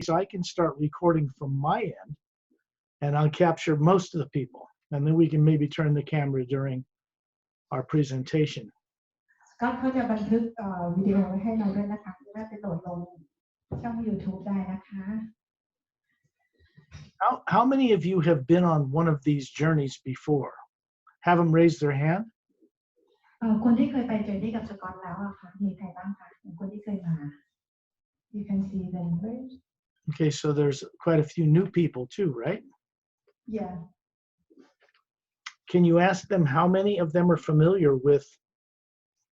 so I can start recording from my end, and I'll capture most of the people, and then we can maybe turn the camera during our presentation. ก็เขาจะบันทึกวิดีโอไว้ให้เราด้วยนะคะจะได้ไปโหลดลงช่อง YouTube ได้นะคะ How many of you have been on one of these journeys before? Have them raise their hand. คนที่เคยไปเจอร์นี่กับสกอตแล้วอะค่ะมีใครบ้างคะคนที่เคยมา You can see them right? Okay, so there's quite a few new people too, right? Yeah. Can you ask them how many of them are familiar with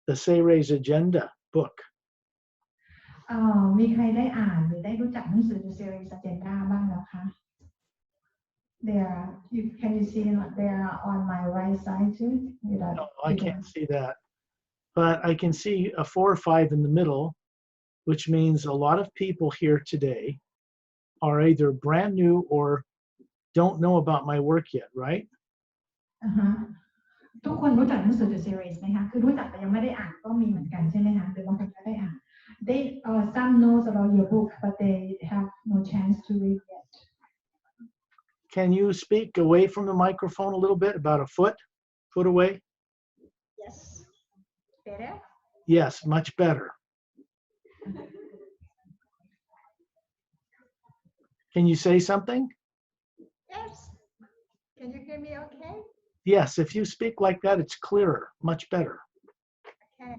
the Sayre's Agenda book? มีใครได้อ่านหรือได้รู้จักหนังสือ The Sayre's Agenda บ้างแล้วคะ Can you see they are on my right side too? No, I can't see that. But I can see a 4 or 5 in the middle, which means a lot of people here today are either brand new or don't know about my work yet, right? ทุกคนรู้จักหนังสือ The Series ไหมคะคือรู้จักแต่ยังไม่ได้อ่านก็มีเหมือนกันใช่ไหมคะหรือบางคนไม่ได้อ่าน They some knows about your book but they have no chance to read yet. Can you speak away from the microphone a little bit, about a foot away? Yes. Better? Yes, much better. Can you say something? Yes. Can you hear me okay? Yes, if you speak like that, it's clearer, much better. Okay.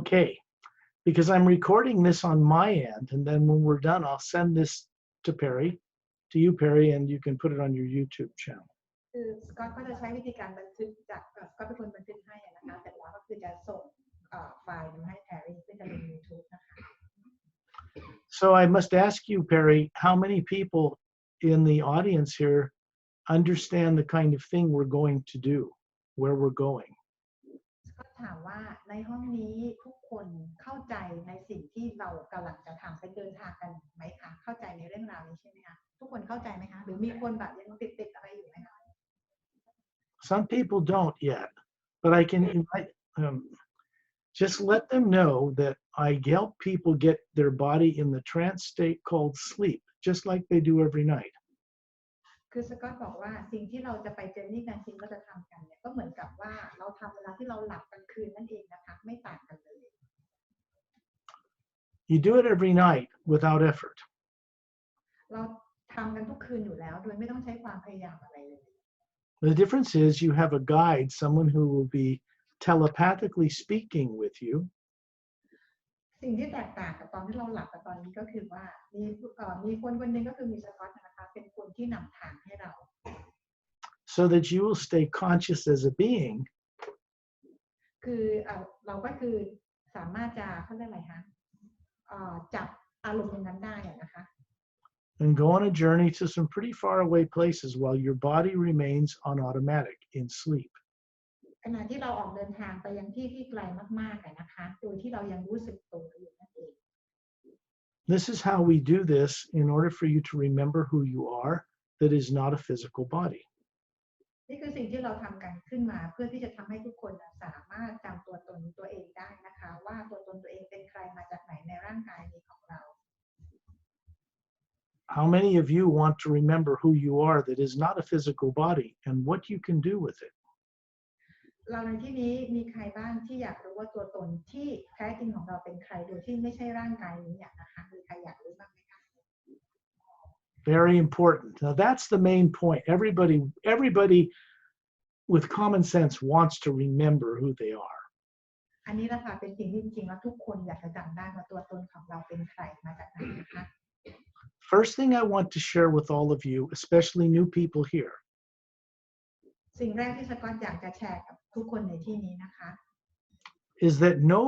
Okay, because I'm recording this on my end, and then when we're done, I'll send this to you, Perry, and you can put it on your YouTube channel. คือสกอตก็จะใช้วิธีการบันทึกจากสกอตเป็นคนบันทึกให้นะคะแต่ว่าก็คือจะส่งไฟล์มาให้แพรรี่ซึ่งจะลง YouTube นะคะ So I must ask you, Perry, how many people in the audience here understand the kind of thing we're going to do, where we're going? ก็ถามว่าในห้องนี้ทุกคนเข้าใจในสิ่งที่เรากำลังจะทำไปเดินทางกันไหมคะเข้าใจในเรื่องราวนี้ใช่ไหมคะทุกคนเข้าใจไหมคะหรือมีคนแบบยังติดอะไรอยู่ไหมคะ Some people don't yet, but I can just let them know that I help people get their body in the trance state called sleep, just like they do every night. คือสกอตบอกว่าสิ่งที่เราจะไปเจอนี่กันสิ่งเราจะทำกันเนี่ยก็เหมือนกับว่าเราทำเวลาที่เราหลับกลางคืนนั่นเองนะคะไม่ต่างกันเลย You do it every night without effort. เราทำกันทุกคืนอยู่แล้วโดยไม่ต้องใช้ความพยายามอะไรเลย The difference is you have a guide, someone who will be telepathically speaking with you. สิ่งที่แตกต่างกับตอนที่เราหลับกับตอนนี้ก็คือว่ามีคนคนหนึ่งก็คือมีสกอตนะคะเป็นคนที่นำทางให้เรา so that you will stay conscious as a being. คือเราก็คือสามารถจะเขาเรียกอะไรคะจับอารมณ์ตรงนั้นได้นะคะ and go on a journey to some pretty far away places while your body remains on automatic in sleep. ขณะที่เราออกเดินทางไปยังที่ที่ไกลมากๆนะคะโดยที่เรายังรู้สึกตัวอยู่นั่นเอง This is how we do this in order for you to remember who you are, that is not a physical body. นี่คือสิ่งที่เราทำกันขึ้นมาเพื่อที่จะทำให้ทุกคนสามารถจำตัวตนตัวเองได้นะคะว่าตัวตนตัวเองเป็นใครมาจากไหนในร่างกายนี้ของเรา How many of you want to remember who you are that is not a physical body and what you can do with it? เราในที่นี้มีใครบ้างที่อยากรู้ว่าตัวตนที่แท้จริงของเราเป็นใครโดยที่ไม่ใช่ร่างกายนี้นะคะมีใครอยากรู้บ้างไหมคะ Very important. Now that's the main point. Everybody with common sense wants to remember who they are. อันนี้แหละค่ะเป็นสิ่งที่จริงๆแล้วทุกคนอยากจะจำได้ว่าตัวตนของเราเป็นใครมาจากไหนนะคะ First thing I want to share with all of you, especially new people here, สิ่งแรกที่สกอตอยากจะแชร์กับทุกคนในที่นี้นะคะ is that no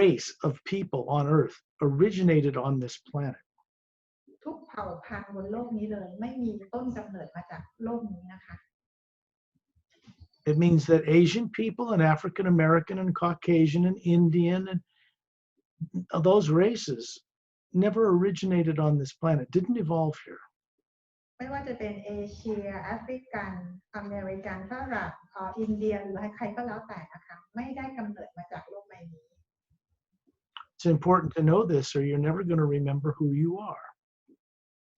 race of people on earth originated on this planet. ทุกเผ่าพันธุ์บนโลกนี้เลยไม่มีต้นกำเนิดมาจากโลกนี้นะคะ It means that Asian people and African American and Caucasian and Indian and those races never originated on this planet, didn't evolve here. ไม่ว่าจะเป็นเอเชียแอฟริกันอเมริกันฝรั่งอินเดียหรือใครก็แล้วแต่นะคะไม่ได้กำเนิดมาจากโลกใบนี้ It's It's important to know this or you're never going to remember who you are.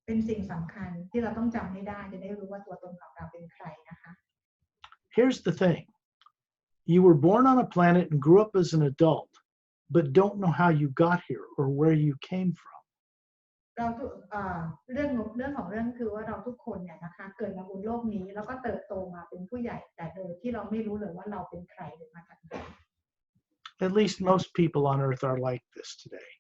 เป็นสิ่งสำคัญที่เราต้องจำให้ได้จะได้รู้ว่าตัวตนของเราเป็นใครนะคะ Here's the thing. You were born on a planet and grew up as an adult, but don't know how you got here or where you came from. เราทุกเรื่องของเรื่องคือว่าเราทุกคนเนี่ยนะคะเกิดมาบนโลกนี้แล้วก็เติบโตมาเป็นผู้ใหญ่แต่โดยที่เราไม่รู้เลยว่าเราเป็นใครหรือมาจากไหน At least most people on Earth are like this today.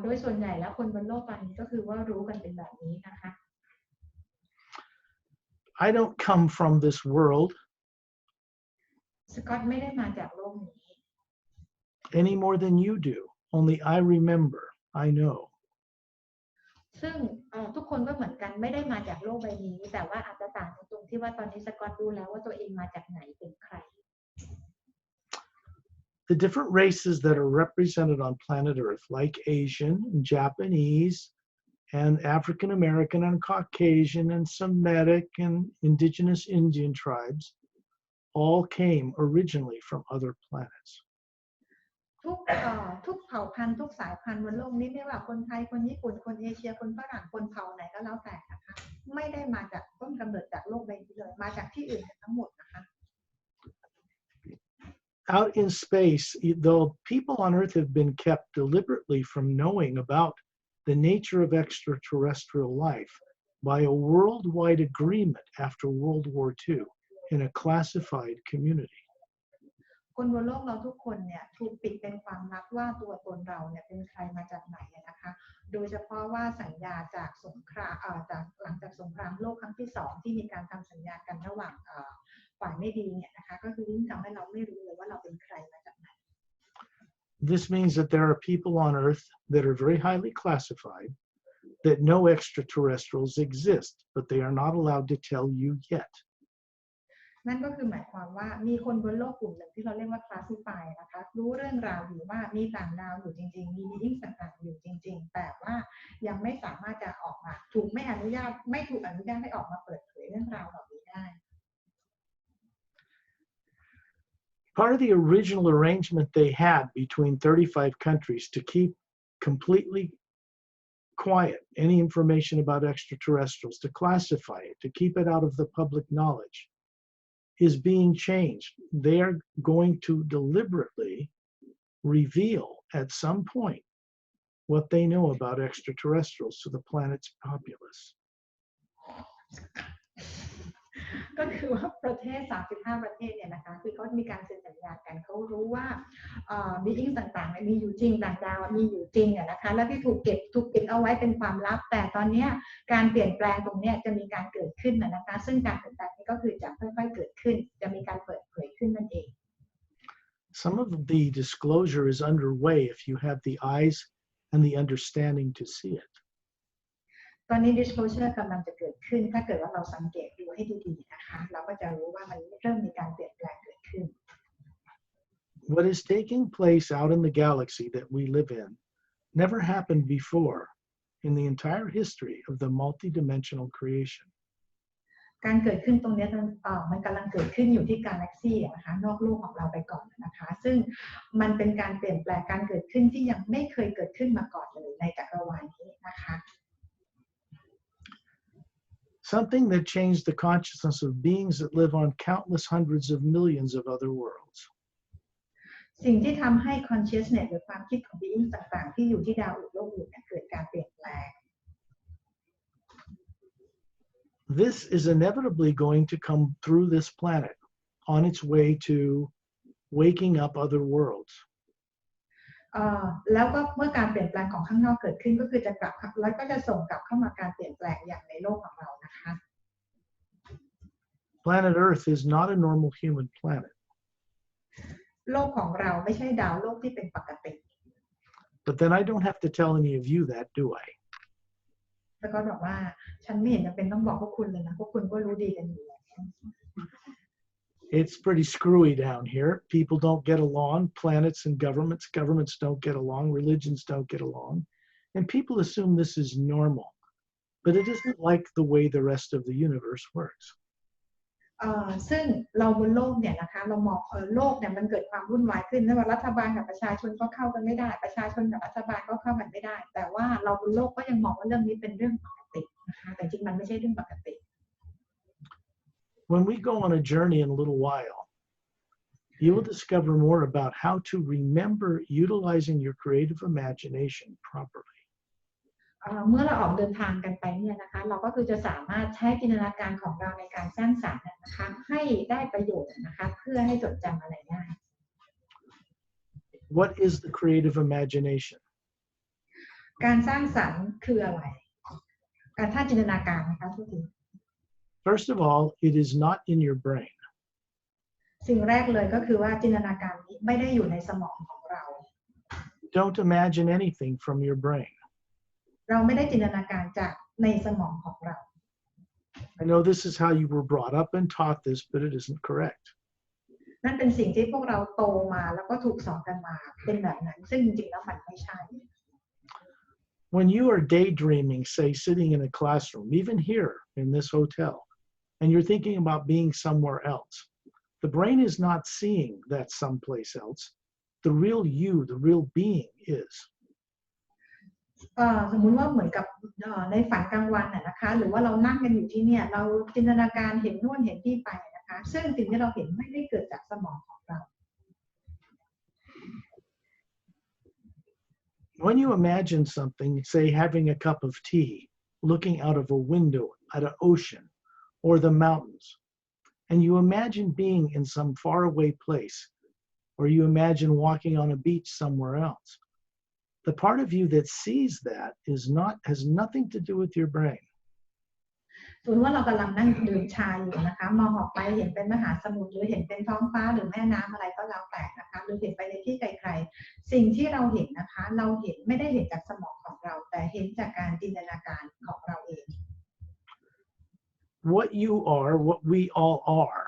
โดยส่วนใหญ่แล้วคนบนโลกตอนนี้ก็คือว่ารู้กันเป็นแบบนี้นะคะ I don't come from this world สกอตไม่ได้มาจากโลกนี้ any more than you do. Only I remember, I know. ซึ่งทุกคนก็เหมือนกันไม่ได้มาจากโลกใบนี้แต่ว่าอาจจะต่างตรงที่ว่าตอนนี้สกอตรู้แล้วว่าตัวเองมาจากไหนเป็นใคร The different races that are represented on planet Earth, like Asian and Japanese and African American and Caucasian and Semitic and indigenous Indian tribes, all came originally from other planets. ทุกเผ่าพันธุ์ทุกสายพันธุ์บนโลกนี้ไม่ว่าคนไทยคนญี่ปุ่นคนเอเชียคนฝรั่งคนเผ่าไหนก็แล้วแต่นะคะไม่ได้มาจากต้นกำเนิดจากโลกใบนี้เลยมาจากที่อื่นทั้งหมดนะคะ Out in space, though people on Earth have been kept deliberately from knowing about the nature of extraterrestrial life by a worldwide agreement after World War II in a classified community. คนบนโลกเราทุกคนเนี่ยถูกปิดเป็นความลับว่าตัวตนเราเนี่ยเป็นใครมาจากไหนนะคะโดยเฉพาะว่าสัญญาจากสงครามจากหลังจากสงครามโลกครั้งที่2ที่มีการทำสัญญากันระหว่างฝ่ายไม่ดีเนี่ยนะคะก็คือยิ่งทำให้เราไม่รู้เลยว่าเราเป็นใครมาจากไหน This means that there are people on Earth that are very highly classified that know extraterrestrials exist, but they are not allowed to tell you yet. นั่นก็คือหมายความว่ามีคนบนโลกกลุ่มหนึ่งที่เราเรียกว่า classify นะคะรู้เรื่องราวอยู่ว่ามีต่างดาวอยู่จริงๆมี being ต่างๆอยู่จริงๆแต่ว่ายังไม่สามารถจะออกมาไม่ถูกอนุญาตให้ออกมาเปิดเผยเรื่องราวเหล่านี้ได้ Part of the original arrangement they had between 35 countries to keep completely quiet any information about extraterrestrials, to classify it, to keep it out of the public knowledge, is being changed. They are going to deliberately reveal at some point what they know about extraterrestrials to the planet's populace. ก็คือว่าประเทศ35ประเทศเนี่ยนะคะคือเขามีการเซ็นสัญญากันเขารู้ว่าbeing ต่างๆมีอยู่จริงต่างดาวมีอยู่จริงนะคะแล้วที่ถูกเก็บเอาไว้เป็นความลับแต่ตอนนี้การเปลี่ยนแปลงตรงนี้จะมีการเกิดขึ้นนะคะซึ่งการเปลี่ยนแปลงนี้ก็คือจะค่อยๆเกิดขึ้นจะมีการเปิดเผยขึ้นนั่นเอง Some of the disclosure is underway if you have the eyes and the understanding to see it. ตอนนี้ disclosure กำลังจะเกิดขึ้นถ้าเกิดว่าเราสังเกตดูให้ดีๆนะคะเราก็จะรู้ว่ามันเริ่มมีการเปลี่ยนแปลงเกิดขึ้น What is taking place out in the galaxy that we live in never happened before in the entire history of the multidimensional creation. การเกิดขึ้นตรงนี้มันกำลังเกิดขึ้นอยู่ที่กาแล็กซี่นะคะนอกโลกของเราไปก่อนนะคะซึ่งมันเป็นการเปลี่ยนแปลงการเกิดขึ้นที่ยังไม่เคยเกิดขึ้นมาก่อนเลยในจักรวาลนี้นะคะ Something that changed the consciousness of beings that live on countless hundreds of millions of other worlds. สิ่งที่ทำให้ consciousness หรือความคิดของ being ต่างๆที่อยู่ที่ดาวอื่นโลกอื่นเกิดการเปลี่ยนแปลง This is inevitably going to come through this planet on its way to waking up other worlds. แล้วก็เมื่อการเปลี่ยนแปลงของข้างนอกเกิดขึ้นก็คือจะกลับแล้วก็จะส่งกลับเข้ามาการเปลี่ยนแปลงอย่างในโลกของเรานะคะ Planet Earth is not a normal human planet. โลกของเราไม่ใช่ดาวโลกที่เป็นปกติ But then I don't have to tell any of you that, do I? แล้วก็บอกว่าฉันไม่เห็นจำเป็นต้องบอกพวกคุณเลยนะพวกคุณก็รู้ดีกันอยู่ It's pretty screwy down here. People don't get along. Planets and governments don't get along. Religions don't get along. And people assume this is normal. But it isn't like the way the rest of the universe works. ซึ่งเราบนโลกเนี่ยนะคะเรามองโลกเนี่ยมันเกิดความวุ่นวายขึ้นไม่ว่ารัฐบาลกับประชาชนก็เข้ากันไม่ได้ประชาชนกับรัฐบาลก็เข้ากันไม่ได้แต่ว่าเราบนโลกก็ยังมองว่าเรื่องนี้เป็นเรื่องปกตินะคะแต่จริงมันไม่ใช่เรื่องปกติ When we go on a journey in a little while, you will discover more about how to remember utilizing your creative imagination properly. เมื่อเราออกเดินทางกันไปเนี่ยนะคะเราก็คือจะสามารถใช้จินตนาการของเราในการสร้างสรรค์นะคะให้ได้ประโยชน์นะคะเพื่อให้จดจำอะไรได้ What is the creative imagination? การสร้างสรรค์คืออะไรการสร้างจินตนาการนะคะทุกที First of all, it is not in your brain. สิ่งแรกเลยก็คือว่าจินตนาการนี้ไม่ได้อยู่ในสมองของเรา Don't imagine anything from your brain. เราไม่ได้จินตนาการจากในสมองของเรา I know this is how you were brought up and taught this, but it isn't correct. นั่นเป็นสิ่งที่พวกเราโตมาแล้วก็ถูกสอนกันมาเป็นแบบนั้นซึ่งจริงๆแล้วมันไม่ใช่ When you are daydreaming, say sitting in a classroom, even here in this hotel, and you're thinking about being somewhere else, the brain is not seeing that someplace else. The real you, the real being is. สมมุติว่าเหมือนกับในฝันกลางวันนะคะหรือว่าเรานั่งกันอยู่ที่เนี่ยเราจินตนาการเห็นนู่นเห็นที่ไปนะคะซึ่งสิ่งที่เราเห็นไม่ได้เกิดจากสมองของเรา When you imagine something, say having a cup of tea, looking out of a window at an ocean or the mountains, and you imagine being in some faraway place, or you imagine walking on a beach somewhere else, the part of you that sees that has nothing to do with your brain. สมมติว่าเรากำลังนั่งดื่มชาอยู่นะคะมองออกไปเห็นเป็นมหาสมุทรหรือเห็นเป็นท้องฟ้าหรือแม่น้ำอะไรก็แล้วแต่นะคะหรือเห็นไปในที่ไกลๆสิ่งที่เราเห็นนะคะเราเห็นไม่ได้เห็นจากสมองของเราแต่เห็นจากการจินตนาการของเราเอง What you are, what we all are,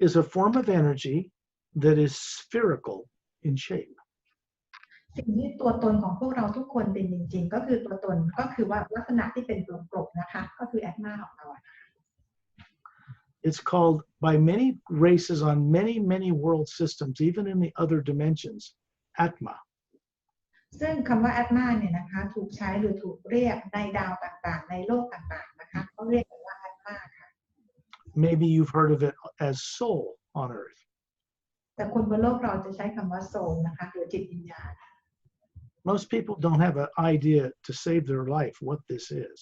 is a form of energy that is spherical in shape. สิ่งที่ตัวตนของพวกเราทุกคนเป็นจริงๆก็คือตัวตนก็คือว่าลักษณะที่เป็นกลมๆนะคะก็คือแอตมาของเรา It's called by many races on many world systems, even in the other dimensions, Atma. ซึ่งคำว่าแอตมาเนี่ยนะคะถูกใช้หรือถูกเรียกในดาวต่างๆในโลกต่างๆนะคะเขาเรียกกันว่าแอตมาค่ะ Maybe you've heard of it as soul on Earth. แต่คนบนโลกเราจะใช้คำว่าโซลนะคะหรือจิตวิญญาณ Most people don't have an idea to save their life what this is.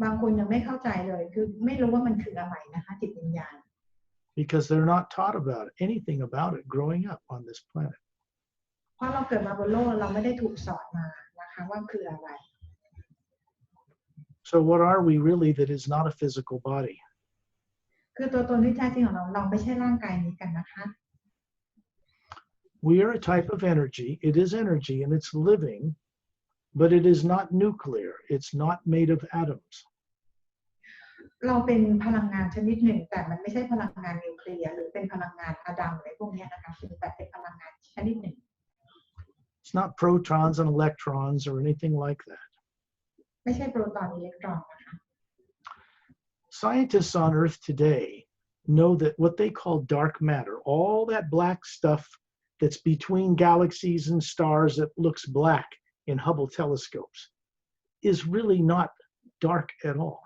บางคนยังไม่เข้าใจเลยคือไม่รู้ว่ามันคืออะไรนะคะจิตวิญญาณ Because they're not taught about anything about it growing up on this planet. เพราะเราเกิดมาบนโลกเราไม่ได้ถูกสอนมานะคะว่าคืออะไร So what are we really that is not a physical body? คือตัวตนที่แท้จริงของเราไม่ใช่ร่างกายนี้กันนะคะ We are a type of energy. It is energy and it's living, but it is not nuclear. It's not made of atoms. เราเป็นพลังงานชนิดหนึ่งแต่มันไม่ใช่พลังงานนิวเคลียร์หรือเป็นพลังงานอะดัมอะไรพวกนี้นะคะแต่เป็นพลังงานชนิดหนึ่ง It's not protons and electrons or anything like that. ไม่ใช่โปรตอนอิเล็กตรอนนะคะ Scientists on Earth today know that what they call dark matter, all that black stuff that's between galaxies and stars that looks black in Hubble telescopes, is really not dark at all.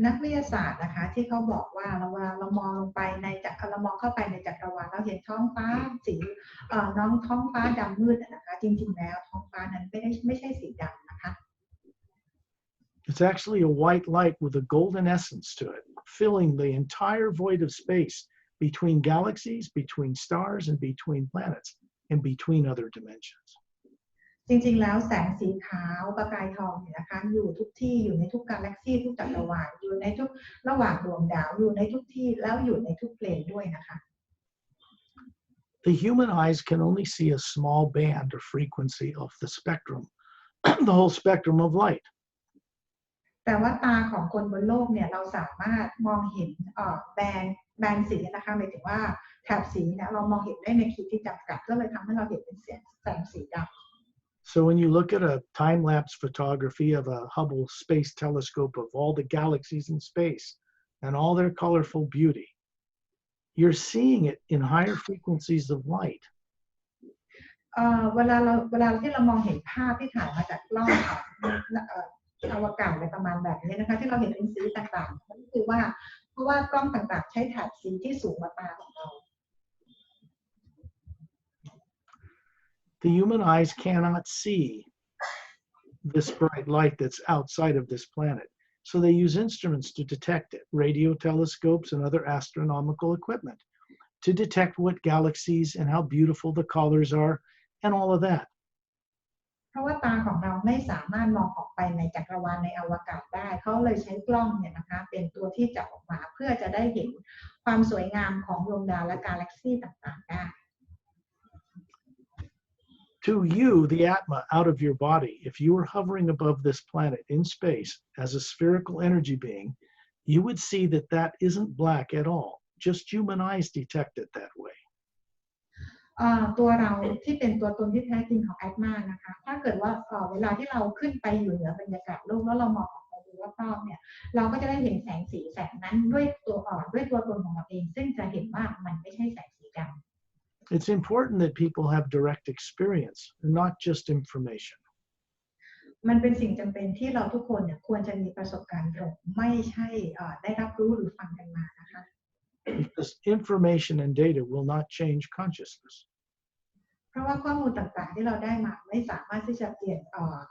นักวิทยาศาสตร์นะคะที่เขาบอกว่าเวลาเรามองลงไปในเรามองเข้าไปในจักรวาลเราเห็นท้องฟ้าสีท้องฟ้าดำมืดนะคะจริงๆแล้วท้องฟ้านั้นไม่ใช่สีดำนะคะ It's actually a white light with a golden essence to it, filling the entire void of space between galaxies, between stars, and between planets, and between other dimensions. จริงๆแล้วแสงสีขาวประกายทองเนี่ยนะคะอยู่ทุกที่อยู่ในทุกกาแล็กซี่ทุกจักรวาลอยู่ในทุกระหว่างดวงดาวอยู่ในทุกที่แล้วอยู่ในทุกเพลนด้วยนะคะ The human eyes can only see a small band or frequency of the spectrum, the whole spectrum of light. แต่ว่าตาของคนบนโลกเนี่ยเราสามารถมองเห็นแบนสีนะคะหมายถึงว่าแถบสีเนี่ยเรามองเห็นได้ในขีดที่จำกัดก็เลยทำให้เราเห็นเป็นแสงสีดำ So when you look at a time-lapse photography of a Hubble Space Telescope of all the galaxies in space, and all their colorful beauty. You're seeing it in higher frequencies of light. เวลาที่เรามองเห็นภาพที่ถ่ายมาจากกล้องอวกาศอะไรประมาณแบบนี้นะคะที่เราเห็นเป็นสีต่างๆนั่นคือว่าเพราะว่ากล้องต่างๆใช้แถบสีที่สูงกว่าตาของเรา The human eyes cannot see this bright light that's outside of this planet. So they use instruments to detect it, radio telescopes and other astronomical equipment to detect what galaxies and how beautiful the colors are and all of that. เพราะว่าตาของเราไม่สามารถมองออกไปในจักรวาลในอวกาศได้เขาเลยใช้กล้องเนี่ยนะคะเป็นตัวที่จับออกมาเพื่อจะได้เห็นความสวยงามของดวงดาวและกาแล็กซี่ต่างๆได้ To you, the Atma, out of your body, if you were hovering above this planet in space as a spherical energy being, you would see that that isn't black at all. Just human eyes detect it that way. ตัวเราที่เป็นตัวตนที่แท้จริงของแอดมานะคะถ้าเกิดว่าเวลาที่เราขึ้นไปอยู่เหนือบรรยากาศโลกแล้วเรามองออกไปดูรอบๆเนี่ยเราก็จะได้เห็นแสงสีแสงนั้นด้วยตัวตนของเราเองซึ่งจะเห็นว่ามันไม่ใช่แสงสีดำ It's important that people have direct experience, not just information. มันเป็นสิ่งจำเป็นที่เราทุกคนเนี่ยควรจะมีประสบการณ์ตรงไม่ใช่ได้รับรู้หรือฟังกันมานะคะ Because information and data will not change consciousness. เพราะว่าข้อมูลต่างๆที่เราได้มาไม่สามารถที่จะเปลี่ยน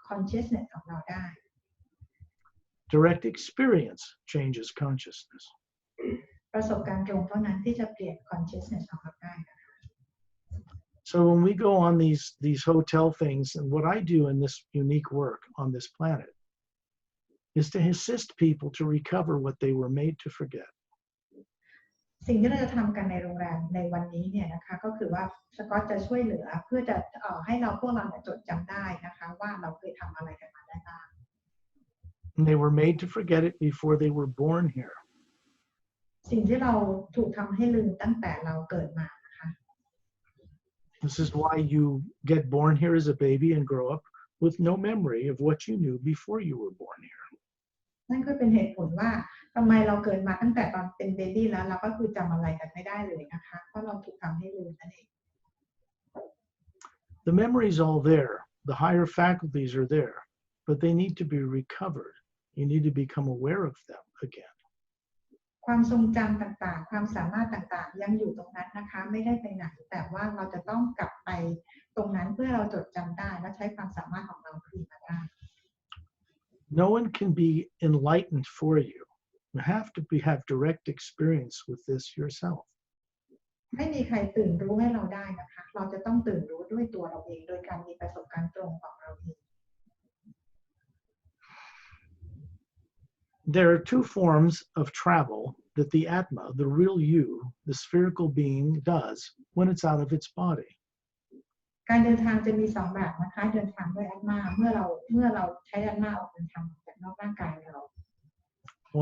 consciousness ของเราได้ Direct experience changes consciousness. ประสบการณ์ตรงเท่านั้นที่จะเปลี่ยน consciousness ของเราได้นะคะ So when we go on these hotel things, and what I do in this unique work on this planet is to assist people to recover what they were made to forget. สิ่งที่เราจะทำกันในโรงแรมในวันนี้เนี่ยนะคะก็คือว่าสกอตจะช่วยเหลือเพื่อจะให้พวกเราจดจำได้นะคะว่าเราเคยทำอะไรกันมาได้บ้าง And they were made to forget it before they were born here. สิ่งที่เราถูกทำให้ลืมตั้งแต่เราเกิดมานะคะ This is why you get born here as a baby and grow up with no memory of what you knew before you were born here. นั่นก็เป็นเหตุผลว่าทำไมเราเกิดมาตั้งแต่ตอนเป็นเบบี้แล้วเราก็คือจำอะไรกันไม่ได้เลยนะคะเพราะเราถูกทำให้ลืมนั่นเอง The memory is all there. The higher faculties are there, but they need to be recovered. You need to become aware of them again. ความทรงจำต่างๆความสามารถต่างๆยังอยู่ตรงนั้นนะคะไม่ได้ไปไหนแต่ว่าเราจะต้องกลับไปตรงนั้นเพื่อเราจดจำได้และใช้ความสามารถของเราคืนมาได้ No one can be enlightened for you. You have to have direct experience with this yourself. ไม่มีใครตื่นรู้ให้เราได้นะคะเราจะต้องตื่นรู้ด้วยตัวเราเองโดยการมีประสบการณ์ตรงของเราเอง There are two forms of travel that the Atma, the real you, the spherical being, does when it's out of its body. การเดินทางจะมีสองแบบนะคะเดินทางด้วยแอดมาเมื่อเราใช้แอดมาออกเดินทางจากนอกร่างกายเรา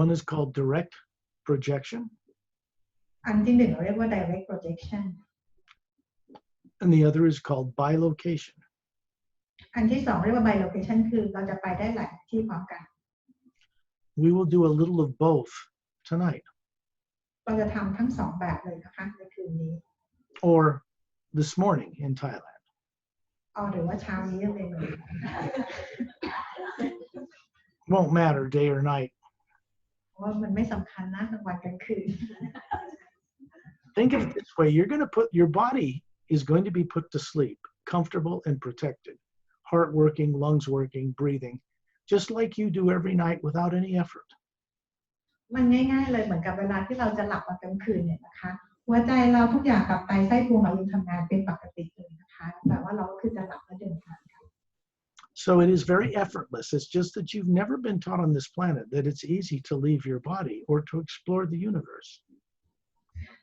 One is called direct projection, อันที่หนึ่งเราเรียกว่า direct projection and the other is called bilocation. อันที่สองเรียกว่า bilocation คือเราจะไปได้หลายที่พร้อมกัน We will do a little of both tonight, เราจะทำทั้งสองแบบเลยนะคะในคืนนี้ or this morning in Thailand. หรือว่าเช้านี้เลย Won't matter day or night. เพราะว่ามันไม่สำคัญนะกลางวันกลางคืน Think of it this way. You're going to put your body is going to be put to sleep, comfortable and protected, heart working, lungs working, breathing, just like you do every night without any effort. มันง่ายๆเลยเหมือนกับเวลาที่เราจะหลับตอนกลางคืนเนี่ยนะคะหัวใจเราทุกอย่างตับไตไส้พุงเรายังทำงานเป็นปกติเลยนะคะแต่ว่าเราก็คือจะหลับและเดินทางกัน So it is very effortless. It's just that you've never been taught on this planet that it's easy to leave your body or to explore the universe.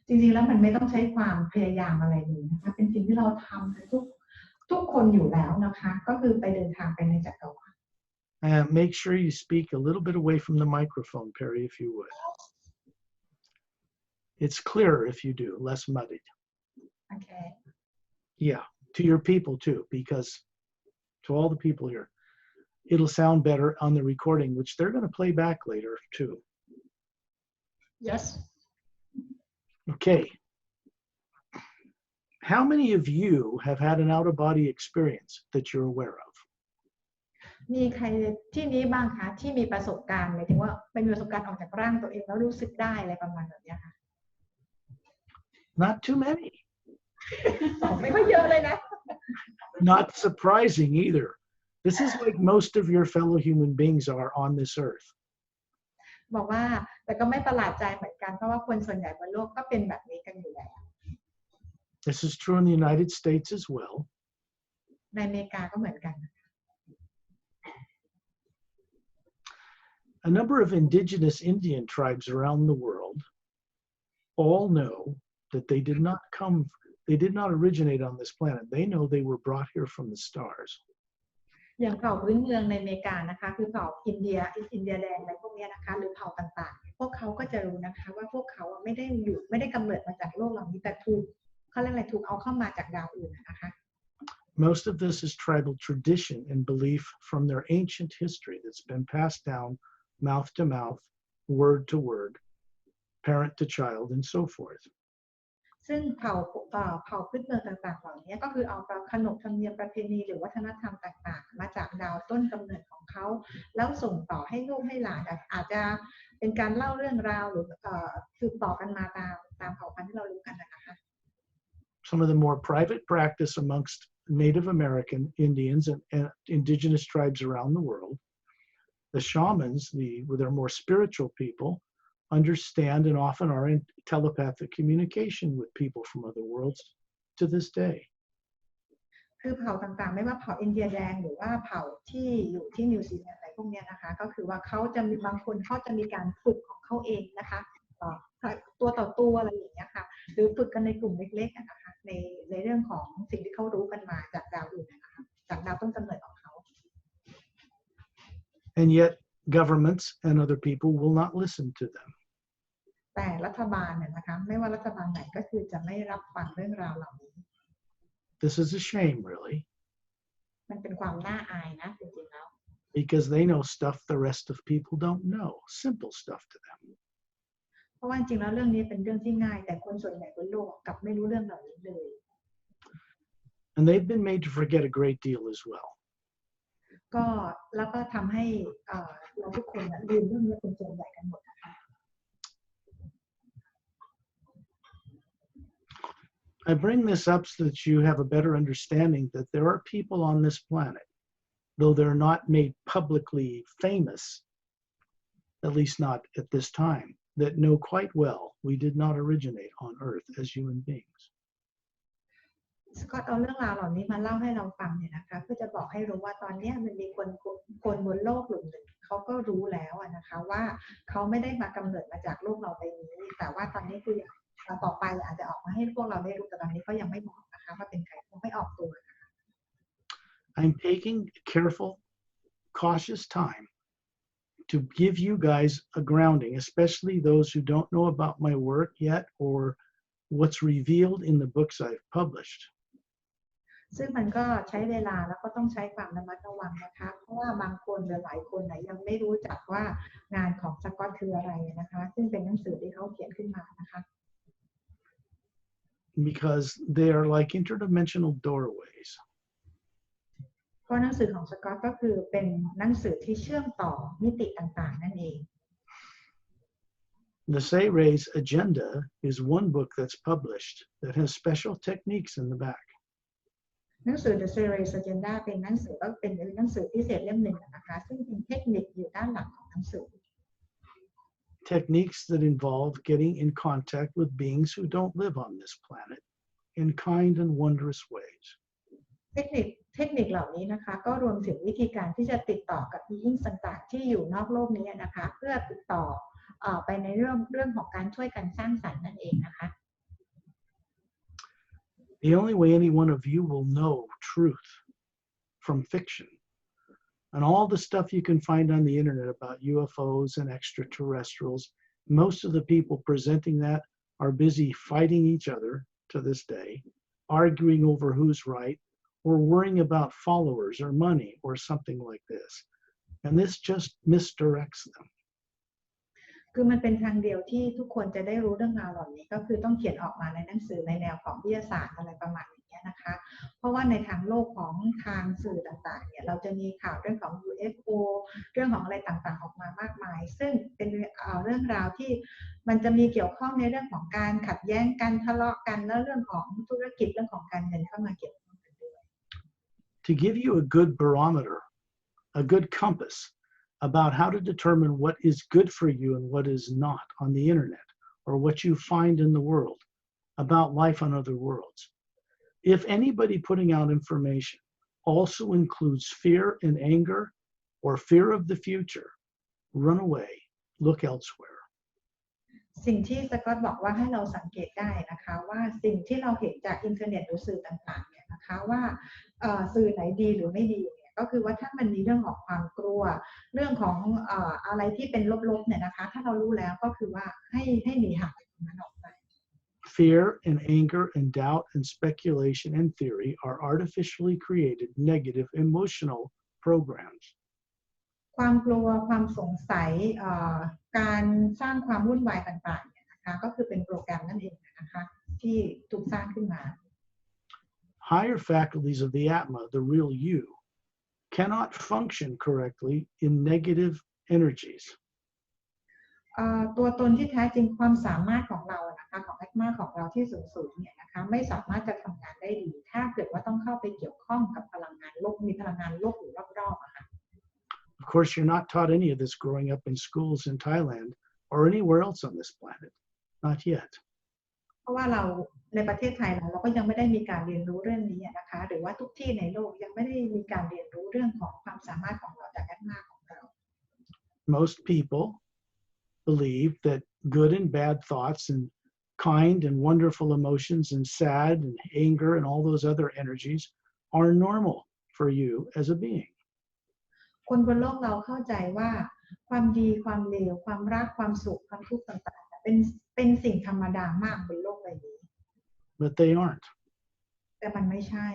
จริงๆแล้วมันไม่ต้องใช้ความพยายามอะไรเลยนะคะเป็นสิ่งที่เราทำกันทุกคนอยู่แล้วนะคะก็คือไปเดินทางไปในจักรวาล Make sure you speak a little bit away from the microphone, Perry, if you would. It's clearer if you do, less muddied. Okay. Yeah, to your people too, because to all the people here, it'll sound better on the recording, which they're going to play back later too. yes Okay. How many of you have had an out-of-body experience that you're aware of? มีใครที่นี้บ้างคะที่มีประสบการณ์หมายถึงว่าเป็นประสบการณ์ออกจากร่างตัวเองแล้วรู้สึกได้อะไรประมาณแบบนี้ค่ะ Not too many. ไม่ค่อยเยอะเลยนะ Not surprising either. This is like most of your fellow human beings are on this earth. บอกว่าแต่ก็ไม่ประหลาดใจเหมือนกันเพราะว่าคนส่วนใหญ่บนโลกก็เป็นแบบนี้กันอยู่แล้ว This is true in the United States as well. ในอเมริกาก็เหมือนกัน A number of indigenous Indian tribes around the world all know that they did not originate on this planet. They know they were brought here from the stars. อย่างเผ่าพื้นเมืองในอเมริกานะคะคือเผ่าอินเดียแดงอะไรพวกนี้นะคะหรือเผ่าต่างๆพวกเขาก็จะรู้นะคะว่าพวกเขาไม่ได้กำเนิดมาจากโลกเรานี้แต่เขาเรียกอะไรถูกเอาเข้ามาจากดาวอื่นนะคะ Most of this is tribal tradition and belief from their ancient history that's been passed down mouth to mouth, word to word, parent to child, and so forth. ซึ่งเผ่าพื้นเมืองต่างๆเหล่านี้ก็คือเอาขนบธรรมเนียมประเพณีหรือวัฒนธรรมต่างๆมาจากดาวต้นกำเนิดของเขาแล้วส่งต่อให้ลูกให้หลานอาจจะเป็นการเล่าเรื่องราวหรือสืบต่อกันมาตามเผ่าพันธุ์ที่เรารู้กันนะคะ Some of the more private practice amongst Native American Indians and indigenous tribes around the world, the shamans, they're more spiritual people, understand and often are in telepathic communication with people from other worlds to this day. คือเผ่าต่างๆไม่ว่าเผ่าอินเดียแดงหรือว่าเผ่าที่อยู่ที่นิวซีแลนด์อะไรพวกนี้นะคะก็คือว่าเขาจะมีบางคนเขาจะมีการฝึกของเขาเองนะคะตัวต่อตัวอะไรอย่างเงี้ยค่ะหรือฝึกกันในกลุ่มเล็กๆนะคะในเรื่องของสิ่งที่เขารู้กันมาจากดาวอื่นนะคะจากดาวต้นกำเนิดของเขา And yet governments and other people will not listen to them. แต่รัฐบาลเนี่ยนะคะไม่ว่ารัฐบาลไหนก็คือจะไม่รับฟังเรื่องราวเหล่านี้ This is a shame, really. มันเป็นความน่าอายนะจริงๆแล้ว Because they know stuff the rest of people don't know, simple stuff to them. เพราะว่าจริงๆแล้วเรื่องนี้เป็นเรื่องที่ง่ายแต่คนส่วนใหญ่บนโลกกลับไม่รู้เรื่องเหล่านี้เลย And they've been made to forget a great deal as well. ก็แล้วก็ทำให้เราทุกคนลืมเรื่องนี้เป็นส่วนใหญ่กันหมดนะคะ I bring this up so that you have a better understanding that there are people on this planet, though they're not made publicly famous, at least not at this time, that know quite well we did not originate on Earth as human beings. สกอตเอาเรื่องราวเหล่านี้มาเล่าให้เราฟังเนี่ยนะคะเพื่อจะบอกให้รู้ว่าตอนนี้มันมีคนบนโลกกลุ่มหนึ่งเขาก็รู้แล้วนะคะว่าเขาไม่ได้มากำเนิดมาจากโลกเราใบนี้แต่ว่าตอนนี้คือต่อไปอาจจะออกมาให้พวกเราได้รู้แต่ตอนนี้ก็ยังไม่บอกนะคะว่าเป็นใครยังไม่ออกตัว I'm taking careful, cautious time to give you guys a grounding, especially those who don't know about my work yet or what's revealed in the books I've published. ซึ่งมันก็ใช้เวลาแล้วก็ต้องใช้ความระมัดระวังนะคะเพราะว่าบางคนหรือหลายคนยังไม่รู้จักว่างานของสกอตคืออะไรนะคะซึ่งเป็นหนังสือที่เขาเขียนขึ้นมานะคะ Because they are like interdimensional doorways. เพราะหนังสือของสกอตก็คือเป็นหนังสือที่เชื่อมต่อมิติต่างๆนั่นเอง The Sayre's Agenda is one book that's published that has special techniques in the back. หนังสือ The Sayre's Agenda เป็นหนังสือพิเศษเล่มหนึ่งนะคะซึ่งเป็นเทคนิคอยู่ด้านหลังของหนังสือ Techniques that involve getting in contact with beings who don't live on this planet in kind and wondrous ways. เทคนิคเหล่านี้นะคะก็รวมถึงวิธีการที่จะติดต่อกับbeingsต่างๆที่อยู่นอกโลกนี้นะคะเพื่อติดต่อไปในเรื่องของการช่วยกันสร้างสรรค์นั่นเองนะคะ The only way any one of you will know truth from fiction and all the stuff you can find on the internet about UFOs and extraterrestrials, most of the people presenting that are busy fighting each other to this day, arguing over who's right, or worrying about followers or money or something like this. And this just misdirects them. คือมันเป็นทางเดียวที่ทุกคนจะได้รู้เรื่องราวเหล่านี้ก็คือต้องเขียนออกมาในหนังสือในแนวของวิทยาศาสตร์อะไรประมาณอย่างเงี้ยนะคะเพราะว่าในทางโลกของทางสื่อต่างๆเนี่ยเราจะมีข่าวเรื่องของ UFO เรื่องของอะไรต่างๆออกมามากมายซึ่งเป็นเรื่องราวที่มันจะมีเกี่ยวข้องในเรื่องของการขัดแย้งกันทะเลาะกันแล้วเรื่องของธุรกิจเรื่องของการเงินเข้ามาเกี่ยวข้องกันด้วย To give you a good barometer, a good compass about how to determine what is good for you and what is not on the internet or what you find in the world about life on other worlds. If anybody putting out information also includes fear and anger or fear of the future, run away, look elsewhere. สิ่งที่สกอตบอกว่าให้เราสังเกตได้นะคะว่าสิ่งที่เราเห็นจากอินเทอร์เน็ตหรือสื่อต่างๆเนี่ยนะคะว่าสื่อไหนดีหรือไม่ดีเนี่ยก็คือว่าถ้ามันมีเรื่องของความกลัวเรื่องของอะไรที่เป็นลบๆเนี่ยนะคะถ้าเรารู้แล้วก็คือว่าให้หนีห่างจากตรงนั้นออกไป Fear and anger and doubt and speculation and theory are artificially created negative emotional programs. ความกลัวความสงสัยการสร้างความวุ่นวายต่างๆเนี่ยนะคะก็คือเป็นโปรแกรมนั่นเองนะคะที่ถูกสร้างขึ้นมา Higher faculties of the Atma, the real you, cannot function correctly in negative energies. ตัวตนที่แท้จริงความสามารถของเรานะคะของแอคมาของเราที่สูงๆเนี่ยนะคะไม่สามารถจะทำงานได้ดีถ้าเกิดว่าต้องเข้าไปเกี่ยวข้องกับพลังงานลบมีพลังงานลบอยู่รอบๆอะค่ะ Of course, you're not taught any of this growing up in schools in Thailand or anywhere else on this planet. Not yet. เพราะว่าเราในประเทศไทยเราก็ยังไม่ได้มีการเรียนรู้เรื่องนี้นะคะหรือว่าทุกที่ในโลกยังไม่ได้มีการเรียนรู้เรื่องของความสามารถของเราจากแอคมาของเรา Most people believe that good and bad thoughts and kind and wonderful emotions and sad and anger and all those other energies are normal for you as a being. คนบนโลกเราเข้าใจว่าความดีความเลวความรักความสุขความทุกข์ต่างๆเป็นสิ่งธรรมดามากบนโลกใบนี้ But they aren't. แต่มันไม่ใช่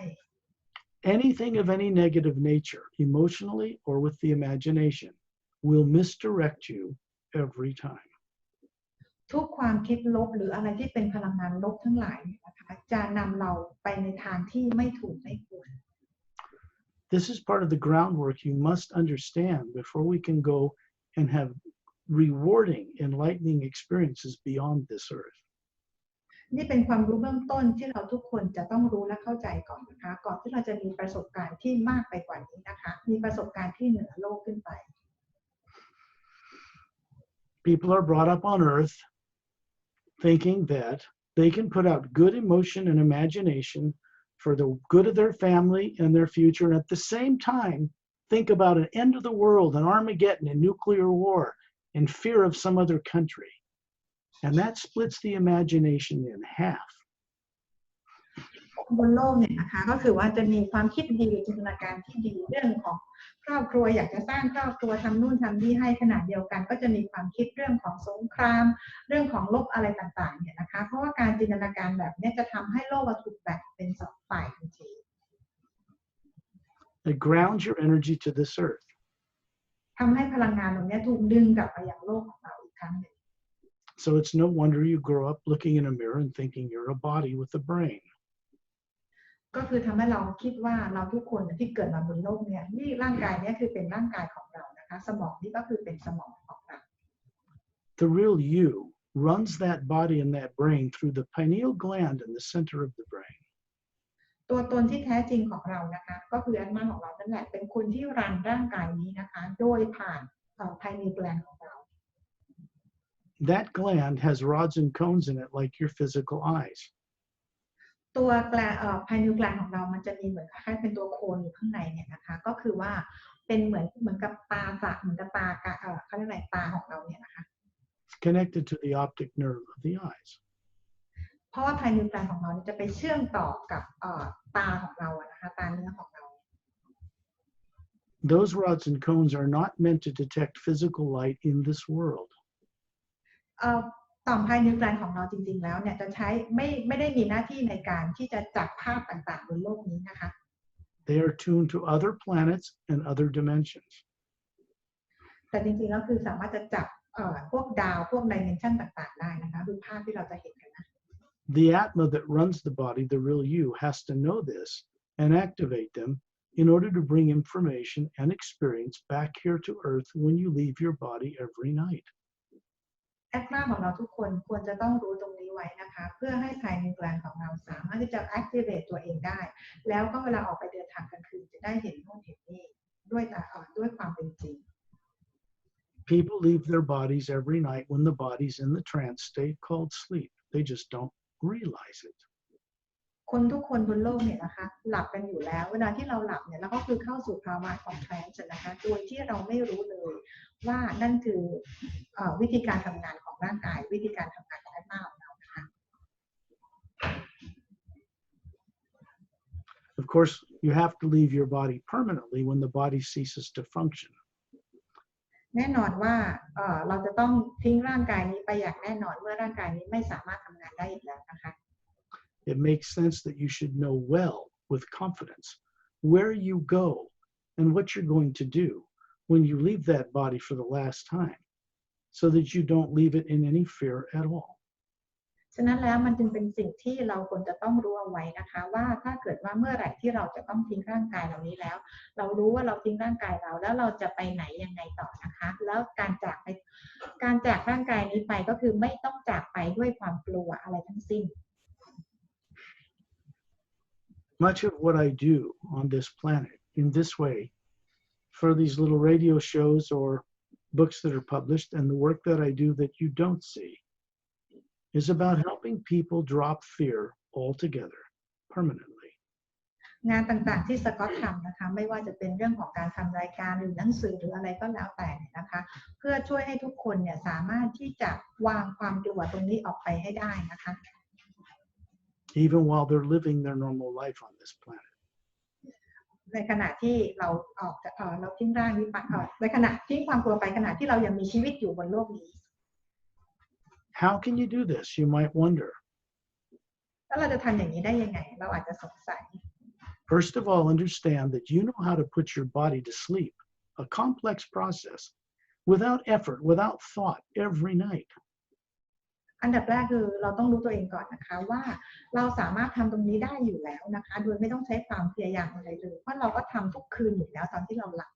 Anything of any negative nature, emotionally or with the imagination, will misdirect you every time. ทุกความคิดลบหรืออะไรที่เป็นพลังงานลบทั้งหลายนะคะจะนำเราไปในทางที่ไม่ถูกไม่ควร This is part of the groundwork you must understand before we can go and have rewarding, enlightening experiences beyond this earth. นี่เป็นความรู้เบื้องต้นที่เราทุกคนจะต้องรู้และเข้าใจก่อนนะคะก่อนที่เราจะมีประสบการณ์ที่มากไปกว่านี้นะคะมีประสบการณ์ที่เหนือโลกขึ้นไป People are brought up on earth thinking that they can put out good emotion and imagination for the good of their family and their future, and at the same time think about an end of the world, an Armageddon, a nuclear war, and fear of some other country. And that splits the imagination in half. บนโลกเนี่ยนะคะก็คือว่าจะมีความคิดดีจินตนาการที่ดีเรื่องของครอบครัวอยากจะสร้างครอบครัวทำนู่นทำนี่ให้ขนาดเดียวกันก็จะมีความคิดเรื่องของสงครามเรื่องของลบอะไรต่างๆเนี่ยนะคะเพราะว่าการจินตนาการแบบนี้จะทำให้โลกถูกแบ่งเป็นสองฝ่ายทันที It grounds your energy to this earth. ทำให้พลังงานตรงนี้ถูกดึงกลับไปยังโลกของเราอีกครั้งหนึ่ง So it's no wonder you grow up looking in a mirror and thinking you're a body with a brain. ก็คือทำให้เราคิดว่าเราทุกคนที่เกิดมาบนโลกเนี่ยนี่ร่างกายนี้คือเป็นร่างกายของเรานะคะสมองนี่ก็คือเป็นสมองของเรา The real you runs that body and that brain through the pineal gland in the center of the brain. ตัวตนที่แท้จริงของเรานะคะก็คืออันมาของเรานั่นแหละเป็นคนที่รันร่างกายนี้นะคะโดยผ่านpineal gland ของเรา That gland has rods and cones in it like your physical eyes. ตัวpineal gland ของเรามันจะมีเหมือนคล้ายๆเป็นตัวโคนอยู่ข้างในเนี่ยนะคะก็คือว่าเป็นเหมือนกับตาเหมือนกับตาเขาเรียกอะไรตาของเราเนี่ยนะคะ It's connected to the optic nerve of the eyes. เพราะว่าpineal gland ของเราจะไปเชื่อมต่อกับตาของเราอะนะคะตาเนื้อของเรา Those rods and cones are not meant to detect physical light in this world. ต่อมpineal gland ของเราจริงๆแล้วเนี่ยจะใช้ไม่ได้มีหน้าที่ในการที่จะจับภาพต่างๆบนโลกนี้นะคะ They are tuned to other planets and other dimensions. แต่จริงๆแล้วคือสามารถจะจับ พวกดาวพวกดิเมนชันต่างๆได้นะคะคือภาพที่เราจะเห็นกันนะ The Atma that runs the body, the real you, has to know this and activate them in order to bring information and experience back here to earth when you leave your body every night. แอดมาของเราทุกคนควรจะต้องรู้ตรงนี้ไว้นะคะเพื่อให้ภายในแกลนของเราสามารถที่จะ activate ตัวเองได้แล้วก็เวลาออกไปเดินทางกลางคืนจะได้เห็นโน่นเห็นนี่ด้วยความเป็นจริง People leave their bodies every night when the body's in the trance state called sleep. They just don't realize it. คนทุกคนบนโลกเนี่ยนะคะหลับกันอยู่แล้วเวลาที่เราหลับเนี่ยเราก็คือเข้าสู่ภาวะของแทรนซ์นะคะโดยที่เราไม่รู้เลยว่านั่นคือวิธีการทำงานของร่างกายวิธีการทำงานของแอดมาของเรานะคะ Of course, you have to leave your body permanently when the body ceases to function. แน่นอนว่าเราจะต้องทิ้งร่างกายนี้ไปอย่างแน่นอนเมื่อร่างกายนี้ไม่สามารถทำงานได้อีกแล้วนะคะ It makes sense that you should know well, with confidence, where you go and what you're going to do when you leave that body for the last time, so that you don't leave it in any fear at all. ฉะนั้นแล้วมันจึงเป็นสิ่งที่เราควรจะต้องรู้เอาไว้นะคะว่าถ้าเกิดว่าเมื่อไหร่ที่เราจะต้องทิ้งร่างกายเหล่านี้แล้วเรารู้ว่าเราทิ้งร่างกายเราแล้วเราจะไปไหนยังไงต่อนะคะแล้วการจากร่างกายนี้ไปก็คือไม่ต้องจากไปด้วยความกลัวอะไรทั้งสิ้น Much of what I do on this planet in this way, for these little radio shows or books that are published, and the work that I do that you don't see, is about helping people drop fear altogether, permanently. งานต่างๆที่สกอตทำนะคะไม่ว่าจะเป็นเรื่องของการทำรายการหรือหนังสือหรืออะไรก็แล้วแต่นะคะเพื่อช่วยให้ทุกคนเนี่ยสามารถที่จะวางความกลัวตรงนี้ออกไปให้ได้นะคะ Even while they're living their normal life on this planet. ในขณะที่เราเราทิ้งร่างนี้ไปในขณะทิ้งความกลัวไปขณะที่เรายังมีชีวิตอยู่บนโลกนี้ How can you do this? You might wonder. แล้วเราจะทำอย่างนี้ได้ยังไงเราอาจจะสงสัย First of all, understand that you know how to put your body to sleep, a complex process, without effort, without thought, every night. อันดับแรกคือเราต้องรู้ตัวเองก่อนนะคะว่าเราสามารถทำตรงนี้ได้อยู่แล้วนะคะโดยไม่ต้องใช้ความพยายามอะไรเลยเพราะเราก็ทำทุกคืนอยู่แล้วตอนที่เราหลับ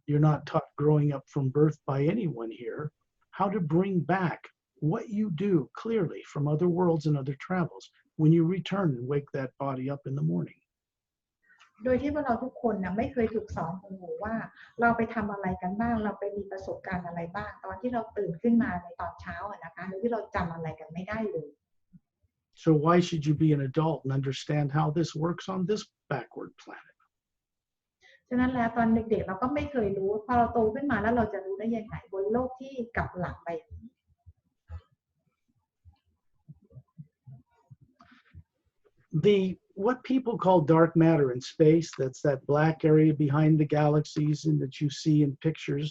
You're not taught growing up from birth by anyone here how to bring back what you do clearly from other worlds and other travels when you return and wake that body up in the morning. โดยที่พวกเราทุกคนนะไม่เคยถูกสอนคุณหนูว่าเราไปทำอะไรกันบ้างเราไปมีประสบการณ์อะไรบ้างตอนที่เราตื่นขึ้นมาในตอนเช้านะคะโดยที่เราจำอะไรกันไม่ได้เลย So why should you be an adult and understand how this works on this backward planet? ฉะนั้นแล้วตอนเด็กๆเราก็ไม่เคยรู้พอเราโตขึ้นมาแล้วเราจะรู้ได้ยังไงบนโลกที่กลับหลังไปWhat people call dark matter in space, that's that black area behind the galaxies and that you see in pictures,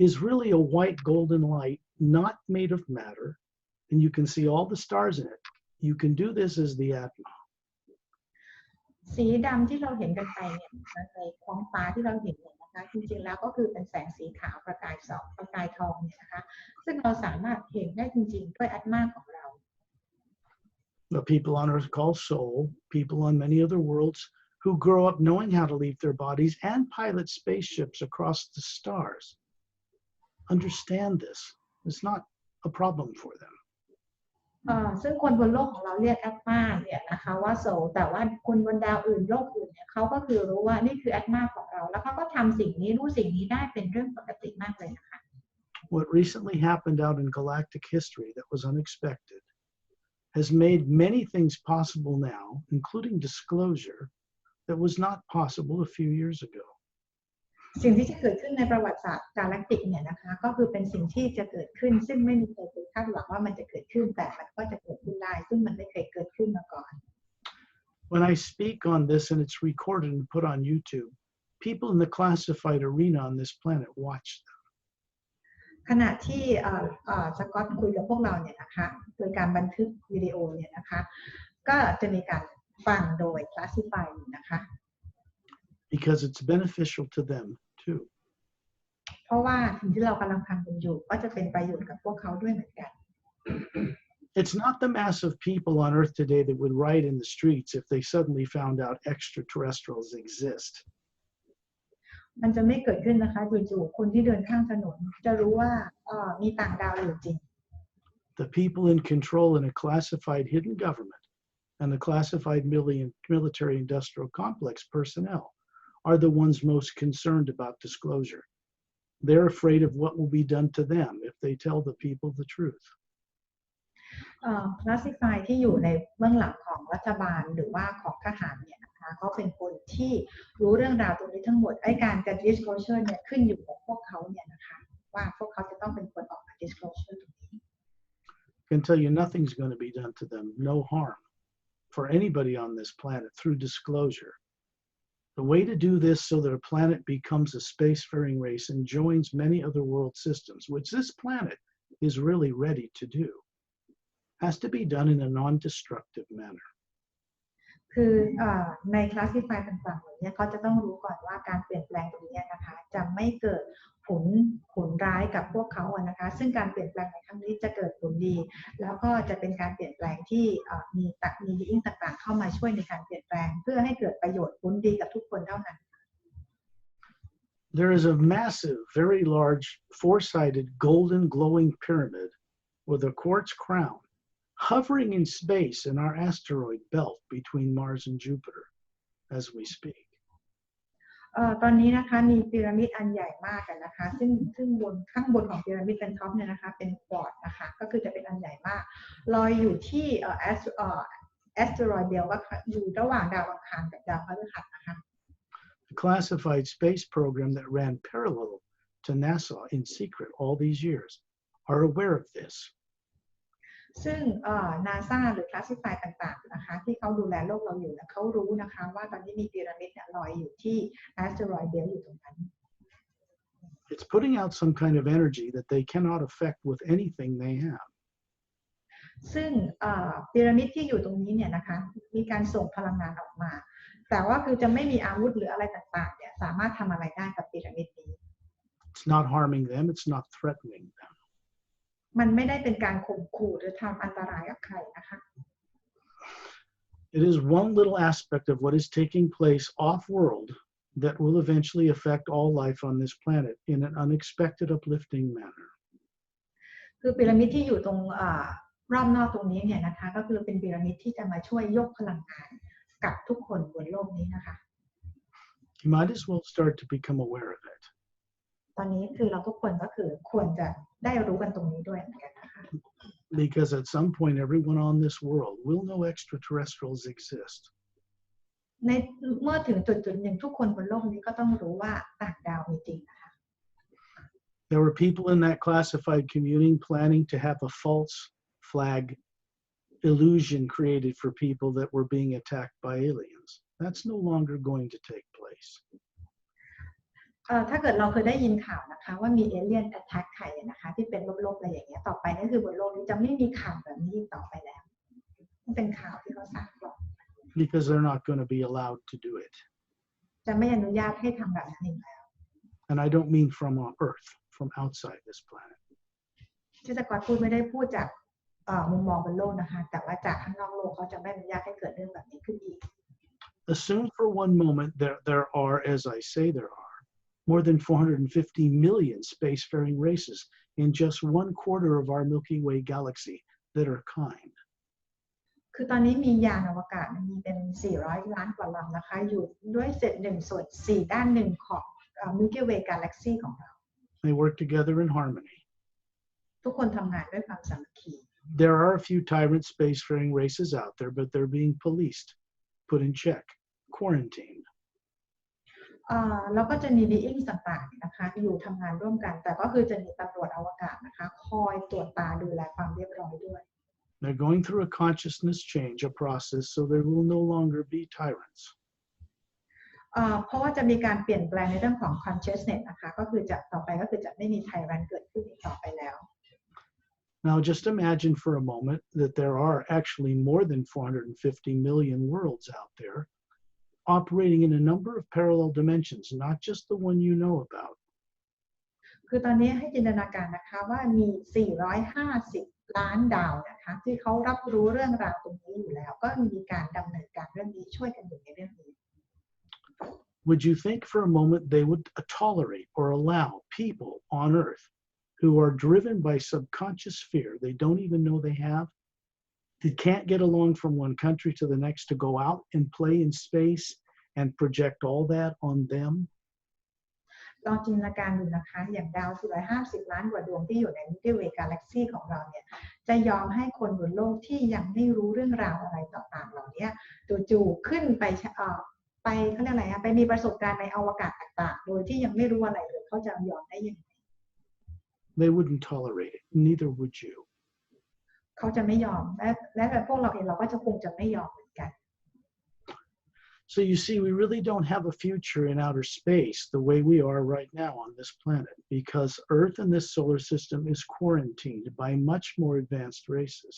is really a white golden light, not made of matter, and you can see all the stars in it. You can do this as the Atma. สีดำที่เราเห็นกันไปเนี่ยในท้องฟ้าที่เราเห็นเนี่ยนะคะจริงๆแล้วก็คือเป็นแสงสีขาวประกายทองเนี่ยนะคะซึ่งเราสามารถเห็นได้จริงๆด้วยอัตมาของเรา The people on earth call soul, people on many other worlds who grow up knowing how to leave their bodies and pilot spaceships across the stars. Understand this. It's not a problem for them. ซึ่งคนบนโลกของเราเรียกแอตมาเนี่ยนะคะว่าโซลแต่ว่าคนบนดาวอื่นโลกอื่นเนี่ยเขาก็คือรู้ว่านี่คือแอตมาของเราแล้วเขาก็ทำสิ่งนี้รู้สิ่งนี้ได้เป็นเรื่องปกติมากเลยนะคะ What recently happened out in galactic history that was unexpected has made many things possible now, including disclosure, that was not possible a few years ago. สิ่งที่จะเกิดขึ้นในประวัติศาสตร์กาแล็กติกเนี่ยนะคะก็คือเป็นสิ่งที่จะเกิดขึ้นซึ่งไม่มีใครเคยคาดหวังว่ามันจะเกิดขึ้นแต่มันก็จะเกิดขึ้นได้ซึ่งมันไม่เคยเกิดขึ้นมาก่อน When I speak on this and it's recorded and put on YouTube, people in the classified arena on this planet watch them. ขณะที่สกอตคุยกับพวกเราเนี่ยนะคะโดยการบันทึกวิดีโอเนี่ยนะคะก็จะมีการฟังโดย classify นะคะ Because it's beneficial to them too. เพราะว่าสิ่งที่เรากำลังทำกันอยู่ก็จะเป็นประโยชน์กับพวกเขาด้วยเหมือนกัน It's not the mass of people on Earth today that would riot in the streets if they suddenly found out extraterrestrials exist. มันจะไม่เกิดขึ้นนะคะจู่ๆคนที่เดินข้างถนนจะรู้ว่ามีต่างดาวอยู่จริง The people in control in a classified hidden government and the classified military industrial complex personnel are the ones most concerned about disclosure. They're afraid of what will be done to them if they tell the people the truth. คลาสสิฟายที่อยู่ในเบื้องหลังของรัฐบาลหรือว่าของทหารเนี่ยนะคะเขาเป็นคนที่รู้เรื่องราวตรงนี้ทั้งหมดไอ้การจะ disclosure เนี่ยขึ้นอยู่กับพวกเขาเนี่ยนะคะว่าพวกเขาจะต้องเป็นคนออกมา disclosure ตรงนี้ I can tell you nothing's going to be done to them, no harm for anybody on this planet through disclosure. The way to do this so that a planet becomes a spacefaring race and joins many other world systems, which this planet is really ready to do, has to be done in a non-destructive manner. คือในคลาสสิฟายต่างๆเหล่านี้เขาจะต้องรู้ก่อนว่าการเปลี่ยนแปลงตรงนี้นะคะจะไม่เกิดผลร้ายกับพวกเขาอะนะคะซึ่งการเปลี่ยนแปลงในครั้งนี้จะเกิดผลดีแล้วก็จะเป็นการเปลี่ยนแปลงที่มียิ่งต่างๆเข้ามาช่วยในการเปลี่ยนแปลงเพื่อให้เกิดประโยชน์ผลดีกับทุกคนเท่านั้น There is a massive, very large, four-sided, golden, glowing pyramid with a quartz crown hovering in space in our asteroid belt between Mars and Jupiter as we speak. ตอนนี้นะคะมีพีระมิดอันใหญ่มากกันนะคะซึ่งข้างบนของพีระมิดเป็นท็อปเนี่ยนะคะเป็นควอร์ตนะคะก็คือจะเป็นอันใหญ่มากลอยอยู่ที่แอสเตรอยด์เบลต์ก็อยู่ระหว่างดาวอังคารกับดาวพฤหัสนะคะ The classified space program that ran parallel to NASA in secret all these years are aware of this. ซึ่งNASA หรือ Classify ต่างๆนะคะที่เขาดูแลโลกเราอยู่เขารู้นะคะว่าตอนนี้มีพีระมิดลอยอยู่ที่ Asteroid Belt อยู่ตรงนั้น It's putting out some kind of energy that they cannot affect with anything they have. ซึ่งพีระมิดที่อยู่ตรงนี้เนี่ยนะคะมีการส่งพลังงานออกมาแต่ว่าคือจะไม่มีอาวุธหรืออะไรต่างๆเนี่ยสามารถทำอะไรได้กับพีระมิดนี้ It's not harming them, it's not threatening them. มันไม่ได้เป็นการข่มขู่หรือทำอันตรายกับใครนะคะ It is one little aspect of what is taking place off-world that will eventually affect all life on this planet in an unexpected, uplifting manner. คือพีระมิดที่อยู่ตรงรอบนอกตรงนี้เนี่ยนะคะก็คือเป็นพีระมิดที่จะมาช่วยยกพลังงานกับทุกคนบนโลกนี้นะคะ You might as well start to become aware of it. ตอนนี้คือเราทุกคนก็คือควรจะได้รู้กันตรงนี้ด้วยเหมือนกันนะคะ Because at some point, everyone on this world will know extraterrestrials exist. ในเมื่อถึงจุดหนึ่งทุกคนบนโลกนี้ก็ต้องรู้ว่าต่างดาวมีจริงนะคะ There were people in that classified community planning to have a false flag illusion created for people that were being attacked by aliens. That's no longer going to take place. ถ้าเกิดเราเคยได้ยินข่าวนะคะว่ามีเอเลี่ยนแอทแทคใครนะคะที่เป็นลบๆอะไรอย่างเงี้ยต่อไปนั่นคือบนโลกนี้จะไม่มีข่าวแบบนี้ต่อไปแล้วมันเป็นข่าวที่เขาสร้างหรอก Because they're not going to be allowed to do it. จะไม่อนุญาตให้ทำแบบนั้นอีกแล้ว And I don't mean from on Earth, from outside this planet. ที่สกอตพูดไม่ได้พูดจากมุมมองบนโลกนะคะแต่ว่าจากข้างนอกโลกเขาจะไม่อนุญาตให้เกิดเรื่องแบบนี้ขึ้นอีก Assume for one moment there are, as I say there are, more than 450 million spacefaring races in just 1/4 of our Milky Way galaxy that are kind. คือตอนนี้มียานอวกาศมีเป็น400 ล้านกว่าลำนะคะอยู่ด้วยเศษ1/4ด้านหนึ่งของ Milky Way Galaxy ของเรา They work together in harmony. ทุกคนทำงานด้วยความสามัคคี There are a few tyrant spacefaring races out there, but they're being policed, put in check, quarantined. แล้วก็จะมี beings ต่างๆนะคะอยู่ทำงานร่วมกันแต่ก็คือจะมีตำรวจอวกาศนะคะคอยตรวจตาดูแลความเรียบร้อยด้วย They're going through a consciousness change, a process, so there will no longer be tyrants. เพราะว่าจะมีการเปลี่ยนแปลงในเรื่องของ consciousness นะคะก็คือจะต่อไปก็คือจะไม่มี tyrant เกิดขึ้นอีกต่อไปแล้ว Now just imagine for a moment that there are actually more than 450 million worlds out there operating in a number of parallel dimensions, not just the one you know about. คือตอนนี้ให้จินตนาการนะคะว่ามี 450 ล้านดาวนะคะที่เขารับรู้เรื่องราวตรงนี้อยู่แล้วก็มีการดำเนินการเรื่องนี้ช่วยกันอยู่ในเรื่องนี้ Would you think for a moment they would tolerate or allow people on Earth who are driven by subconscious fear they don't even know they have, that can't get along from one country to the next to go out and play in space and project all that on them? ลองจินตนาการดูนะคะอย่างดาว 450 ล้านกว่าดวงที่อยู่ใน Milky Way Galaxy ของเราเนี่ยจะยอมให้คนบนโลกที่ยังไม่รู้เรื่องราวอะไรต่างๆเหล่านี้จู่ๆขึ้นไปเขาเรียกอะไรไปมีประสบการณ์ในอวกาศต่างๆโดยที่ยังไม่รู้อะไรเลยเขาจะยอมได้ยังไง They wouldn't tolerate it. Neither would you. เขาจะไม่ยอมและพวกเราเองเราก็จะคงจะไม่ยอมเหมือนกัน So you see, we really don't have a future in outer space the way we are right now on this planet because Earth and this solar system is quarantined by much more advanced races.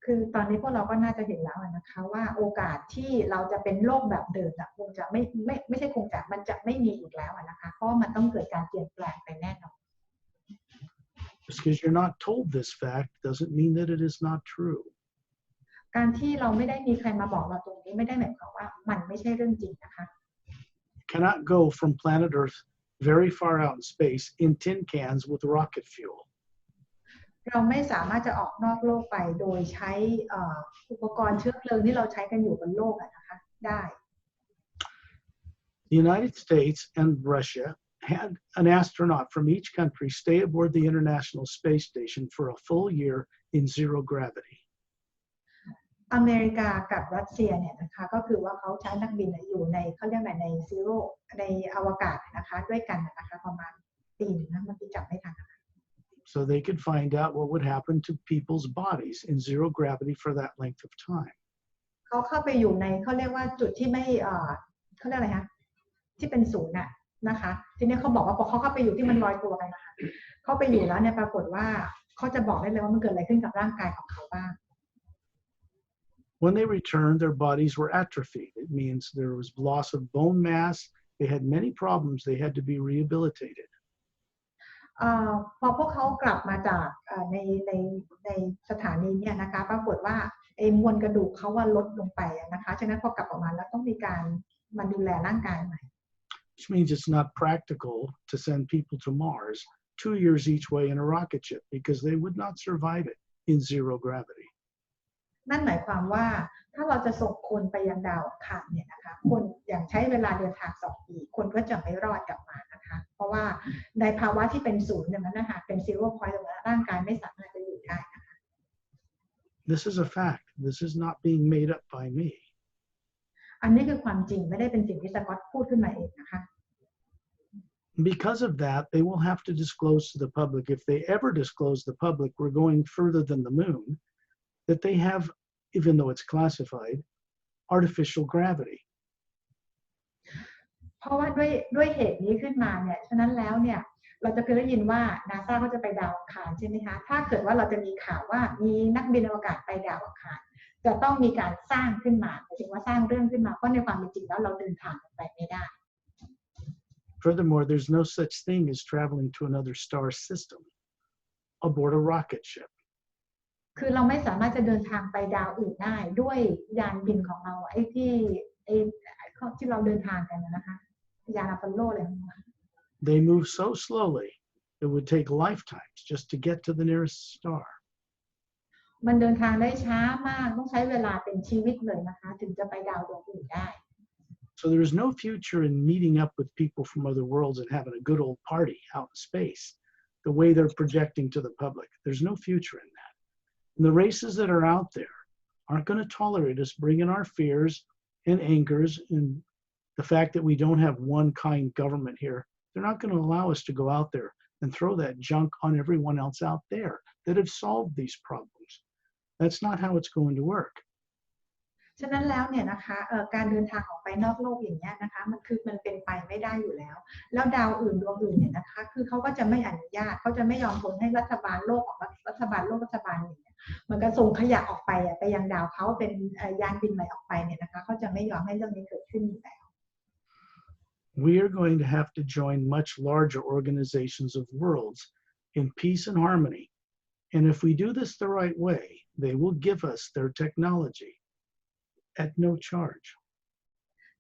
คือตอนนี้พวกเราก็น่าจะเห็นแล้วนะคะว่าโอกาสที่เราจะเป็นโลกแบบเดิมคงจะไม่ใช่คงจะมันจะไม่มีอีกแล้วนะคะเพราะมันต้องเกิดการเปลี่ยนแปลงไปแน่นอน Just because you're not told this fact doesn't mean that it is not true. การที่เราไม่ได้มีใครมาบอกเราตรงนี้ไม่ได้หมายความว่ามันไม่ใช่เรื่องจริงนะคะ You cannot go from planet Earth very far out in space in tin cans with rocket fuel. เราไม่สามารถจะออกนอกโลกไปโดยใช้อุปกรณ์เชื้อเพลิงที่เราใช้กันอยู่บนโลกนะคะได้ The United States and Russia had an astronaut from each country stay aboard the International Space Station for a full year in zero gravity. อเมริกากับรัสเซียเนี่ยนะคะก็คือว่าเขาใช้นักบินอยู่ในเขาเรียกอะไรในซีโร่ในอวกาศนะคะด้วยกันนะคะประมาณปีนึงนะมันจับไม่ทัน So they could find out what would happen to people's bodies in zero gravity for that length of time. เขาเข้าไปอยู่ในเขาเรียกว่าจุดที่ไม่เขาเรียกอะไรคะที่เป็นศูนย์นะคะทีนี้เขาบอกว่าพอเขาเข้าไปอยู่ที่มันลอยตัวกันนะคะเขาไปอยู่แล้วเนี่ยปรากฏว่าเขาจะบอกได้เลยว่ามันเกิดอะไรขึ้นกับร่างกายของเขาบ้าง When they returned, their bodies were atrophied. It means there was loss of bone mass. They had many problems. They had to be rehabilitated. พอพวกเขากลับมาจากในสถานีเนี่ยนะคะปรากฏว่าไอ้มวลกระดูกเขาว่าลดลงไปนะคะฉะนั้นพอกลับออกมาแล้วต้องมีการมาดูแลร่างกายใหม่ Which means it's not practical to send people to Mars 2 years each way in a rocket ship because they would not survive it in zero gravity. นั่นหมายความว่าถ้าเราจะส่งคนไปยังดาวอังคารเนี่ยนะคะคนอย่างใช้เวลาเดินทาง2 ปีคนก็จะไม่รอดกลับมานะคะเพราะว่าในภาวะที่เป็นศูนย์อย่างนั้นนะคะเป็นซีโร่พอยต์ตรงนั้นร่างกายไม่สามารถจะอยู่ได้นะคะ This is a fact. This is not being made up by me. อันนี้คือความจริงไม่ได้เป็นสิ่งที่สกอตพูดขึ้นมาเองนะคะ Because of that, they will have to disclose to the public, if they ever disclose to the public we're going further than the moon, that they have, even though it's classified, artificial gravity. เพราะว่าด้วยเหตุนี้ขึ้นมาเนี่ยฉะนั้นแล้วเนี่ยเราจะเคยได้ยินว่า NASA ก็จะไปดาวอังคารใช่ไหมคะถ้าเกิดว่าเราจะมีข่าวว่ามีนักบินอวกาศไปดาวอังคารจะต้องมีการสร้างขึ้นมาหมายถึงว่าสร้างเรื่องขึ้นมาเพราะในความเป็นจริงแล้วเราเดินทางไปไม่ได้ Furthermore, there's no such thing as traveling to another star system aboard a rocket ship. คือเราไม่สามารถจะเดินทางไปดาวอื่นได้ด้วยยานบินของเราไอ้ที่เราเดินทางกันนะคะยานอพอลโลอะไรของเรา They move so slowly, it would take lifetimes just to get to the nearest star. มันเดินทางได้ช้ามากต้องใช้เวลาเป็นชีวิตเลยนะคะถึงจะไปดาวดวงอื่นได้ So there is no future in meeting up with people from other worlds and having a good old party out in space, the way they're projecting to the public. There's no future in that. And the races that are out there aren't going to tolerate us bringing our fears and angers and the fact that we don't have one kind government here. They're not going to allow us to go out there and throw that junk on everyone else out there that have solved these problems. That's not how it's going to work. ฉะนั้นแล้วเนี่ยนะคะการเดินทางออกไปนอกโลกอย่างนี้นะคะมันเป็นไปไม่ได้อยู่แล้วแล้วดาวอื่นดวงอื่นเนี่ยนะคะคือเขาก็จะไม่อนุญาตเขาจะไม่ยอมทนให้รัฐบาลโลกรัฐบาลหนึ่งเนี่ยมันก็ส่งขยะออกไปยังดาวเขาเป็นยานบินใหม่ออกไปเนี่ยนะคะเขาจะไม่ยอมให้เรื่องนี้เกิดขึ้นอยู่แล้ว we are going to have to join much larger organizations of worlds in peace and harmony. And if we do this the right way, they will give us their technology at no charge.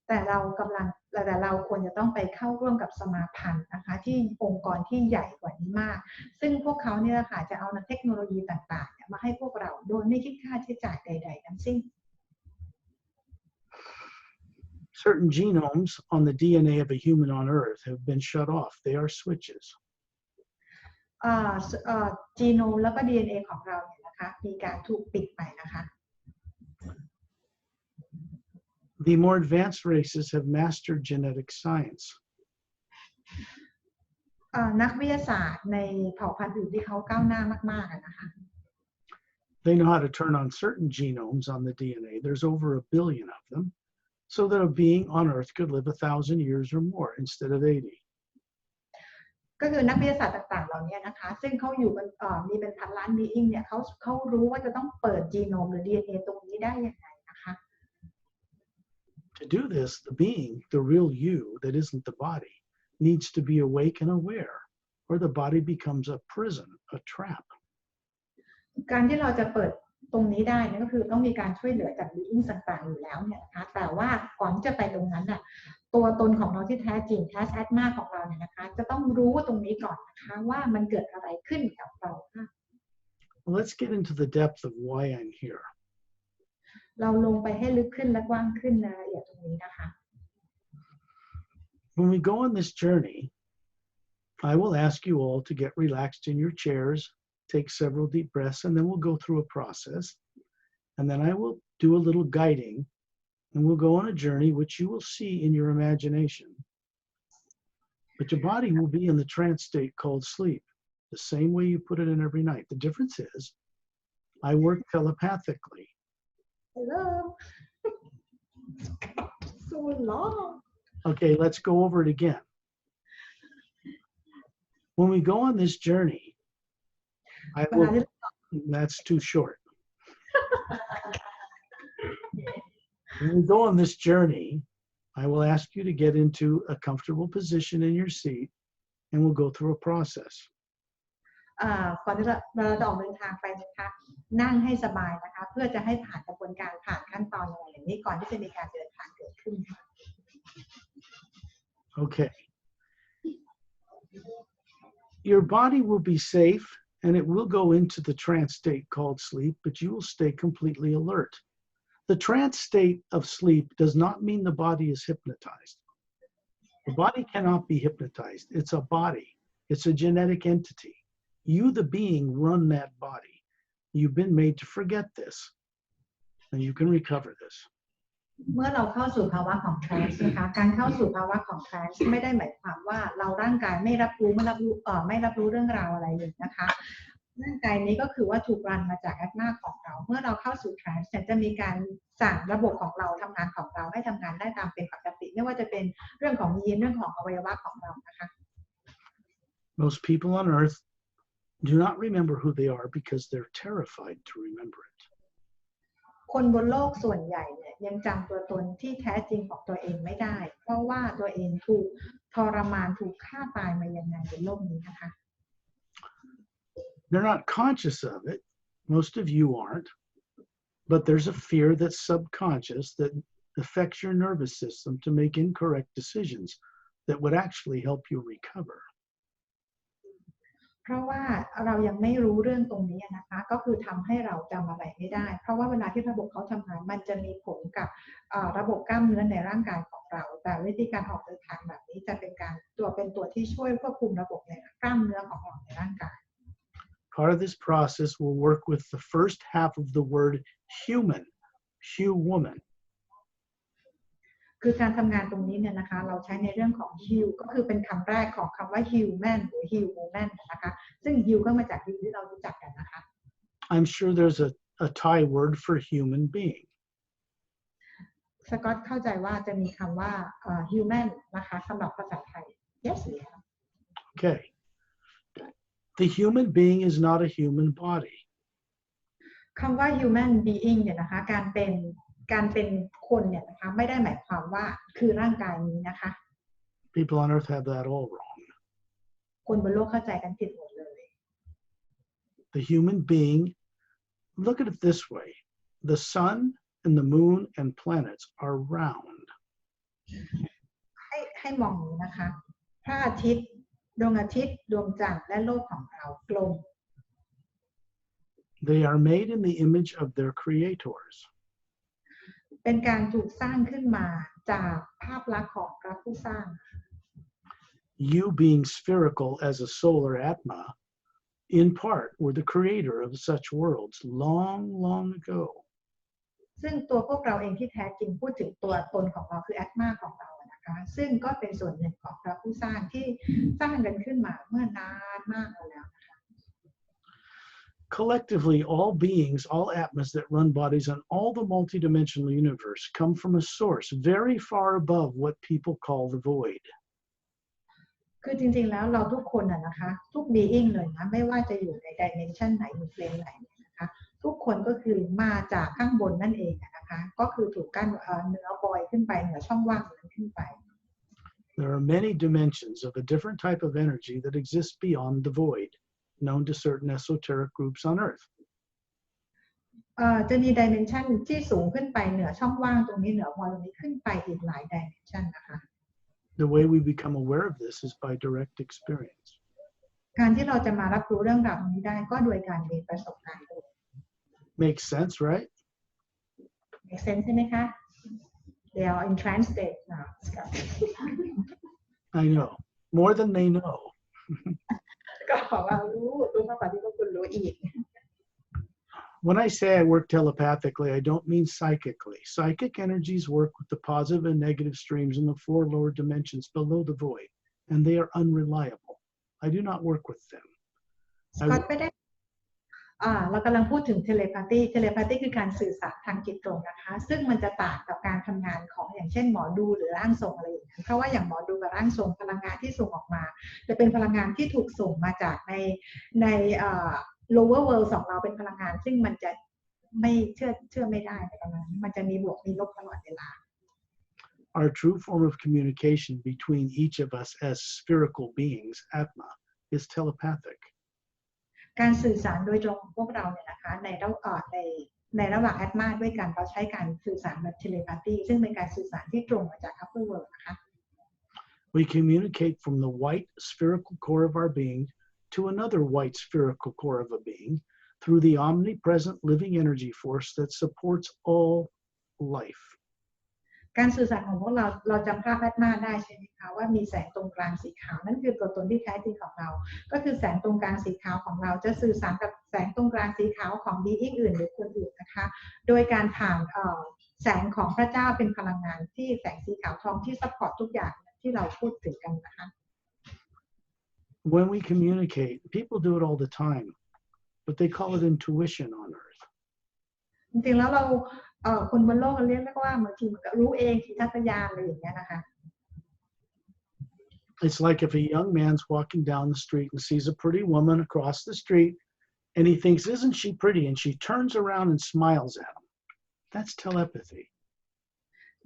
แต่เราควรจะต้องไปเข้าร่วมกับสมาพันธ์นะคะที่องค์กรที่ใหญ่กว่านี้มากซึ่งพวกเขาเนี่ยค่ะจะเอาเทคโนโลยีต่างๆมาให้พวกเราโดยไม่คิดค่าใช้จ่ายใดๆทั้งสิ้น Certain genomes on the DNA of a human on Earth have been shut off. They are switches. จีโนมแล้วก็ DNA ของเราเนี่ยนะคะมีการถูกปิดไปนะคะ The more advanced races have mastered genetic science. นักวิทยาศาสตร์ในเผ่าพันธุ์อื่นที่เขาก้าวหน้ามากๆนะคะ They know how to turn on certain genomes on the DNA. There's over 1 billion of them, so that a being on Earth could live 1,000 years or more instead of 80. ก็คือนักวิทยาศาสตร์ต่างๆเหล่านี้นะคะซึ่งเขาอยู่กันมีเป็นพันล้านบีอิงเนี่ยเขารู้ว่าจะต้องเปิดจีโนมหรือ DNA ตรงนี้ได้ยังไงนะคะ To do this, the being, the real you that isn't the body, needs to be awake and aware, or the body becomes a prison, a trap. การที่เราจะเปิดตรงนี้ได้นั่นก็คือต้องมีการช่วยเหลือจากบีอิงต่างๆอยู่แล้วเนี่ยนะคะแต่ว่าก่อนจะไปตรงนั้นน่ะตัวตนของเราที่แท้จริงแท้แอดมาของเราเนี่ยนะคะจะต้องรู้ตรงนี้ก่อนนะคะว่ามันเกิดอะไรขึ้นกับเราค่ะ Let's get into the depth of why I'm here. เราลงไปให้ลึกขึ้นและกว้างขึ้นในรายละเอียดตรงนี้นะคะ When we go on this journey, I will ask you all to get relaxed in your chairs, take several deep breaths, and then we'll go through a process. And then I will do a little guiding, and we'll go on a journey which you will see in your imagination. But your body will be in the trance state called sleep, the same way you put it in every night. The difference is I work telepathically. Hello. So long. Okay, let's go over it again. When we go on this journey, I will, that's too short. When we go on this journey, I will ask you to get into a comfortable position in your seat, and we'll go through a process. ก่อนที่เราจะออกเดินทางไปนะคะนั่งให้สบายนะคะเพื่อจะให้ผ่านกระบวนการผ่านขั้นตอนอะไรอย่างนี้ก่อนที่จะมีการเดินทางเกิดขึ้นค่ะ Okay. Your body will be safe and it will go into the trance state called sleep, but you will stay completely alert. The trance state of sleep does not mean the body is hypnotized. The body cannot be hypnotized. It's a body. It's a genetic entity. You, the being, run that body. You've been made to forget this, and you can recover this. เมื่อเราเข้าสู่ภาวะของแทรนส์นะคะการเข้าสู่ภาวะของแทรนส์ไม่ได้หมายความว่าเราร่างกายไม่รับรู้เรื่องราวอะไรเลยนะคะร่างกายนี้ก็คือว่าถูกรันมาจากแอดมาของเราเมื่อเราเข้าสู่แทรนส์จะมีการสั่งระบบของเราทำงานของเราให้ทำงานได้ตามเป็นปกติไม่ว่าจะเป็นเรื่องของยีนเรื่องของอวัยวะของเรานะคะ Most people on Earth do not remember who they are because they're terrified to remember it. คนบนโลกส่วนใหญ่เนี่ยยังจำตัวตนที่แท้จริงของตัวเองไม่ได้เพราะว่าตัวเองถูกทรมานถูกฆ่าตายมายังไงบนโลกนี้นะคะ They're not conscious of it. Most of you aren't. But there's a fear that's subconscious that affects your nervous system to make incorrect decisions that would actually help you recover. เพราะว่าเรายังไม่รู้เรื่องตรงนี้นะคะก็คือทำให้เราจำอะไรไม่ได้เพราะว่าเวลาที่ระบบเขาทำงานมันจะมีผลกับระบบกล้ามเนื้อในร่างกายของเราแต่วิธีการออกเดินทางแบบนี้จะเป็นตัวที่ช่วยควบคุมระบบในกล้ามเนื้อของเราในร่างกาย Part of this process will work with the first half of the word human, human. คือการทำงานตรงนี้เนี่ยนะคะเราใช้ในเรื่องของ heal ก็คือเป็นคำแรกของคำว่า human หรือ heal woman นะคะซึ่ง heal ก็มาจาก heal ที่เรารู้จักกันนะคะ I'm sure there's a Thai word for human being. สกอตเข้าใจว่าจะมีคำว่าhuman นะคะสำหรับภาษาไทย yes we have. Okay. The human being is not a human body. คำว่า human being เนี่ยนะคะการเป็นคนเนี่ยนะคะไม่ได้หมายความว่าคือร่างกายนี้นะคะ People on earth have that all wrong. คนบนโลกเข้าใจกันผิดหมดเลย The human being, look at it this way. The sun and the moon and planets are round. ให้มองอย่างนี้นะคะพระอาทิตย์ดวงอาทิตย์ดวงจันทร์และโลกของเรากลม They are made in the image of their creators. เป็นการถูกสร้างขึ้นมาจากภาพลักษณ์ของพระผู้สร้าง You being spherical as a solar atma, in part were the creator of such worlds long, long ago. ซึ่งตัวพวกเราเองที่แท้จริงพูดถึงตัวตนของเราคือแอตมาของเรานะคะซึ่งก็เป็นส่วนหนึ่งของพระผู้สร้างที่สร้างกันขึ้นมาเมื่อนานมากแล้วนะคะ Collectively, all beings, all atmas that run bodies on all the multidimensional universe come from a source very far above what people call the void. คือจริงๆแล้วเราทุกคนนะคะทุก being เลยนะไม่ว่าจะอยู่ใน dimension ไหนอยู่ plane ไหนนะคะทุกคนก็คือมาจากข้างบนนั่นเองนะคะก็คือถูกกั้นเหนือ void ขึ้นไปเหนือช่องว่างนั้นขึ้นไป There are many dimensions of a different type of energy that exist beyond the void, known to certain esoteric groups on Earth. จะมี dimension ที่สูงขึ้นไปเหนือช่องว่างตรงนี้เหนือ void ตรงนี้ขึ้นไปอีกหลาย dimension นะคะ The way we become aware of this is by direct experience. การที่เราจะมารับรู้เรื่องราวตรงนี้ได้ก็โดยการมีประสบการณ์ Makes sense, right? make sense ใช่ไหมคะ they are in trance state now I know. More than they know. ก็บอกว่ารู้มากกว่าที่พวกคุณรู้อีก When I say I work telepathically, I don't mean psychically. Psychic energies work with the positive and negative streams in the 4 lower dimensions below the void, and they are unreliable. I do not work with them. สกอตไม่ได้เรากำลังพูดถึงเทเลพาธีคือการสื่อสารทางจิตตรงนะคะซึ่งมันจะต่างกับการทำงานของอย่างเช่นหมอดูหรือร่างทรงอะไรอย่างนี้เพราะว่าอย่างหมอดูกับร่างทรงพลังงานที่ส่งออกมาจะเป็นพลังงานที่ถูกส่งมาจากในlower world ของเราเป็นพลังงานซึ่งมันจะไม่เชื่อไม่ได้ในประมาณนี้มันจะมีบวกมีลบตลอดเวลา Our true form of communication between each of us as spherical beings, Atma, is telepathic. การสื่อสารโดยตรงของพวกเราเนี่ยนะคะในระหว่างแอตมาด้วยกันเราใช้การสื่อสารแบบเทเลพาธีซึ่งเป็นการสื่อสารที่ตรงมาจาก upper world นะคะ We communicate from the white spherical core of our being to another white spherical core of a being through the omnipresent living energy force that supports all life. การสื่อสารของพวกเราจำภาพแอตมาได้ใช่ไหมคะว่ามีแสงตรงกลางสีขาวนั่นคือตัวตนที่แท้จริงของเราก็คือแสงตรงกลางสีขาวของเราจะสื่อสารกับแสงตรงกลางสีขาวของbeingอื่นหรือคนอื่นนะคะโดยการผ่านแสงของพระเจ้าเป็นพลังงานที่แสงสีขาวทองที่ซัพพอร์ตทุกอย่างที่เราพูดถึงกันนะคะ When we communicate, people do it all the time, but they call it intuition on Earth. จริงๆแล้วเราคนบนโลกเรียกว่าบางทีมันก็รู้เองสัญชาตญาณอะไรอย่างเงี้ยนะคะ It's like if a young man's walking down the street and sees a pretty woman across the street, and he thinks, "Isn't she pretty?" and she turns around and smiles at him. That's telepathy.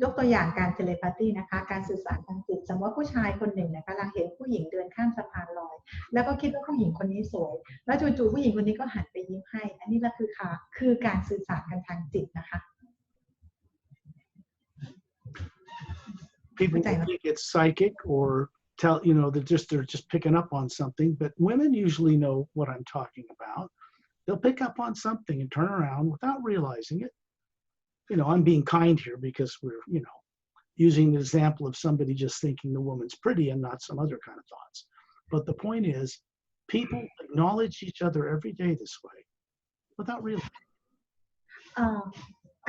ยกตัวอย่างการเทเลพาธีนะคะการสื่อสารทางจิตสมมติว่าผู้ชายคนหนึ่งนะคะกำลังเห็นผู้หญิงเดินข้ามสะพานลอยแล้วก็คิดว่าผู้หญิงคนนี้สวยแล้วจู่ๆผู้หญิงคนนี้ก็หันไปยิ้มให้อันนี้แหละคือการสื่อสารกันทางจิตนะคะ People think it's psychic or they're just picking up on something, but women usually know what I'm talking about. They'll pick up on something and turn around without realizing it. I'm being kind here because we're, using the example of somebody just thinking the woman's pretty and not some other kind of thoughts. But the point is, people acknowledge each other every day this way without realizing.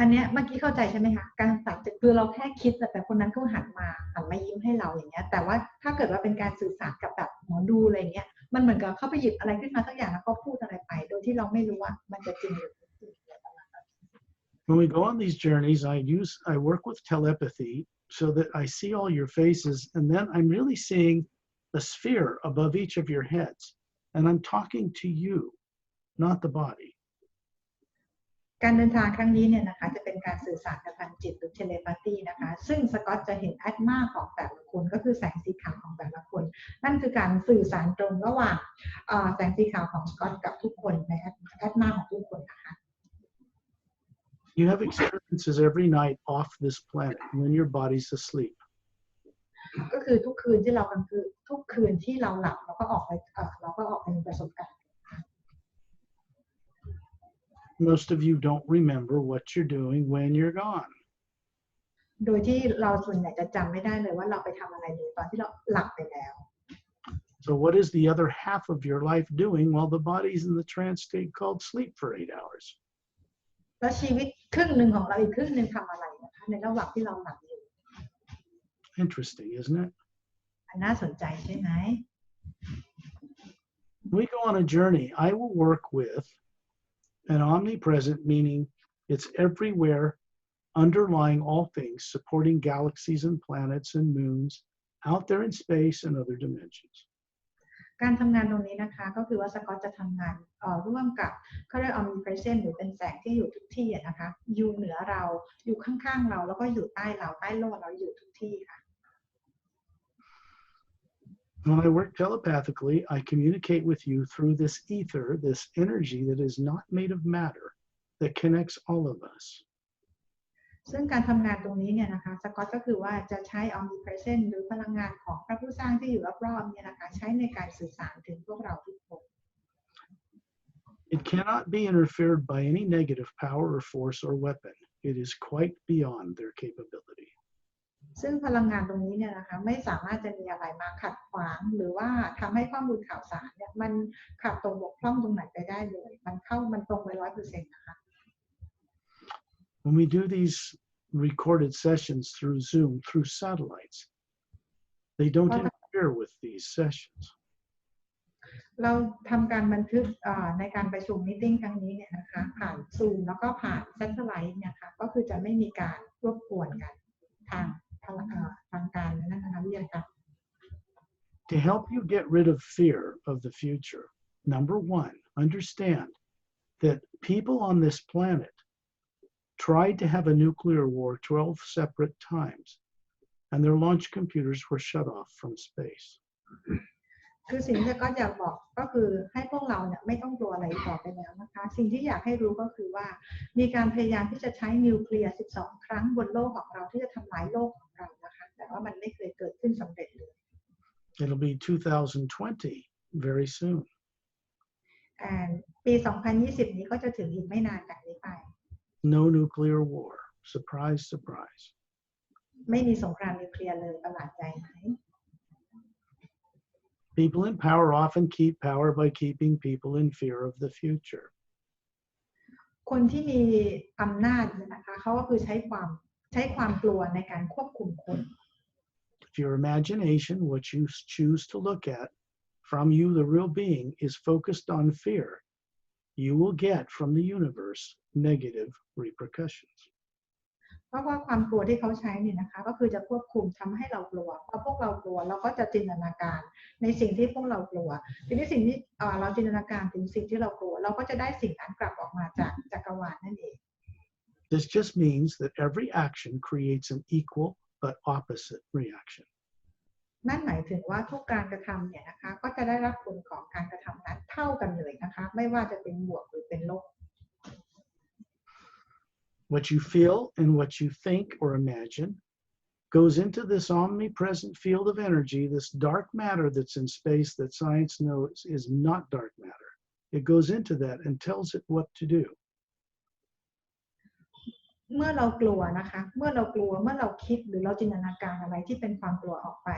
อันเนี้ยเมื่อกี้เข้าใจใช่ไหมคะการตัดจิตคือเราแค่คิดแต่คนนั้นก็หันมายิ้มให้เราอย่างเงี้ยแต่ว่าถ้าเกิดว่าเป็นการสื่อสารกับแบบหมอดูอะไรเงี้ยมันเหมือนกับเขาไปหยิบอะไรขึ้นมาสักอย่างแล้วก็พูดอะไรไปโดยที่เราไม่รู้ว่ามันจะจริงหรือไม่จริง When we go on these journeys, I work with telepathy so that I see all your faces, and then I'm really seeing a sphere above each of your heads, and I'm talking to you, not the body. การเดินทางครั้งนี้เนี่ยนะคะจะเป็นการสื่อสารทางจิตหรือเทเลพาธีนะคะซึ่งสกอตจะเห็นแอดมาของแต่ละคนก็คือแสงสีขาวของแต่ละคนนั่นคือการสื่อสารตรงระหว่างแสงสีขาวของสกอตกับทุกคนในแอดมาของทุกคนนะคะ You have experiences every night off this planet when your body's asleep. ก็คือทุกคืนที่เรากลางคืนทุกคืนที่เราหลับเราก็ออกไปมีประสบการณ์ Most of you don't remember what you're doing when you're gone. โดยที่เราส่วนใหญ่จะจำไม่ได้เลยว่าเราไปทำอะไรอยู่ตอนที่เราหลับไปแล้ว So what is the other half of your life doing while the body's in the trance state called sleep for 8 hours? แล้วชีวิตครึ่งหนึ่งของเราอีกครึ่งหนึ่งทำอะไรนะคะในระหว่างที่เราหลับอยู่ Interesting, isn't it? น่าสนใจใช่ไหม When we go on a journey, I will work with an omnipresent, meaning it's everywhere, underlying all things, supporting galaxies and planets and moons out there in space and other dimensions. การทำงานตรงนี้นะคะก็คือว่าสกอตจะทำงานร่วมกับเขาเรียก omnipresent หรือเป็นแสงที่อยู่ทุกที่นะคะอยู่เหนือเราอยู่ข้างๆเราแล้วก็อยู่ใต้เราใต้โลกเราอยู่ทุกที่ค่ะ When I work telepathically, I communicate with you through this ether, this energy that is not made of matter, that connects all of us. ซึ่งการทำงานตรงนี้เนี่ยนะคะสกอตก็คือว่าจะใช้ omnipresent หรือพลังงานของพระผู้สร้างที่อยู่รอบๆเนี่ยนะคะใช้ในการสื่อสารถึงพวกเราทุกคน It cannot be interfered by any negative power or force or weapon. It is quite beyond their capability. ซึ่งพลังงานตรงนี้เนี่ยนะคะไม่สามารถจะมีอะไรมาขัดขวางหรือว่าทำให้ข้อมูลข่าวสารเนี่ยมันขาดตรงบกพร่องตรงไหนไปได้เลยมันตรงไป 100% นะคะ When we do these recorded sessions through Zoom, through satellites, they don't interfere with these sessions. เราทำการบันทึกในการประชุมมีตติ้งครั้งนี้เนี่ยนะคะผ่านซูมแล้วก็ผ่านแซตเทอร์ไลท์เนี่ยค่ะก็คือจะไม่มีการรบกวนกันทางการนะคะวิทยาศาสตร์ To help you get rid of fear of the future, number one, understand that people on this planet tried to have a nuclear war 12 separate times, and their launch computers were shut off from space. คือสิ่งที่ก็อยากบอกก็คือให้พวกเราเนี่ยไม่ต้องกลัวอะไรต่อไปแล้วนะคะสิ่งที่อยากให้รู้ก็คือว่ามีการพยายามที่จะใช้นิวเคลียร์12 ครั้งบนโลกของเราที่จะทำลายโลกของเรานะคะแต่ว่ามันไม่เคยเกิดขึ้นสำเร็จเลย It'll be 2020 very soon. ปี 2020 นี้ก็จะถึงอีกไม่นานจากนี้ไป No nuclear war. Surprise, surprise. ไม่มีสงครามนิวเคลียร์เลยประหลาดใจไหม People in power often keep power by keeping people in fear of the future. คนที่มีอำนาจนะคะเขาก็คือใช้ความกลัวในการควบคุมคน If your imagination, what you choose to look at from you, the real being, is focused on fear, you will get from the universe negative repercussions. เพราะว่าความกลัวที่เขาใช้เนี่ยนะคะก็คือจะควบคุมทำให้เรากลัวพอพวกเรากลัวเราก็จะจินตนาการในสิ่งที่พวกเรากลัวทีนี้สิ่งที่เราจินตนาการถึงสิ่งที่เรากลัวเราก็จะได้สิ่งนั้นกลับออกมาจากจักรวาลนั่นเอง This just means that every action creates an equal but opposite reaction. นั่นหมายถึงว่าทุกการกระทำเนี่ยนะคะก็จะได้รับผลของการกระทำนั้นเท่ากันเลยนะคะไม่ว่าจะเป็นบวกหรือเป็นลบ What you feel and what you think or imagine goes into this omnipresent field of energy, this dark matter that's in space that science knows is not dark matter. It goes into that and tells it what to do. เมื่อเรากลัวนะคะเมื่อเราคิดหรือเราจินตนาการอะไรที่เป็นความกลัวออกไป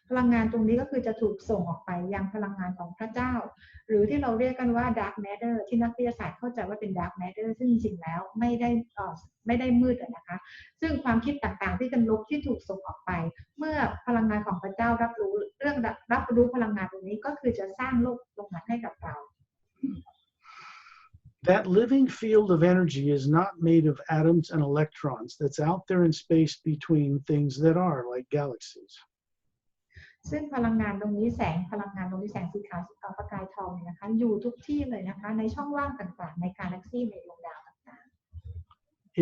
พลังงานตรงนี้ก็คือจะถูกส่งออกไปยังพลังงานของพระเจ้าหรือที่เราเรียกกันว่า dark matter ที่นักวิทยาศาสตร์เข้าใจว่าเป็น dark matter ซึ่งจริงๆแล้วไม่ได้มืดนะคะซึ่งความคิดต่างๆที่เป็นลบที่ถูกส่งออกไปเมื่อพลังงานของพระเจ้ารับรู้พลังงานตรงนี้ก็คือจะสร้างโลกตรงนั้นให้กับเราThat living field of energy is not made of atoms and electrons that's out there in space between things that are like galaxies. ซึ่งพลังงานตรงนี้แสงสีขาวประกายทองเนี่ยนะคะอยู่ทุกที่เลยนะคะในช่องว่างต่างๆในกาแล็กซี่ในดวงดาวต่าง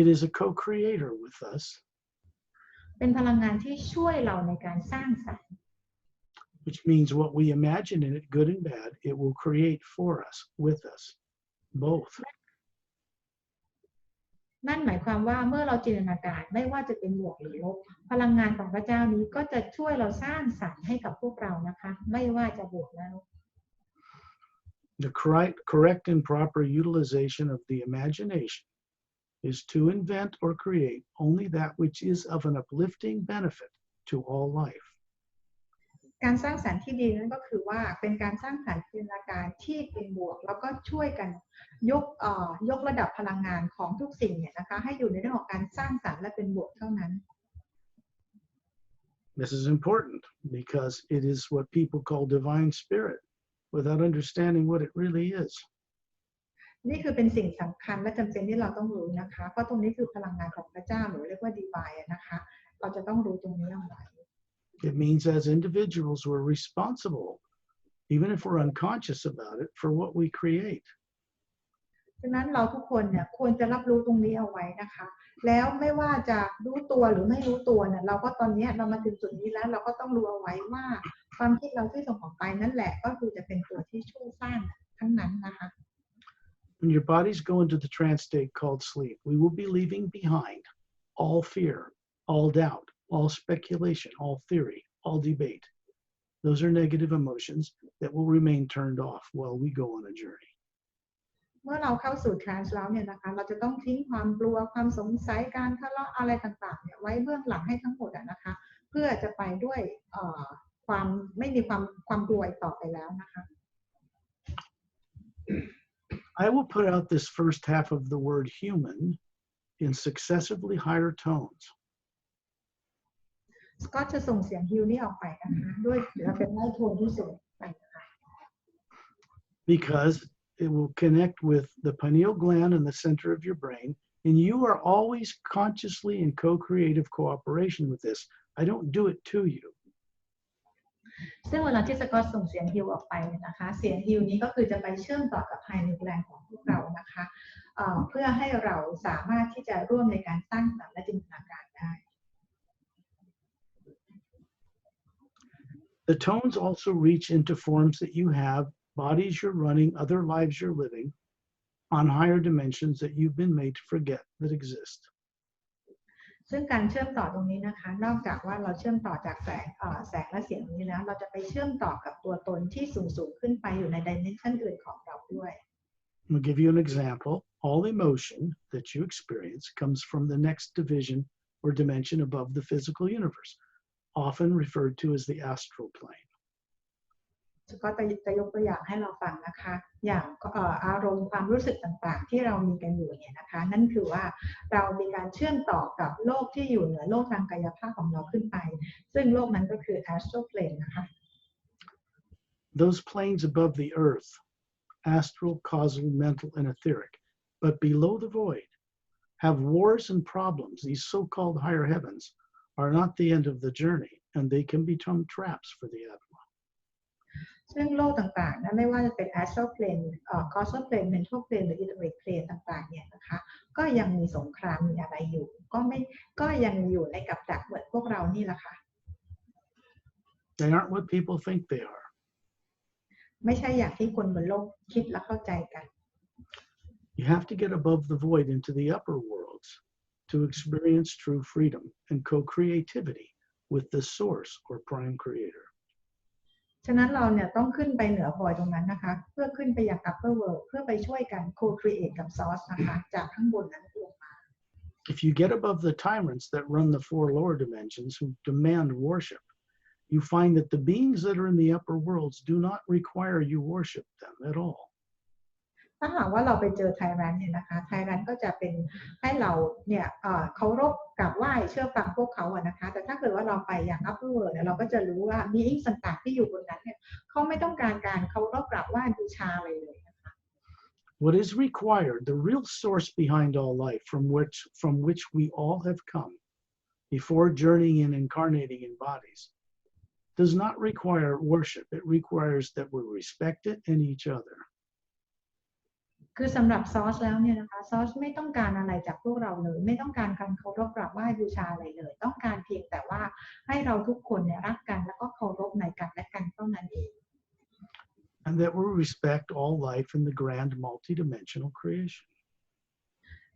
It is a co-creator with us, เป็นพลังงานที่ช่วยเราในการสร้างสรรค์ which means what we imagine in it, good and bad, it will create for us, with us, both. นั่นหมายความว่าเมื่อเราจินตนาการไม่ว่าจะเป็นบวกหรือลบพลังงานของพระเจ้านี้ก็จะช่วยเราสร้างสรรค์ให้กับพวกเรานะคะไม่ว่าจะบวกและลบ The correct and proper utilization of the imagination is to invent or create only that which is of an uplifting benefit to all life. การสร้างสรรค์ที่ดีนั่นก็คือว่าเป็นการสร้างสรรค์จินตนาการที่เป็นบวกแล้วก็ช่วยกันยกระดับพลังงานของทุกสิ่งเนี่ยนะคะให้อยู่ในเรื่องของการสร้างสรรค์และเป็นบวกเท่านั้น This is important because it is what people call divine spirit without understanding what it really is. นี่คือเป็นสิ่งสำคัญและจำเป็นที่เราต้องรู้นะคะเพราะตรงนี้คือพลังงานของพระเจ้าหรือเรียกว่า divine นะคะเราจะต้องรู้ตรงนี้เอาไว้ It means as individuals we're responsible, even if we're unconscious about it, for what we create. ฉะนั้นเราทุกคนเนี่ยควรจะรับรู้ตรงนี้เอาไว้นะคะแล้วไม่ว่าจะรู้ตัวหรือไม่รู้ตัวเนี่ยเราก็ตอนนี้เรามาถึงจุดนี้แล้วเราก็ต้องรู้เอาไว้ว่าความคิดเราที่ส่งออกไปนั่นแหละก็คือจะเป็นตัวที่ช่วยสร้างทั้งนั้นนะคะ When your bodies go into the trance state called sleep, we will be leaving behind all fear, all doubt, all speculation, all theory, all debate. Those are negative emotions that will remain turned off while we go on a journey. เมื่อเราเข้าสู่ทรานส์แล้วเนี่ยนะคะเราจะต้องทิ้งความกลัวความสงสัยการทะเลาะอะไรต่างๆเนี่ยไว้เบื้องหลังให้ทั้งหมดนะคะเพื่อจะไปด้วยความไม่มีความกลัวอีกต่อไปแล้วนะคะ I will put out this first half of the word human in successively higher tones. ก็จะส่งเสียงฮิวนี่ออกไปนะคะด้วยเป็นไล่โทนที่สูงไปนะคะ Because it will connect with the pineal gland in the center of your brain, and you are always consciously in co-creative cooperation with this. I don't do it to you. ซึ่งเวลาที่สกอตส่งเสียงฮิวออกไปนะคะเสียงฮิวนี้ก็คือจะไปเชื่อมต่อกับภายในแกลนของพวกเรานะคะเพื่อให้เราสามารถที่จะร่วมในการสร้างสรรค์และจินตนาการได้ The tones also reach into forms that you have, bodies you're running, other lives you're living, on higher dimensions that you've been made to forget that exist. ซึ่งการเชื่อมต่อตรงนี้นะคะนอกจากว่าเราเชื่อมต่อจากแสงและเสียงนี้แล้วเราจะไปเชื่อมต่อกับตัวตนที่สูงขึ้นไปอยู่ในดิเมนชันอื่นของเราด้วย I'll give you an example. All emotion that you experience comes from the next division or dimension above the physical universe, often referred to as the astral plane. ก็จะยกตัวอย่างให้เราฟังนะคะอย่างอารมณ์ความรู้สึกต่างๆที่เรามีกันอยู่เนี่ยนะคะนั่นคือว่าเรามีการเชื่อมต่อกับโลกที่อยู่เหนือโลกทางกายภาพของเราขึ้นไปซึ่งโลกนั้นก็คือ astral plane นะคะ Those planes above the earth, astral, causal, mental, and etheric, but below the void, have wars and problems. These so-called higher heavens are not the end of the journey, and they can become traps for the Atma. ซึ่งโลกต่างๆนะไม่ว่าจะเป็น astral plane causal plane mental plane หรือ etheric plane ต่างๆเนี่ยนะคะก็ยังมีสงครามมีอะไรอยู่ก็ยังอยู่ในกับดักเหมือนพวกเรานี่แหละค่ะ They aren't what people think they are. ไม่ใช่อย่างที่คนบนโลกคิดและเข้าใจกัน You have to get above the void into the upper worlds to experience true freedom and co-creativity with the source or prime creator. ฉะนั้นเราเนี่ยต้องขึ้นไปเหนือพอยตรงนั้นนะคะเพื่อขึ้นไปยัง upper world เพื่อไปช่วยกัน co-create กับ source นะคะจากข้างบนนั้นลงมา If you get above the tyrants that run the four lower dimensions who demand worship, you find that the beings that are in the upper worlds do not require you worship them at all. ถ้าหากว่าเราไปเจอไทรันเนี่ยนะคะไทรันก็จะเป็นให้เราเนี่ยเคารพกราบไหว้เชื่อฟังพวกเขาอะนะคะแต่ถ้าเกิดว่าเราไปอย่าง upper world เนี่ยเราก็จะรู้ว่ามีสิ่งต่างๆที่อยู่บนนั้นเนี่ยเขาไม่ต้องการการเคารพกราบไหว้บูชาอะไรเลยนะคะ What is required, the real source behind all life from which we all have come before journeying and incarnating in bodies, does not require worship. It requires that we respect it and each other. คือสำหรับซอสแล้วเนี่ยนะคะซอสไม่ต้องการอะไรจากพวกเราเลยไม่ต้องการการเคารพกราบไหว้บูชาอะไรเลยต้องการเพียงแต่ว่าให้เราทุกคนเนี่ยรักกันแล้วก็เคารพในกันและกันเท่านั้นเอง and that we respect all life in the grand multidimensional creation.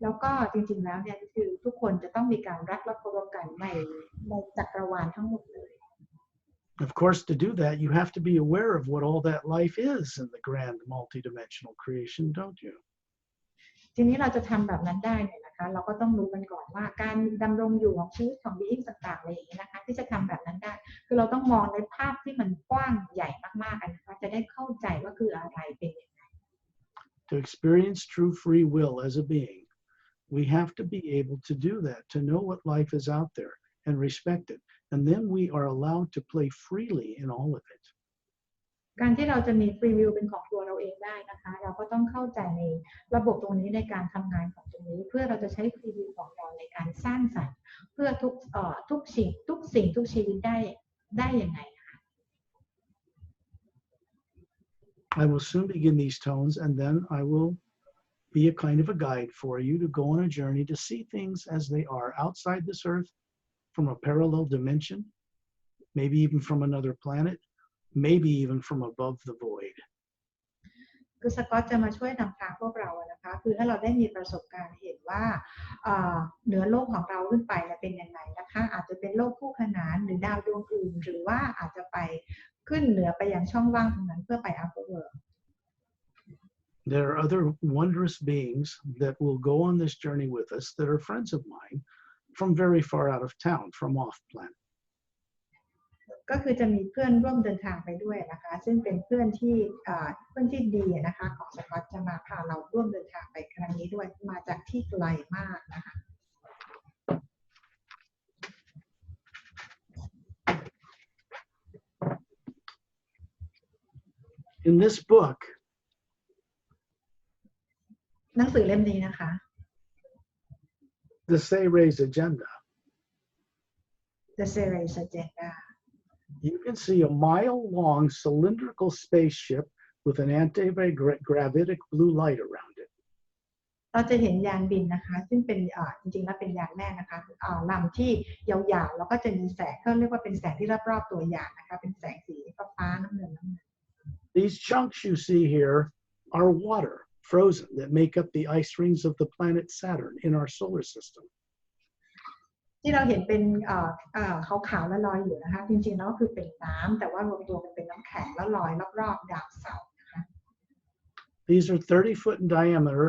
แล้วก็จริงๆแล้วเนี่ยคือทุกคนจะต้องมีการรักและเคารพกันในจักรวาลทั้งหมดเลย Of course, to do that, you have to be aware of what all that life is in the grand multidimensional creation, don't you? ทีนี้เราจะทำแบบนั้นได้เนี่ยนะคะเราก็ต้องรู้กันก่อนว่าการดำรงอยู่ของชีวิตของ being ต่างๆอะไรอย่างนี้นะคะที่จะทำแบบนั้นได้คือเราต้องมองในภาพที่มันกว้างใหญ่มากๆกันนะคะจะได้เข้าใจว่าคืออะไรเป็นยังไง To experience true free will as a being, we have to be able to do that, to know what life is out there and respect it. And then we are allowed to play freely in all of it. การที่เราจะมีฟรีวิลเป็นของตัวเราเองได้นะคะเราก็ต้องเข้าใจในระบบตรงนี้ในการทำงานของตรงนี้เพื่อเราจะใช้ฟรีวิลของเราในการสร้างสรรค์เพื่อทุกสิ่งทุกชีวิตได้ยังไง I will soon begin these tones, and then I will be a kind of a guide for you to go on a journey to see things as they are outside this earth, from a parallel dimension, maybe even from another planet, maybe even from above the void. คือสกอตจะมาช่วยนำทางพวกเรานะคะคือให้เราได้มีประสบการณ์เห็นว่าเหนือโลกของเราขึ้นไปเป็นยังไงนะคะอาจจะเป็นโลกคู่ขนานหรือดาวดวงอื่นหรือว่าอาจจะไปขึ้นเหนือไปยังช่องว่างตรงนั้นเพื่อไป upper world. There are other wondrous beings that will go on this journey with us that are friends of mine from very far out of town, from off planet. ก็คือจะมีเพื่อนร่วมเดินทางไปด้วยนะคะซึ่งเป็นเพื่อนที่ดีนะคะของสกอตจะมาพาเราร่วมเดินทางไปครั้งนี้ด้วยมาจากที่ไกลมากนะคะ In this book, หนังสือเล่มนี้นะคะ The Sayre's Agenda, The Ceres Agenda you can see a mile-long cylindrical spaceship with an anti-gravitic blue light around it. เราจะเห็นยานบินนะคะซึ่งเป็นจริงๆแล้วเป็นยานแม่นะคะลำที่ยาวๆแล้วก็จะมีแสงเขาเรียกว่าเป็นแสงที่รอบๆตัวยานนะคะเป็นแสงสีฟ้าน้ำเงิน These chunks you see here are water, frozen, that make up the ice rings of the planet Saturn in our solar system. ที่เราเห็นเป็นขาวๆและลอยอยู่นะคะจริงๆแล้วก็คือเป็นน้ำแต่ว่ารวมตัวกันเป็นน้ำแข็งแล้วลอยรอบๆดาวเสาร์นะคะ These are 30-foot in diameter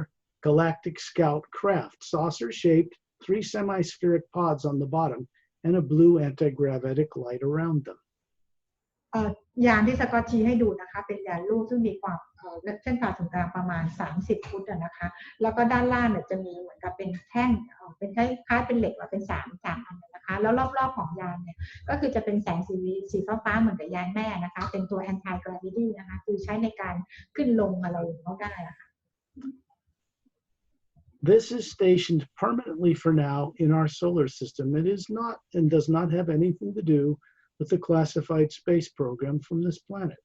galactic scout craft, saucer-shaped, 3 semi-spheric pods on the bottom, and a blue anti-gravitic light around them. ยานที่สกอตชี้ให้ดูนะคะเป็นยานลูกซึ่งมีความเส้นผ่าศูนย์กลางประมาณ30 ฟุตนะคะแล้วก็ด้านล่างเนี่ยจะมีเหมือนกับเป็นแท่งเป็นคล้ายๆเป็นเหล็กเป็น3อันนะคะแล้วรอบๆของยานเนี่ยก็คือจะเป็นแสงสีฟ้าเหมือนกับยานแม่นะคะเป็นตัว anti gravity นะคะคือใช้ในการขึ้นลงอะไรอย่างนี้ได้นะคะ This is stationed permanently for now in our solar system. It is not and does not have anything to do with the classified space program from this planet.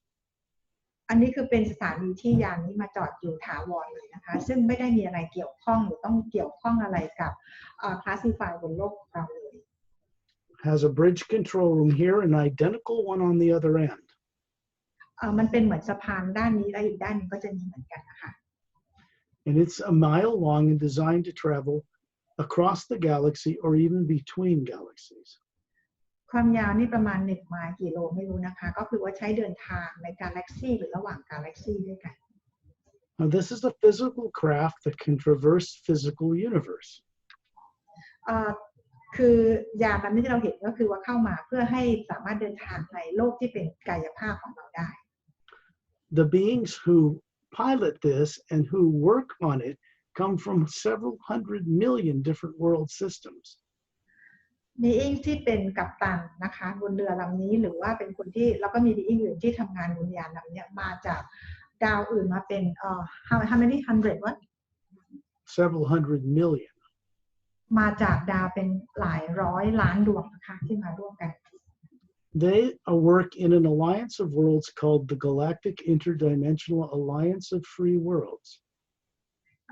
อันนี้คือเป็นสถานีที่ยานนี้มาจอดอยู่ถาวรเลยนะคะซึ่งไม่ได้มีอะไรเกี่ยวข้องหรือต้องเกี่ยวข้องอะไรกับclassify บนโลกของเราเลย Has a bridge control room here, an identical one on the other end. มันเป็นเหมือนสะพานด้านนี้และอีกด้านนึงก็จะมีเหมือนกันนะคะ And it's a mile long and designed to travel across the galaxy or even between galaxies. ความยาวนี่ประมาณ1 ไมล์กี่โลไม่รู้นะคะก็คือว่าใช้เดินทางในกาแล็กซี่หรือระหว่างกาแล็กซี่ด้วยกัน Now, this is a physical craft that can traverse physical universe. คือยานลำนี้ที่เราเห็นก็คือว่าเข้ามาเพื่อให้สามารถเดินทางในโลกที่เป็นกายภาพของเราได้ The beings who pilot this and who work on it come from several 100 million different world systems. being ที่เป็นกัปตันนะคะบนเรือลำนี้หรือว่าเป็นคนที่แล้วก็มี being อื่นที่ทำงานบนยานลำนี้มาจากดาวอื่นมาเป็นhow many hundred what Several 100 million. มาจากดาวเป็นหลายร้อยล้านดวงนะคะที่มาร่วมกัน They work in an alliance of worlds called the Galactic Interdimensional Alliance of Free Worlds.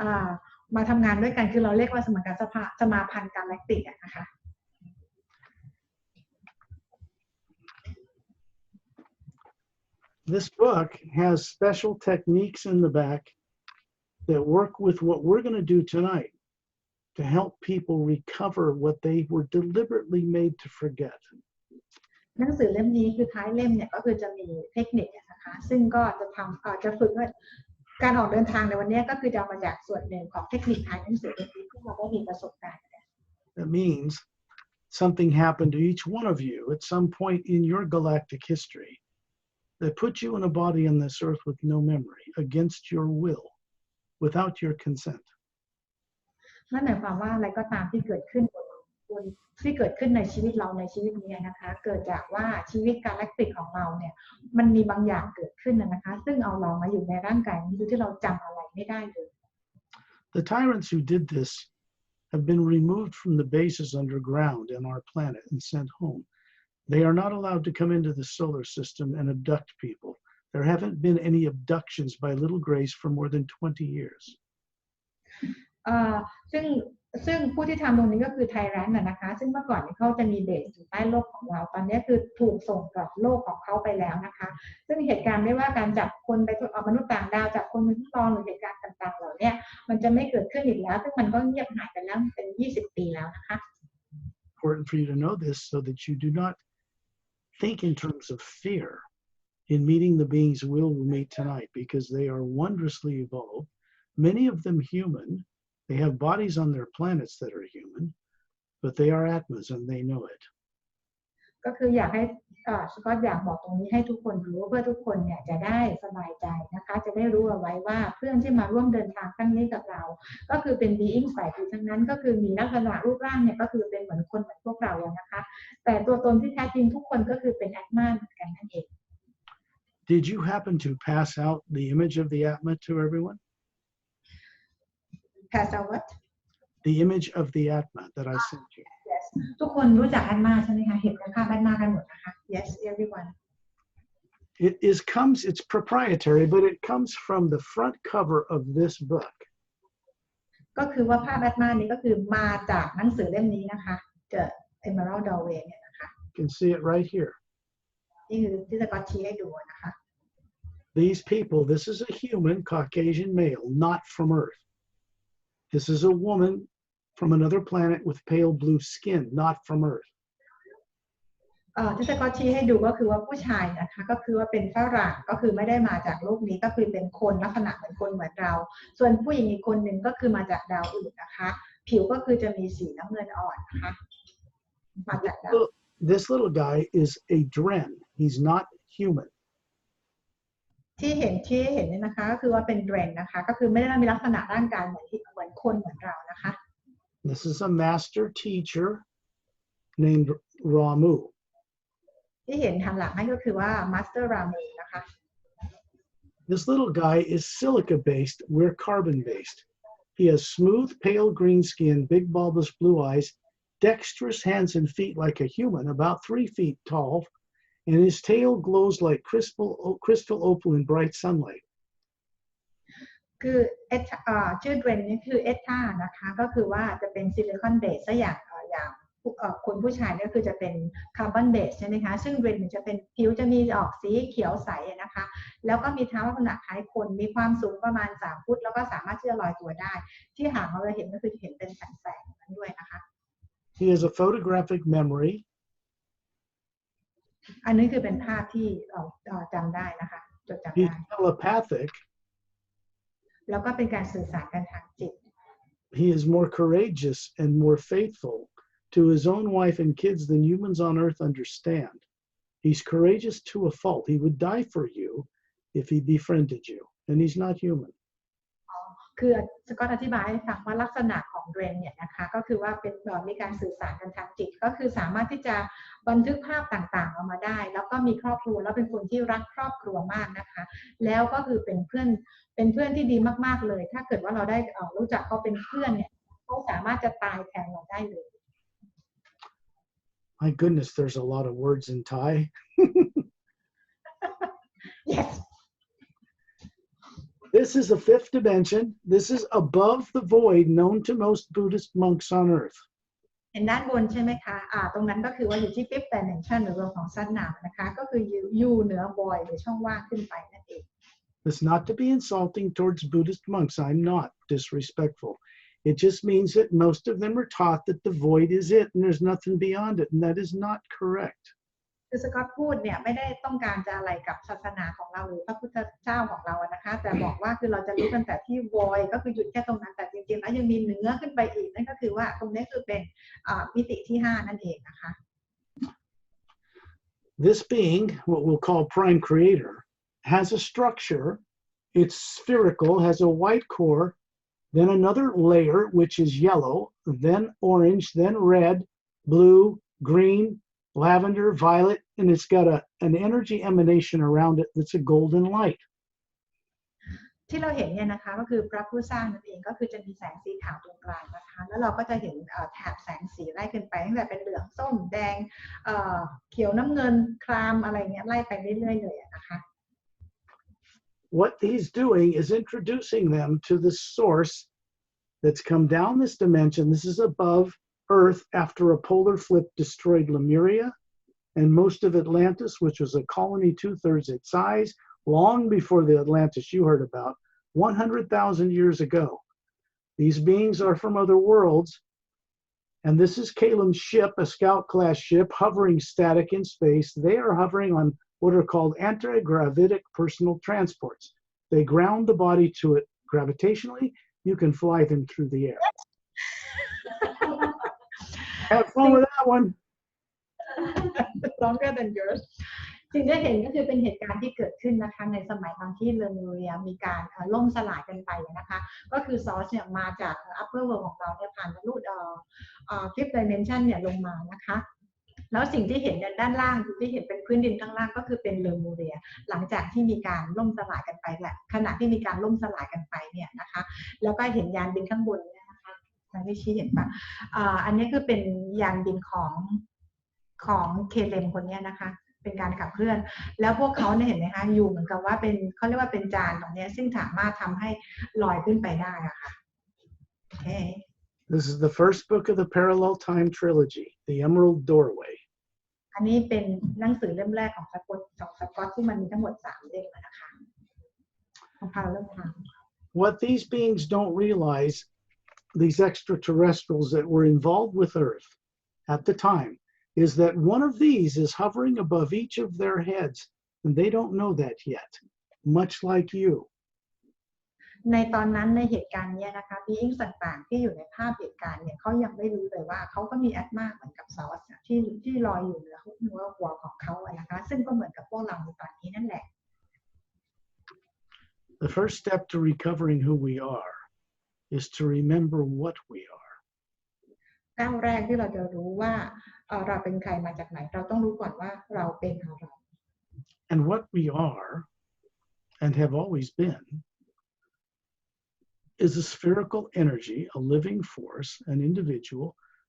อ่ามาทำงานด้วยกันคือเราเรียกว่าเหมือนกันสมาพันธ์กาแล็กติกนะคะ This book has special techniques in the back that work with what we're going to do tonight to help people recover what they were deliberately made to forget. หนังสือเล่มนี้คือท้ายเล่มเนี่ยก็คือจะมีเทคนิคนะคะซึ่งก็จะฝึกว่าการออกเดินทางในวันนี้ก็คือจะมาจากส่วนหนึ่งของเทคนิคท้ายหนังสือเล่มนี้ที่เราได้มีประสบการณ์ That means something happened to each one of you at some point in your galactic history that put you in a body on this earth with no memory, against your will, without your consent. นั่นหมายความว่าอะไรก็ตามที่เกิดขึ้นในชีวิตเราในชีวิตนี้นะคะเกิดจากว่าชีวิตกาแล็กติกของเราเนี่ยมันมีบางอย่างเกิดขึ้นนะคะซึ่งเอาเรามาอยู่ในร่างกายนี้โดยที่เราจำอะไรไม่ได้เลย The tyrants who did this have been removed from the bases underground in our planet and sent home. They are not allowed to come into the solar system and abduct people. There haven't been any abductions by Little Grace for more than 20 years. ซึ่งผู้ที่ทำตรงนี้ก็คือไทแรนต์นะคะซึ่งเมื่อก่อนเขาจะมีเบสอยู่ใต้โลกของเราตอนนี้คือถูกส่งกลับโลกของเขาไปแล้วนะคะซึ่งเหตุการณ์ไม่ว่าการจับคนไปมนุษย์ต่างดาวจับคนไปทดลองหรือเหตุการณ์ต่างๆเหล่านี้มันจะไม่เกิดขึ้นอีกแล้วซึ่งมันก็เงียบหายไปแล้วเป็น20 ปีแล้วนะคะ Important for you to know this so that you do not think in terms of fear in meeting the beings we'll meet tonight, because they are wondrously evolved, many of them human. They have bodies on their planets that are human, but they are Atmas and they know it. ก็คืออยากให้ก็อยากบอกตรงนี้ให้ทุกคนรู้เพื่อทุกคนเนี่ยจะได้สบายใจนะคะจะได้รู้เอาไว้ว่าเพื่อนที่มาร่วมเดินทางครั้งนี้กับเราก็คือเป็น being ฝ่ายดีทั้งนั้นก็คือมีลักษณะรูปร่างเนี่ยก็คือเป็นเหมือนคนเหมือนพวกเรานะคะแต่ตัวตนที่แท้จริงทุกคนก็คือเป็น Atma เหมือนกันนั่นเอง Did you happen to pass out the image of the Atma to everyone? Pass out what? The image of the Atma that I sent you. Yes. ทุกคนรู้จัก Atma ใช่ไหมคะเห็นภาพ Atma กันหมดนะคะ Yes, everyone. It's proprietary, but it comes from the front cover of this book. ก็คือว่าภาพ Atma นี้ก็คือมาจากหนังสือเล่มนี้นะคะ The Emerald Doorway เนี่ยนะคะ You can see it right here. นี่คือที่จะก็ชี้ให้ดูนะคะ These people, this is a human Caucasian male, not from Earth. This is a woman from another planet with pale blue skin, not from Earth. ที่จะก็ชี้ให้ดูก็คือว่าผู้ชายนะคะก็คือว่าเป็นฝรั่งก็คือไม่ได้มาจากโลกนี้ก็คือเป็นคนลักษณะเหมือนคนเหมือนเราส่วนผู้หญิงอีกคนหนึ่งก็คือมาจากดาวอื่นนะคะผิวก็คือจะมีสีน้ำเงินอ่อนนะคะมาจากดาว This little guy is a Dren. He's not human. ที่เห็นนี่นะคะก็คือว่าเป็นเดรนนะคะก็คือไม่ได้มีลักษณะร่างกายเหมือนคนเหมือนเรานะคะ This is a master teacher named Ramu. ที่เห็นทางหลังนั่นก็คือว่า Master Ramu นะคะ This little guy is silica based. We're carbon based. He has smooth, pale green skin, big bulbous blue eyes, dexterous hands and feet like a human, about 3 feet tall, and his tail glows like crystal opal in bright sunlight. คือชื่อเดรนนี่คือเอธานะคะก็คือว่าจะเป็นซิลิคอนเบสซะอย่างคนผู้ชายก็คือจะเป็นคาร์บอนเบสใช่ไหมคะซึ่งเดรนจะเป็นผิวจะมีออกสีเขียวใสนะคะแล้วก็มีเท้าลักษณะคล้ายคนมีความสูงประมาณ3 ฟุตแล้วก็สามารถที่จะลอยตัวได้ที่หางเราเห็นก็คือเห็นเป็นแสงนั้นด้วยนะคะ He has a photographic memory. อันนี้คือเป็นภาพที่เราจำได้นะคะจดจำได้ He's telepathic. แล้วก็เป็นการสื่อสารกันทางจิต He is more courageous and more faithful to his own wife and kids than humans on Earth understand. He's courageous to a fault. He would die for you if he befriended you, and he's not human. คือสกอตอธิบายให้ฟังว่าลักษณะของเดรนเนี่ยนะคะก็คือว่าเป็นมีการสื่อสารกันทางจิตก็คือสามารถที่จะบันทึกภาพต่างๆออกมาได้แล้วก็มีครอบครัวแล้วเป็นคนที่รักครอบครัวมากนะคะแล้วก็คือเป็นเพื่อนที่ดีมากๆเลยถ้าเกิดว่าเราได้รู้จักเขาเป็นเพื่อนเนี่ยเขาสามารถจะตายแทนเราได้เลย My goodness, there's a lot of words in Thai. Yes. This is a fifth dimension. This is above the void known to most Buddhist monks on earth. เห็นด้านบนใช่ไหมคะตรงนั้นก็คือว่าอยู่ที่ fifth dimension หรือรวมของสั้นหนามนะคะก็คืออยู่เหนือ void หรือช่องว่างขึ้นไปนั่นเอง It's not to be insulting towards Buddhist monks. I'm not disrespectful. It just means that most of them are taught that the void is it and there's nothing beyond it, and that is not correct. คือสกอตพูดเนี่ยไม่ได้ต้องการจะอะไรกับศาสนาของเราหรือพระพุทธเจ้าของเรานะคะแต่บอกว่าคือเราจะรู้กันแต่ที่ void ก็คือหยุดแค่ตรงนั้นแต่จริงๆแล้วยังมีเนื้อขึ้นไปอีกนั่นก็คือว่าตรงนี้คือเป็นมิติที่5นั่นเองนะคะ This being, what we'll call prime creator, has a structure. It's spherical, has a white core, then another layer, which is yellow, then orange, then red, blue, green, lavender, violet, and it's got an energy emanation around it that's a golden light. ที่เราเห็นเนี่ยนะคะก็คือพระผู้สร้างนั่นเองก็คือจะมีแสงสีขาวตรงกลางนะคะแล้วเราก็จะเห็นแถบแสงสีไล่ขึ้นไปตั้งแต่เป็นเหลืองส้มแดงเขียวน้ำเงินครามอะไรเงี้ยไล่ไปเรื่อยๆเลยนะคะ What he's doing is introducing them to the source that's come down this dimension. This is above Earth after a polar flip destroyed Lemuria and most of Atlantis, which was a colony 2/3 its size, long before the Atlantis you heard about, 100,000 years ago. These beings are from other worlds, and this is Kalim's ship, a scout-class ship, hovering static in space. They are hovering on what are called anti-gravitic personal transports. They ground the body to it gravitationally. You can fly them through the air. Have fun with that one. Longer than yours. สิ่งที่เห็นก็คือเป็นเหตุการณ์ที่เกิดขึ้นนะคะในสมัยตอนที่เลมูเรียมีการล่มสลายกันไปนะคะก็คือซอสเนี่ยมาจาก upper world ของเราเนี่ยผ่านทะลุfifth dimension เนี่ยลงมานะคะแล้วสิ่งที่เห็นด้านล่างที่เห็นเป็นพื้นดินข้างล่างก็คือเป็นเลมูเรียหลังจากที่มีการล่มสลายกันไปแหละขณะที่มีการล่มสลายกันไปเนี่ยนะคะแล้วก็เห็นยานบินข้างบนเนี่ยนะคะทางที่ชี้เห็นปะอันนี้คือเป็นยานบินของเคเลมคนนี้นะคะเป็นการขับเคลื่อนแล้วพวกเขาเนี่ยเห็นไหมคะอยู่เหมือนกับว่าเป็นเขาเรียกว่าเป็นจานตรงนี้ซึ่งสามารถทำให้ลอยขึ้นไปได้อะค่ะโอเค This is the first book of the Parallel Time Trilogy, The Emerald Doorway. อันนี้เป็นหนังสือเล่มแรกของสกอตที่มันมีทั้งหมด3เล่มนะคะของ Parallel Time. What these beings don't realize, these extraterrestrials that were involved with Earth at the time, is that one of these is hovering above each of their heads, and they don't know that yet, much like you. ในตอนนั้นในเหตุการณ์นี้นะคะบีอิงต่างๆที่อยู่ในภาพเหตุการณ์เนี่ยเขายังไม่รู้เลยว่าเขาก็มีแอตมาเหมือนกับซอสที่ลอยอยู่เหนือหัวของเขาอะนะคะซึ่งก็เหมือนกับพวกเราในตอนนี้นั่นแหละ The first step to recovering who we are is to remember what we are. ก้าวแรกที่เราจะรู้ว่าเราเป็นใครมาจากไหนเราต้องรู้ก่อนว่าเราเป็นอะไร And what we are and have always been is a spherical energy, a living force, an individual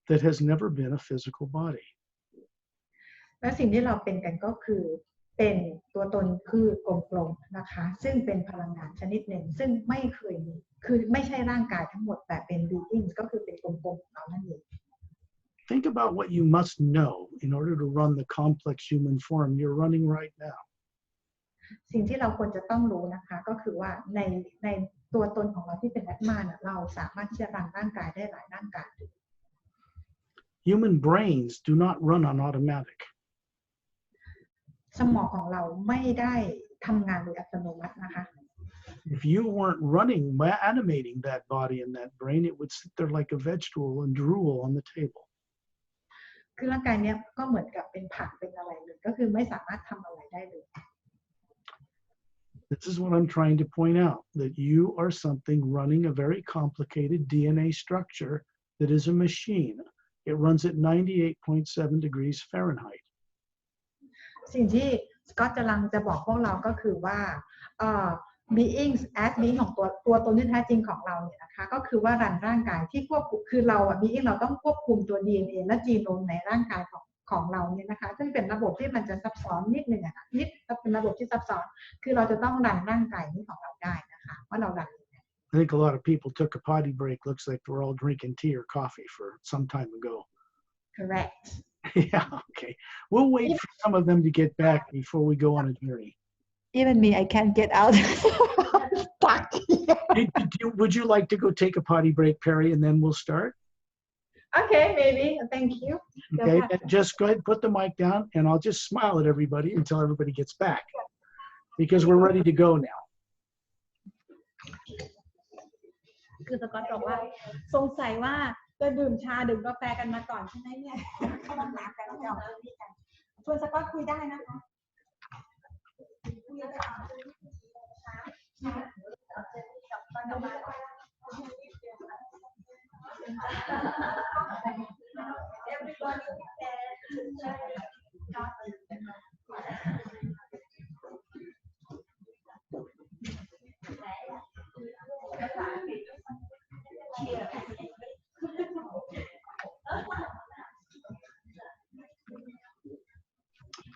that has never been a physical body. และสิ่งที่เราเป็นกันก็คือเป็นตัวตนคือกลมๆนะคะซึ่งเป็นพลังงานชนิดหนึ่งซึ่งไม่เคยมีคือไม่ใช่ร่างกายทั้งหมดแต่เป็น being ก็คือเป็นกลมๆของเรานั่นเอง Think about what you must know in order to run the complex human form you're running right now. สิ่งที่เราควรจะต้องรู้นะคะก็คือว่าในตัวตนของเราที่เป็นแอตมาเนี่ยเราสามารถที่จะรันร่างกายได้หลายร่างกาย Human brains do not run on automatic. สมองของเราไม่ได้ทำงานโดยอัตโนมัตินะคะ If you weren't running, animating that body and that brain, it would sit there like a vegetable and drool on the table. คือร่างกายเนี้ยก็เหมือนกับเป็นผักเป็นอะไรเลยก็คือไม่สามารถทำอะไรได้เลย This is what I'm trying to point out, that you are something running a very complicated DNA structure that is a machine. It runs at 98.7 degrees Fahrenheit. สิ่งที่สกอตกำลังจะบอกพวกเราก็คือว่าbeing as being ของตัวตนที่แท้จริงของเราเนี่ยนะคะก็คือว่ารันร่างกายที่ควบคุมคือเราbeing เราต้องควบคุมตัว DNA และจีโนมในร่างกายของเราเนี่ยนะคะซึ่งเป็นระบบที่มันจะซับซ้อนนิดนึงอะค่ะเป็นระบบที่ซับซ้อนคือเราจะต้องรันร่างกายนี้ของเราได้นะคะเพราะ ว่าเราดัง I think a lot of people took a potty break. Looks like we're all drinking tea or coffee for some time ago. correct Yeah, okay. We'll wait for some of them to get back before we go on a journey. even me I can't get out stuck here. Would you like to go take a potty break, Perry, and then we'll start? Okay maybe thank you Okay, then just go ahead and put the mic down, and I'll just smile at everybody until everybody gets back, because we're ready to go now. คือสกอตบอกว่าสงสัยว่าจะดื่มชาดื่มกาแฟกันมาก่อนใช่ไหมเนี่ยเข้ามาหากันแล้วจะเอาเรื่องนี้กันชวนสกอตคุยได้นะคะคุยได้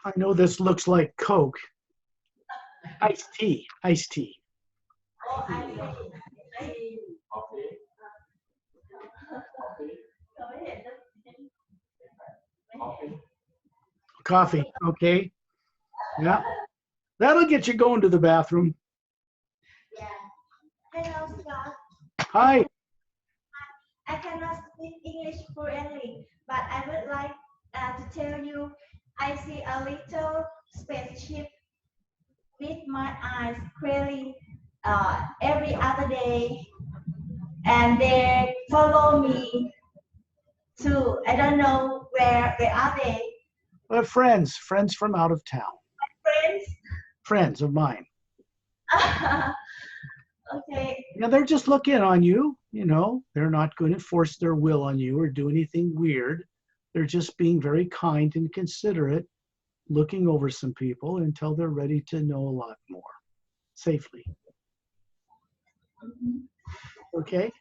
I know this looks like Coke. Iced tea, iced tea. Coffee, okay. Yeah. That'll get you going to the bathroom. Yeah. Hello, Scott. Hi. I cannot speak English fluently, but I would like to tell you I see a little spaceship with my eyes clearly every other day, and they follow me to I don't know where are they? Friends from out of town. Friends? Friends of mine. Okay. Yeah, they're just looking on you, you know. They're not going to force their will on you or do anything weird. They're just being very kind and considerate, looking over some people until they're ready to know a lot more safely. Okay?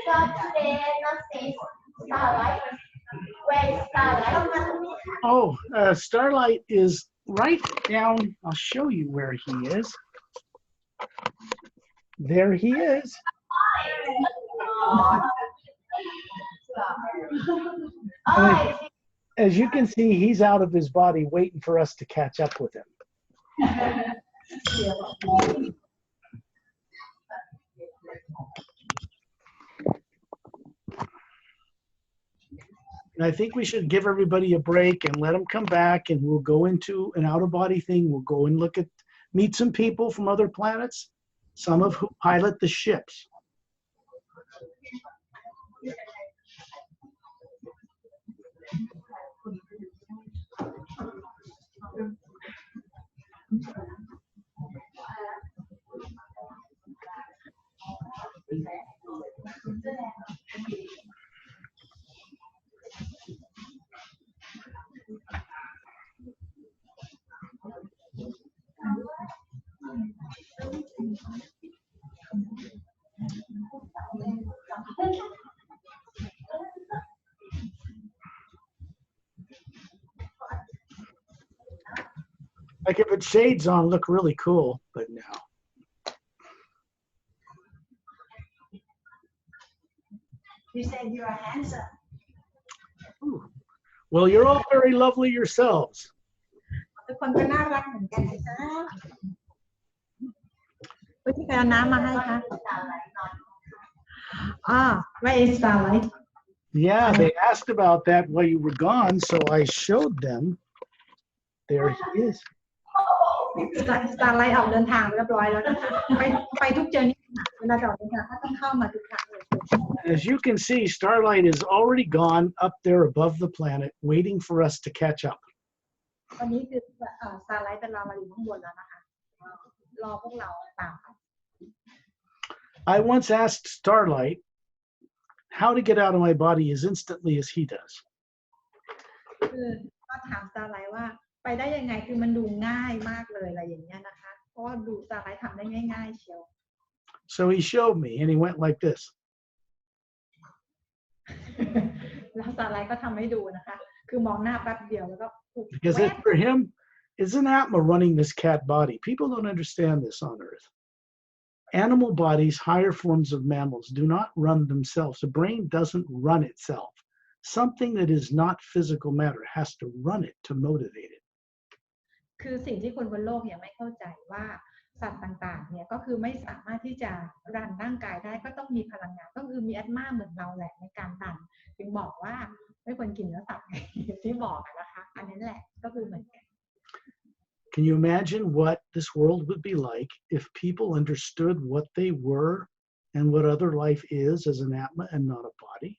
Scott today not say Starlight. Where is Starlight? Oh, Starlight is right down. I'll show you where he is. There he is. Oh, As you can see, he's out of his body waiting for us to catch up with him. And I think we should give everybody a break and let them come back, and we'll go into an out-of-body thing. We'll go and meet some people from other planets, some of who pilot the ships. Like if it's shades on, look really cool, but no. you said you are handsome. Ooh. Well, you're all very lovely yourselves. ทุกคนก็น่ารักเหมือนกันนะคะไม่ใช่ใครเอาน้ำมาให้คะwhere is Starlight? Yeah, they asked about that while you were gone, so I showed them. There he is. Starlight ออกเดินทางเรียบร้อยแล้วนะคะไปทุกเจอนี่เวลาจะออกเดินทางก็ต้องเข้ามาทุกครั้งเลย As you can see, Starlight is already gone up there above the planet, waiting for us to catch up. ตอนนี้คือStarlight เป็นเรามาอยู่ข้างบนแล้วนะคะรอพวกเราตามไป I once asked Starlight how to get out of my body as instantly as he does. คือก็ถาม Starlight ว่าไปได้ยังไงคือมันดูง่ายมากเลยอะไรอย่างเงี้ยนะคะเพราะว่าดู Starlight ทำได้ง่ายๆเชียว So he showed me, and he went like this. แล้วสไลด์ก็ทำให้ดูนะคะ คือมองหน้าแป๊บเดียวแล้วก็ Because it, for him, it's an Atma running this cat body. People don't understand this on Earth. Animal bodies, higher forms of mammals, do not run themselves. The brain doesn't run itself. Something that is not physical matter has to run it to motivate it. คือสิ่งที่คนบนโลกยังไม่เข้าใจว่าสัตว์ต่างๆเนี่ยก็คือไม่สามารถที่จะรันร่างกายได้ก็ต้องมีพลังงานก็คือมีแอตมาเหมือนเราแหละในการรันถึงบอกว่าไม่ควรกินเนื้อสัตว์ที่บอกนะคะอันนี้แหละก็คือเหมือนกัน Can you imagine what this world would be like if people understood what they were and what other life is as an Atma and not a body?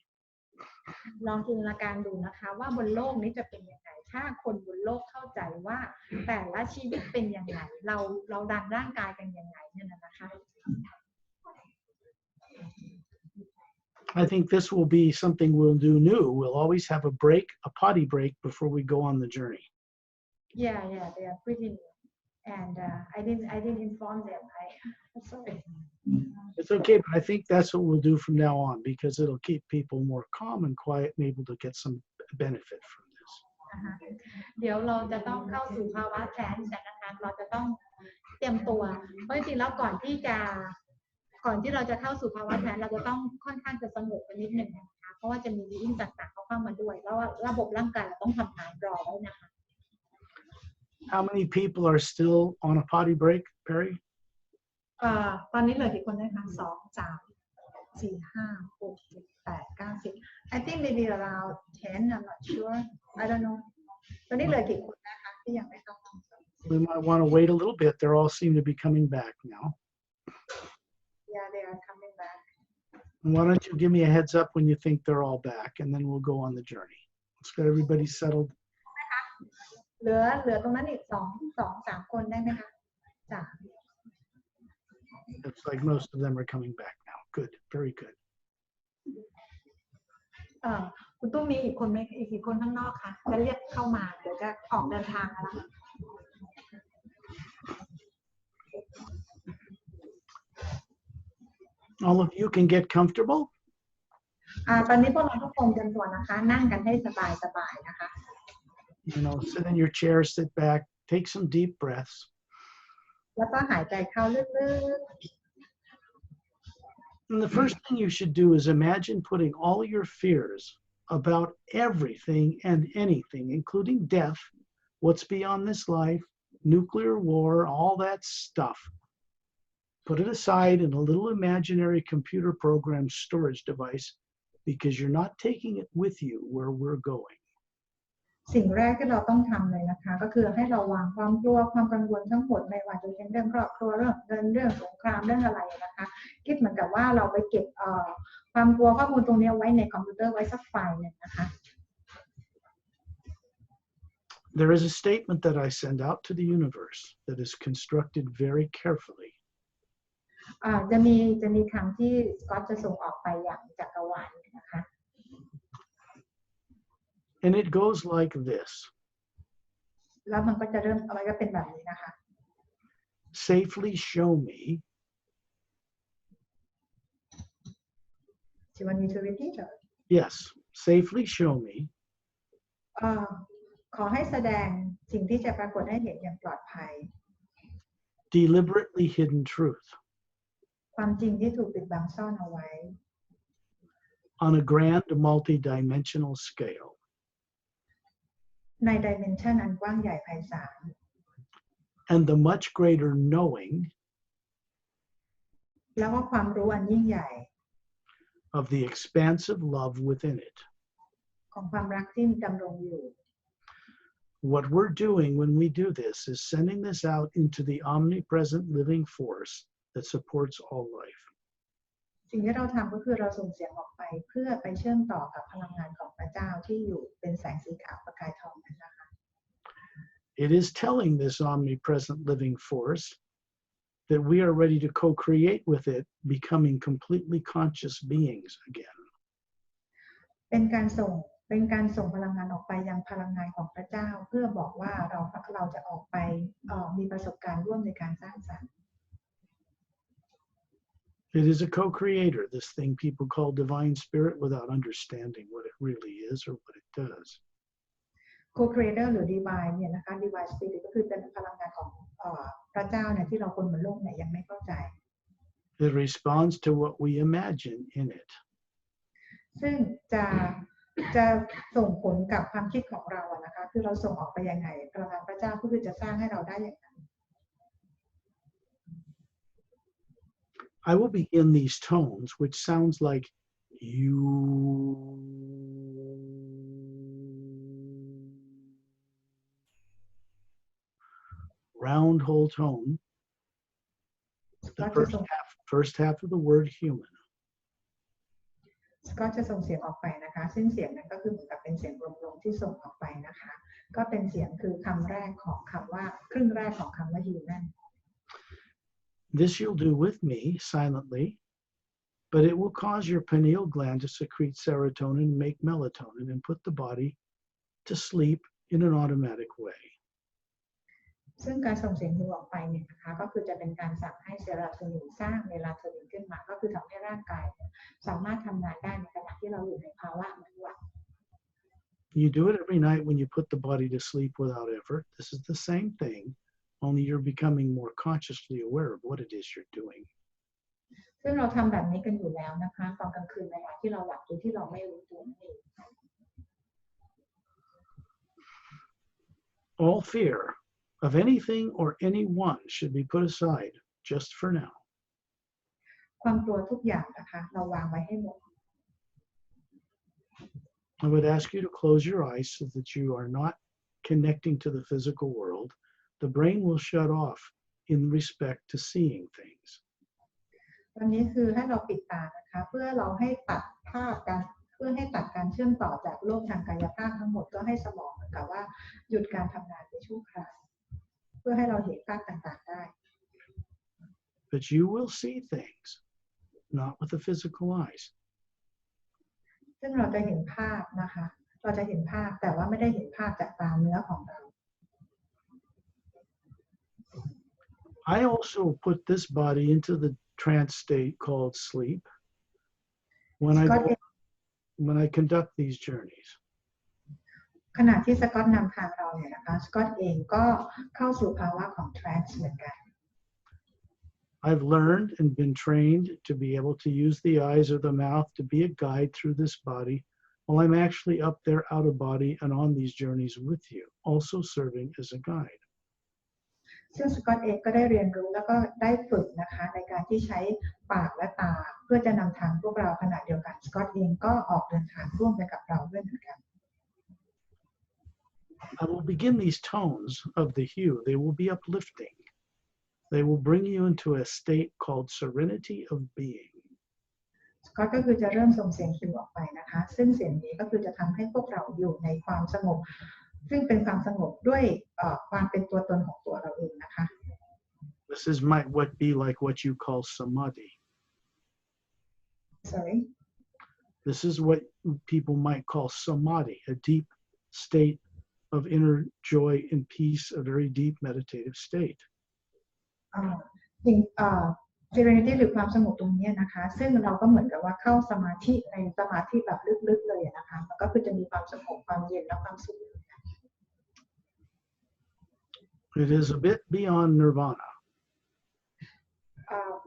ลองจินตนาการดูนะคะว่าบนโลกนี้จะเป็นยังไงถ้าคนบนโลกเข้าใจว่าแต่ละชีวิตเป็นยังไงเราดันร่างกายกันยังไงเนี่ยนะคะ I think this will be something we'll do new. We'll always have a break, a potty break before we go on the journey. Yeah, they are pretty new. And I didn't inform them. Sorry. It's okay, but I think that's what we'll do from now on because it'll keep people more calm and quiet and able to get some benefit from this. เดี๋ยวเราจะต้องเข้าสู่ภาวะแทนกันนะคะเราจะต้องเตรียมตัวเพราะจริงๆแล้วก่อนที่เราจะเข้าสู่ภาวะแทนเราจะต้องค่อนข้างจะสงบกันนิดหนึ่งนะคะเพราะว่าจะมีวิ่งต่างๆเข้ามาด้วยแล้วระบบร่างกายเราต้องทำงานรอไว้นะคะ How many people are still on a potty break, Perry? ตอนนี้เหลือกี่คนนะคะ2 3 4 5 6 7 8 9 10 I think maybe around 10 I'm not sure I don't know ตอนนี้เหลือกี่คนนะคะที่ยังไม่เข้า We might want to wait a little bit. They all seem to be coming back now. Yeah, they are coming back. And why don't you give me a heads up when you think they're all back, and then we'll go on the journey. Let's get everybody settled. เหลือตรงนั้นอีก2-3 คนได้ไหมคะ3 It's like most of them are coming back now. Good, very good. คุณตู้มีอีกคนไหมอีกกี่คนข้างนอกคะจะเรียกเข้ามาเดี๋ยวจะออกเดินทางแล้ว All of you can get comfortable. ตอนนี้พวกเราทุกคนเตรียมตัวนะคะนั่งกันให้สบายๆนะคะ You know, sit in your chair, sit back, take some deep breaths. แล้วก็หายใจเข้าลึก And the first thing you should do is imagine putting all your fears about everything and anything, including death, what's beyond this life, nuclear war, all that stuff. Put it aside in a little imaginary computer program storage device because you're not taking it with you where we're going. ๆสิ่งแรกที่เราต้องทำเลยนะคะก็คือให้เราวางความกลัวความกังวลทั้งหมดไม่ว่าจะเป็นเรื่องครอบครัวเรื่องเงินเรื่องสงครามเรื่องอะไรนะคะคิดเหมือนกับว่าเราไปเก็บความกลัวข้อมูลตรงนี้ไว้ในคอมพิวเตอร์ไว้สักไฟล์นึงนะคะ There is a statement that I send out to the universe that is constructed very carefully. จะมีคำที่สกอตจะส่งออกไปอย่างจักรวาลนะคะ And it goes like this. แล้วมันก็จะเริ่มอะไรก็เป็นแบบนี้นะคะ Safely show me Do you want me to repeat it? Yes, safely show me ขอให้แสดงสิ่งที่จะปรากฏให้เห็นอย่างปลอดภัย deliberately hidden truth ความจริงที่ถูกปิดบังซ่อนเอาไว้ on a grand multi-dimensional scale. ในดิเมนชันอันกว้างใหญ่ไพศาล And the much greater knowing แล้วก็ความรู้อันยิ่งใหญ่ of the expansive love within it. ของความรักที่ดำรงอยู่ What we're doing when we do this is sending this out into the omnipresent living force that supports all life. สิ่งที่เราทำก็คือเราส่งเสียงออกไปเพื่อไปเชื่อมต่อกับพลังงานของพระเจ้าที่อยู่เป็นแสงสีขาวประกายทองนะคะ It is telling this omnipresent living force that we are ready to co-create with it, becoming completely conscious beings again. เป็นการส่งพลังงานออกไปยังพลังงานของพระเจ้าเพื่อบอกว่าเราจะออกไปมีประสบการณ์ร่วมในการสร้างสรรค์ It is a co-creator, this thing people call divine spirit, without understanding what it really is or what it does. co-creator หรือ divine เนี่ยนะคะ divine spirit ก็คือเป็นพลังงานของพระเจ้าเนี่ยที่เราคนบนโลกเนี่ยยังไม่เข้าใจ It responds to what we imagine in it. ซึ่งจะส่งผลกับความคิดของเราอะนะคะคือเราส่งออกไปยังไงพลังงานพระเจ้าก็คือจะสร้างให้เราได้อย่างนั้น I will begin these tones, which sounds like you. Round whole tone. The first half of the word human. ก็จะส่งเสียงออกไปนะคะซึ่งเสียงนั้นก็คือเหมือนกับเป็นเสียงรวมๆที่ส่งออกไปนะคะก็เป็นเสียงคือคำแรกของคำว่าครึ่งแรกของคำว่า human This you'll do with me silently, but it will cause your pineal gland to secrete serotonin and make melatonin and put the body to sleep in an automatic way. ซึ่งการส่งเสียงหูออกไปเนี่ยนะคะก็คือจะเป็นการสั่งให้เซโรโทนินสร้างเมลาโทนินขึ้นมาก็คือทำให้ร่างกายสามารถทำงานได้ในขณะที่เราอยู่ในภาวะเหมือนหลับ You do it every night when you put the body to sleep without effort. This is the same thing, only you're becoming more consciously aware of what it is you're doing. ซึ่งเราทำแบบนี้กันอยู่แล้วนะคะตอนกลางคืนเวลาที่เราหลับโดยที่เราไม่รู้ตัวนั่นเอง All fear of anything or anyone should be put aside just for now. ความกลัวทุกอย่างนะคะเราวางไว้ให้หมด I would ask you to close your eyes so that you are not connecting to the physical world. The brain will shut off in respect to seeing things. วันนี้คือให้เราปิดตานะคะเพื่อเราให้ตัดภาพกันเพื่อให้ตัดการเชื่อมต่อจากโลกทางกายภาพทั้งหมดก็ให้สมองเหมือนกับว่าหยุดการทำงานไปชั่วคราวเพื่อให้เราเห็นภาพต่างๆได้ But you will see things, not with the physical eyes. ซึ่งเราจะเห็นภาพนะคะเราจะเห็นภาพแต่ว่าไม่ได้เห็นภาพจากตาเนื้อของเรา I also put this body into the trance state called sleep when I conduct these journeys. ขณะที่สกอตนำทางเราเนี่ยนะคะสกอตเองก็เข้าสู่ภาวะของ trance เหมือนกัน I've learned and been trained to be able to use the eyes or the mouth to be a guide through this body while I'm actually up there out of body and on these journeys with you, also serving as a guide. ซึ่งสกอตเองก็ได้เรียนรู้แล้วก็ได้ฝึกนะคะในการที่ใช้ปากและตาเพื่อจะนำทางพวกเราขณะเดียวกันสกอตเองก็ออกเดินทางร่วมไปกับเราด้วยเหมือนกัน I will begin these tones of the hue. They will be uplifting. They will bring you into a state called serenity of being. สกอตก็คือจะเริ่มส่งเสียงฮิวออกไปนะคะซึ่งเสียงนี้ก็คือจะทำให้พวกเราอยู่ในความสงบซึ่งเป็นความสงบด้วยความเป็นตัวตนของตัวเราเองนะคะ This is might be like what you call samadhi. Sorry. This is what people might call samadhi, a deep state of inner joy and peace, a very deep meditative state. สิ่งserenity หรือความสงบตรงนี้นะคะซึ่งเราก็เหมือนกับว่าเข้าสมาธิในสมาธิแบบลึกๆเลยนะคะมันก็คือจะมีความสงบความเย็นและความสุข It is a bit beyond nirvana.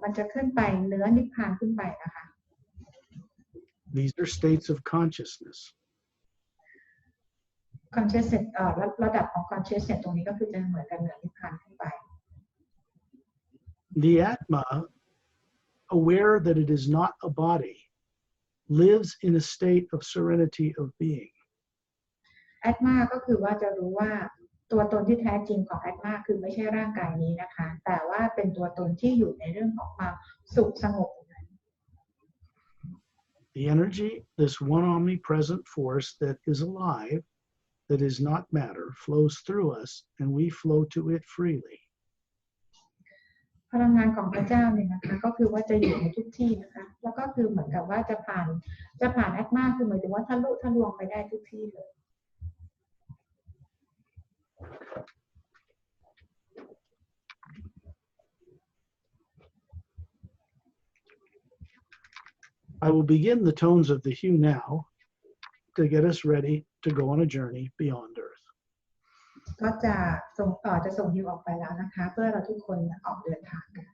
มันจะขึ้นไปเนื้อนิพพานขึ้นไปนะคะ These are states of consciousness. consciousness ระดับของ consciousness ตรงนี้ก็คือจะเหมือนกันเหนือนิพพานขึ้นไป The Atma, aware that it is not a body, lives in a state of serenity of being. Atma ก็คือว่าจะรู้ว่าตัวตนที่แท้จริงของ Atma คือไม่ใช่ร่างกายนี้นะคะแต่ว่าเป็นตัวตนที่อยู่ในเรื่องของความสุขสงบ The energy, this one omnipresent force that is alive, that is not matter, flows through us and we flow to it freely. พลังงานของพระเจ้าเนี่ยนะคะก็คือว่าจะอยู่ในทุกที่นะคะแล้วก็คือเหมือนกับว่าจะผ่านแอตมาคือหมายถึงว่าทะลุทะลวงไปได้ทุกที่เลย I will begin the tones of the hue now, to get us ready to go on a journey beyond Earth. ก็จะส่งฮิวออกไปแล้วนะคะ เพื่อเราทุกคนออกเดินทางกัน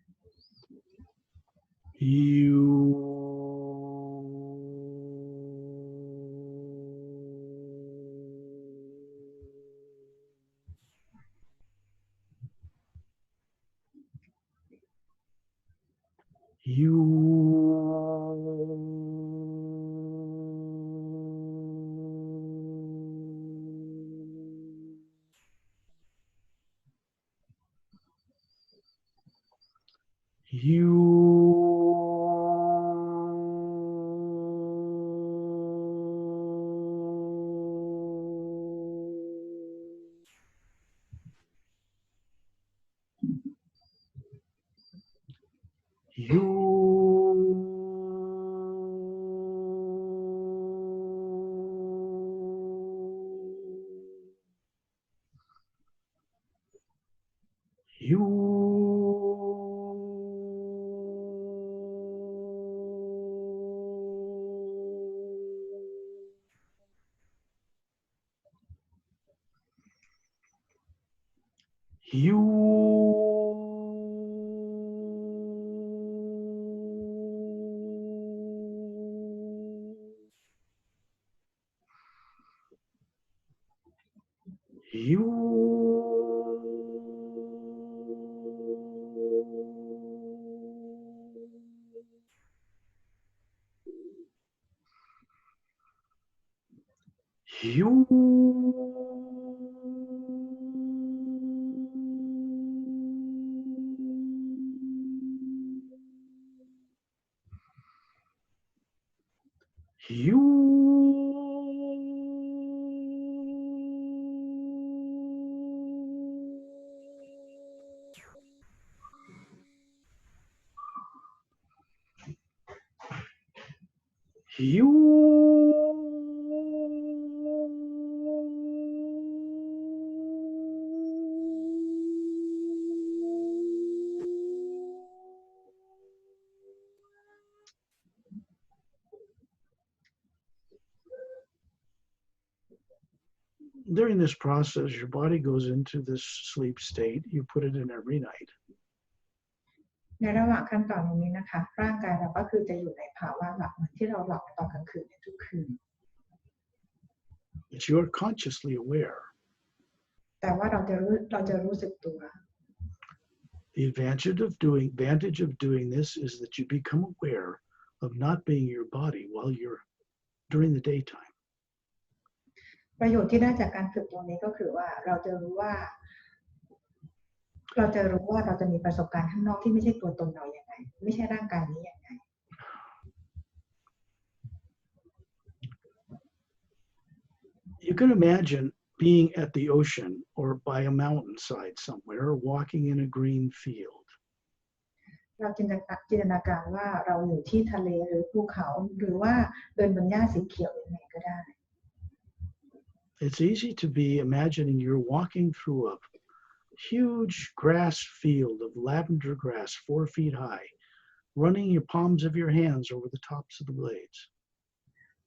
During this process, your body goes into this sleep state. You put it in every night. ในระหว่างขั้นตอนนี้นะคะร่างกายเราก็คือจะอยู่ในภาวะหลับเหมือนที่เราหลับตอนกลางคืนในทุกคืน But you're consciously aware. แต่ว่าเราจะรู้สึกตัว The advantage of doing this is that you become aware of not being your body while you're during the daytime. ประโยชน์ที่ได้จากการฝึกตรงนี้ก็คือว่าเราจะรู้ว่าเราจะมีประสบการณ์ข้างนอกที่ไม่ใช่ตัวตนเราอย่างไรไม่ใช่ร่างกายนี้อย่างไร You can imagine being at the ocean or by a mountainside somewhere, or walking in a green field. เราจินตนาการว่าเราอยู่ที่ทะเลหรือภูเขาหรือว่าเดินบนหญ้าสีเขียวยังไงก็ได้ It's easy to be imagining you're walking through a huge grass field of lavender grass 4 feet high, running your palms of your hands over the tops of the blades.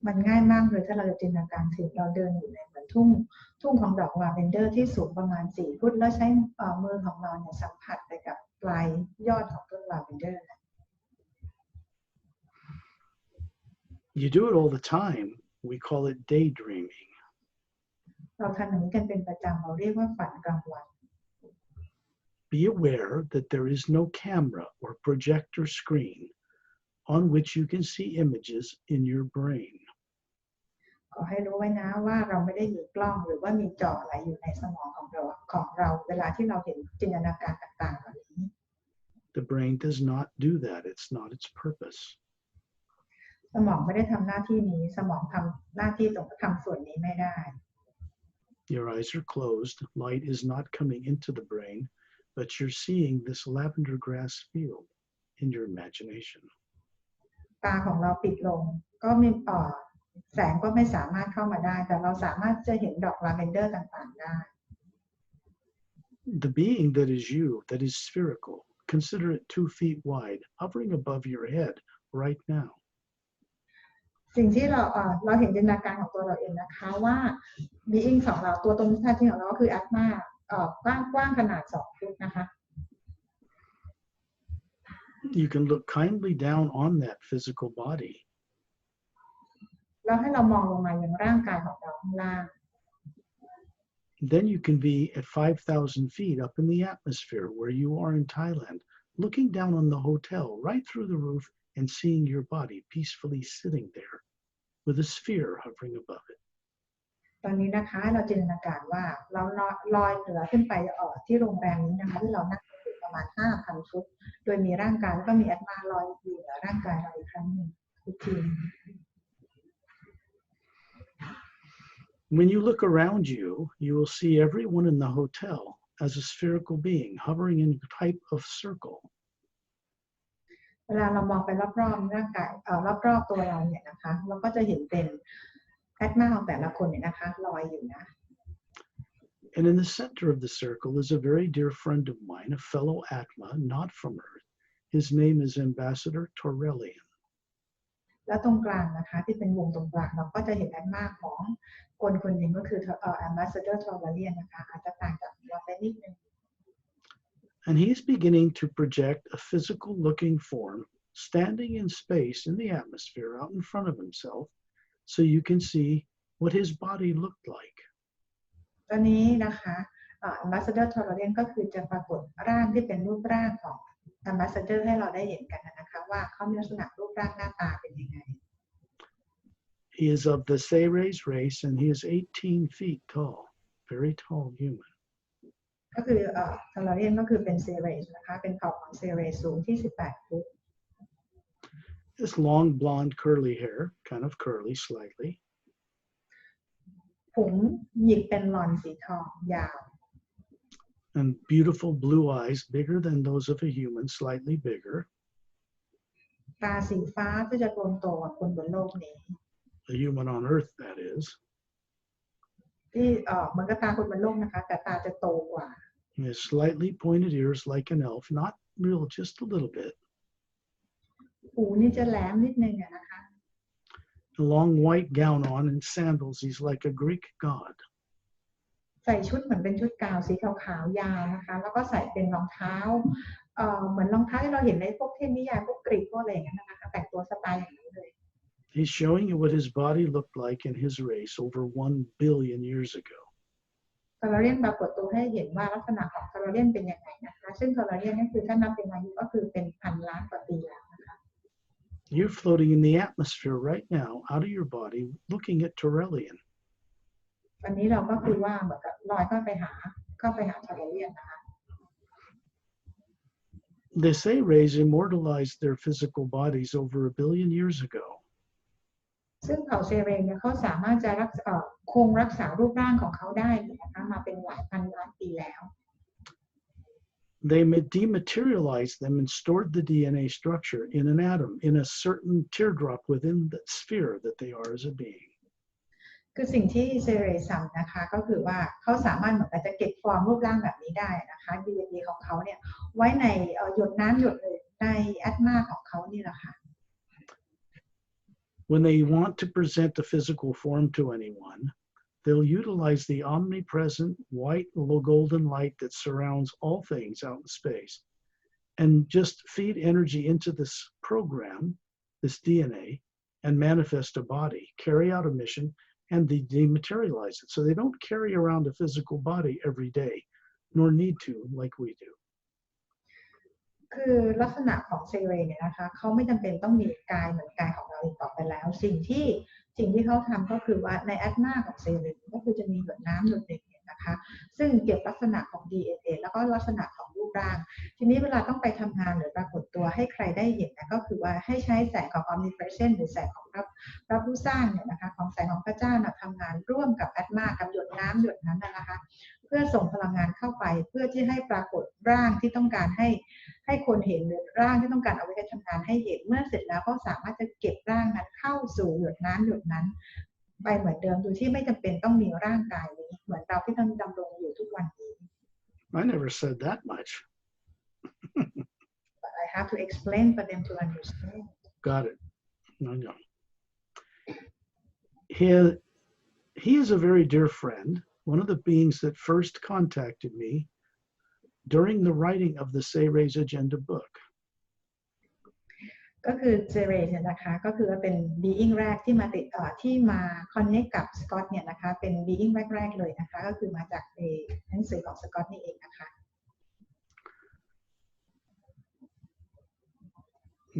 มันง่ายมากเลยถ้าเราจะจินตนาการถึงเราเดินอยู่ในเหมือนทุ่งของดอกลาเวนเดอร์ที่สูงประมาณ4 ฟุตแล้วใช้มือของเราเนี่ยสัมผัสไปกับปลายยอดของต้นลาเวนเดอร์ You do it all the time. We call it daydreaming. เราทำอย่างนี้กันเป็นประจำเราเรียกว่าฝันกลางวัน Be aware that there is no camera or projector screen on which you can see images in your brain. ขอให้รู้ไว้นะว่าเราไม่ได้มีกล้องหรือว่ามีจออะไรอยู่ในสมองของเราเวลาที่เราเห็นจินตนาการต่างๆเหล่านี้ The brain does not do that. It's not its purpose. สมองไม่ได้ทำหน้าที่นี้สมองทำหน้าที่ทำส่วนนี้ไม่ได้ Your eyes are closed. Light is not coming into the brain, but you're seeing this lavender grass field in your imagination. ตาของเราปิดลงก็มีแสงก็ไม่สามารถเข้ามาได้แต่เราสามารถจะเห็นดอกลาเวนเดอร์ต่างๆได้ The being that is you, that is spherical, consider it 2 feet wide, hovering above your head right now. สิ่งที่เราเห็นจินตนาการของตัวเราเองนะคะว่า being ของเราตัวตนที่แท้จริงของเราก็คือ atma กว้างขนาด2 ฟุตนะคะ You can look kindly down on that physical body. แล้วให้เรามองลงมายังร่างกายของเราข้างล่าง Then you can be at 5,000 feet up in the atmosphere where you are in Thailand, looking down on the hotel right through the roof and seeing your body peacefully sitting there with a sphere hovering above it. ตอนนี้นะคะเราจินตนาการว่าเราลอยเหนือขึ้นไปที่โรงแรมนี้นะคะที่เรานั่งอยู่ประมาณ 5,000 ฟุตโดยมีร่างกายแล้วก็มีแอตมาลอยอยู่เหนือร่างกายเราอีกครั้งหนึ่งอีกที When you look around you, you will see everyone in the hotel as a spherical being hovering in a type of circle. เวลาเรามองไปรอบๆร่างกายรอบๆตัวเราเนี่ยนะคะเราก็จะเห็นเป็นแอตมาของแต่ละคนเนี่ยนะคะลอยอยู่นะ And in the center of the circle is a very dear friend of mine, a fellow Atma, not from Earth. His name is Ambassador Torrelian. แล้วตรงกลางนะคะที่เป็นวงตรงกลางเราก็จะเห็นแอตมาของคนหนึ่งก็คือAmbassador Torrelian นะคะอาจจะต่างจากเราไปนิดนึง And he's beginning to project a physical looking form standing in space in the atmosphere out in front of himself so you can see what his body looked like. ตอนนี้นะคะAmbassador Torrelian ก็คือจะปรากฏร่างที่เป็นรูปร่างของ Ambassador ให้เราได้เห็นกันนะคะว่าเขามีลักษณะรูปร่างหน้าตาเป็นยังไง He is of the Seres race and he is 18 feet tall, very tall human. ก็คือTorrelian ก็คือเป็นเซเรสนะคะเป็นเผ่าของเซเรสสูงที่18 ฟุต This long blonde curly hair, kind of curly slightly, ผมหยิกเป็นหลอนสีทองยาว and beautiful blue eyes, bigger than those of a human, slightly bigger. ตาสีฟ้าที่จะโตกว่าคนบนโลกนี้ A human on Earth, that is. ที่เหมือนกับตาคนบนโลกนะคะแต่ตาจะโตกว่า He has slightly pointed ears like an elf, not real, just a little bit. หูนี่จะแหลมนิดนึงนะคะ A long white gown on and sandals. He's like a Greek god. ใส่ชุดเหมือนเป็นชุดกาวสีขาวๆยาวนะคะแล้วก็ใส่เป็นรองเท้าเหมือนรองเท้าที่เราเห็นในพวกเทพนิยายพวกกรีกพวกอะไรอย่างเงี้ยนะคะแต่งตัวสไตล์อย่างนั้นเลย He's showing you what his body looked like in his race over 1 billion years ago. ทอร์เรียนปรากฏตัวให้เห็นว่าลักษณะของทอร์เรียนเป็นยังไงนะคะซึ่งทอร์เรียนนี่คือถ้านับเป็นอายุก็คือเป็นพันล้านกว่าปีแล้วนะคะ You're floating in the atmosphere right now, out of your body, looking at Torrelian. วันนี้เราก็คือว่าเหมือนกับลอยเข้าไปหาทอร์เรียนนะคะ The Seres immortalized their physical bodies over 1 billion years ago. ซึ่งเผ่าเซเรนเนี่ยเขาสามารถจะคงรักษารูปร่างของเขาได้นะคะมาเป็นหลายพันล้านปีแล้ว They dematerialized them and stored the DNA structure in an atom, in a certain teardrop within the sphere that they are as a being. คือสิ่งที่เซเรนทำนะคะก็คือว่าเขาสามารถเหมือนกับจะเก็บฟอร์มรูปร่างแบบนี้ได้นะคะ DNA ของเขาเนี่ยไว้ในหยดน้ำหยดเลยในแอตมาของเขานี่แหละค่ะ When they want to present a physical form to anyone, they'll utilize the omnipresent white golden light that surrounds all things out in space and just feed energy into this program, this DNA, and manifest a body, carry out a mission, and they dematerialize it. So they don't carry around a physical body every day, nor need to like we do. คือลักษณะของเซเรนเนี่ยนะคะเขาไม่จำเป็นต้องมีกายเหมือนกายของเราอีกต่อไปแล้วสิ่งที่เขาทำก็คือว่าในแอตมาของเซเรนก็คือจะมีหยดน้ำหยดหนึ่งนะคะซึ่งเก็บลักษณะของ DNA แล้วก็ลักษณะของรูปร่างทีนี้เวลาต้องไปทำงานหรือปรากฏตัวให้ใครได้เห็นนะก็คือว่าให้ใช้แสงของ omnipresent หรือแสงของพระผู้สร้างเนี่ยนะคะของแสงของพระเจ้าทำงานร่วมกับแอตมากับหยดน้ำหยดนั้นนะคะเพื่อส่งพลังงานเข้าไปเพื่อที่ให้ปรากฏร่างที่ต้องการให้คนเห็นหรือร่างที่ต้องการเอาไว้ทำงานให้เห็นเมื่อเสร็จแล้วก็สามารถจะเก็บร่างนั้นเข้าสู่หยดน้ำหยดนั้นไปเหมือนเดิมโดยที่ไม่จำเป็นต้องมีร่างกายนี้เหมือนเราที่ดำรงอยู่ทุกวันนี้ I never said that much. But I have to explain for them to understand. Got it. No. he is a very dear friend, one of the beings that first contacted me during the writing of the Ceres Agenda book. ก็คือเจเรเนี่ยนะคะก็คือเป็น being แรกที่มาติดที่มา connect กับสกอตเนี่ยนะคะเป็น being แรกๆเลยนะคะก็คือมาจากหนังสือของสกอตนี่เองนะคะ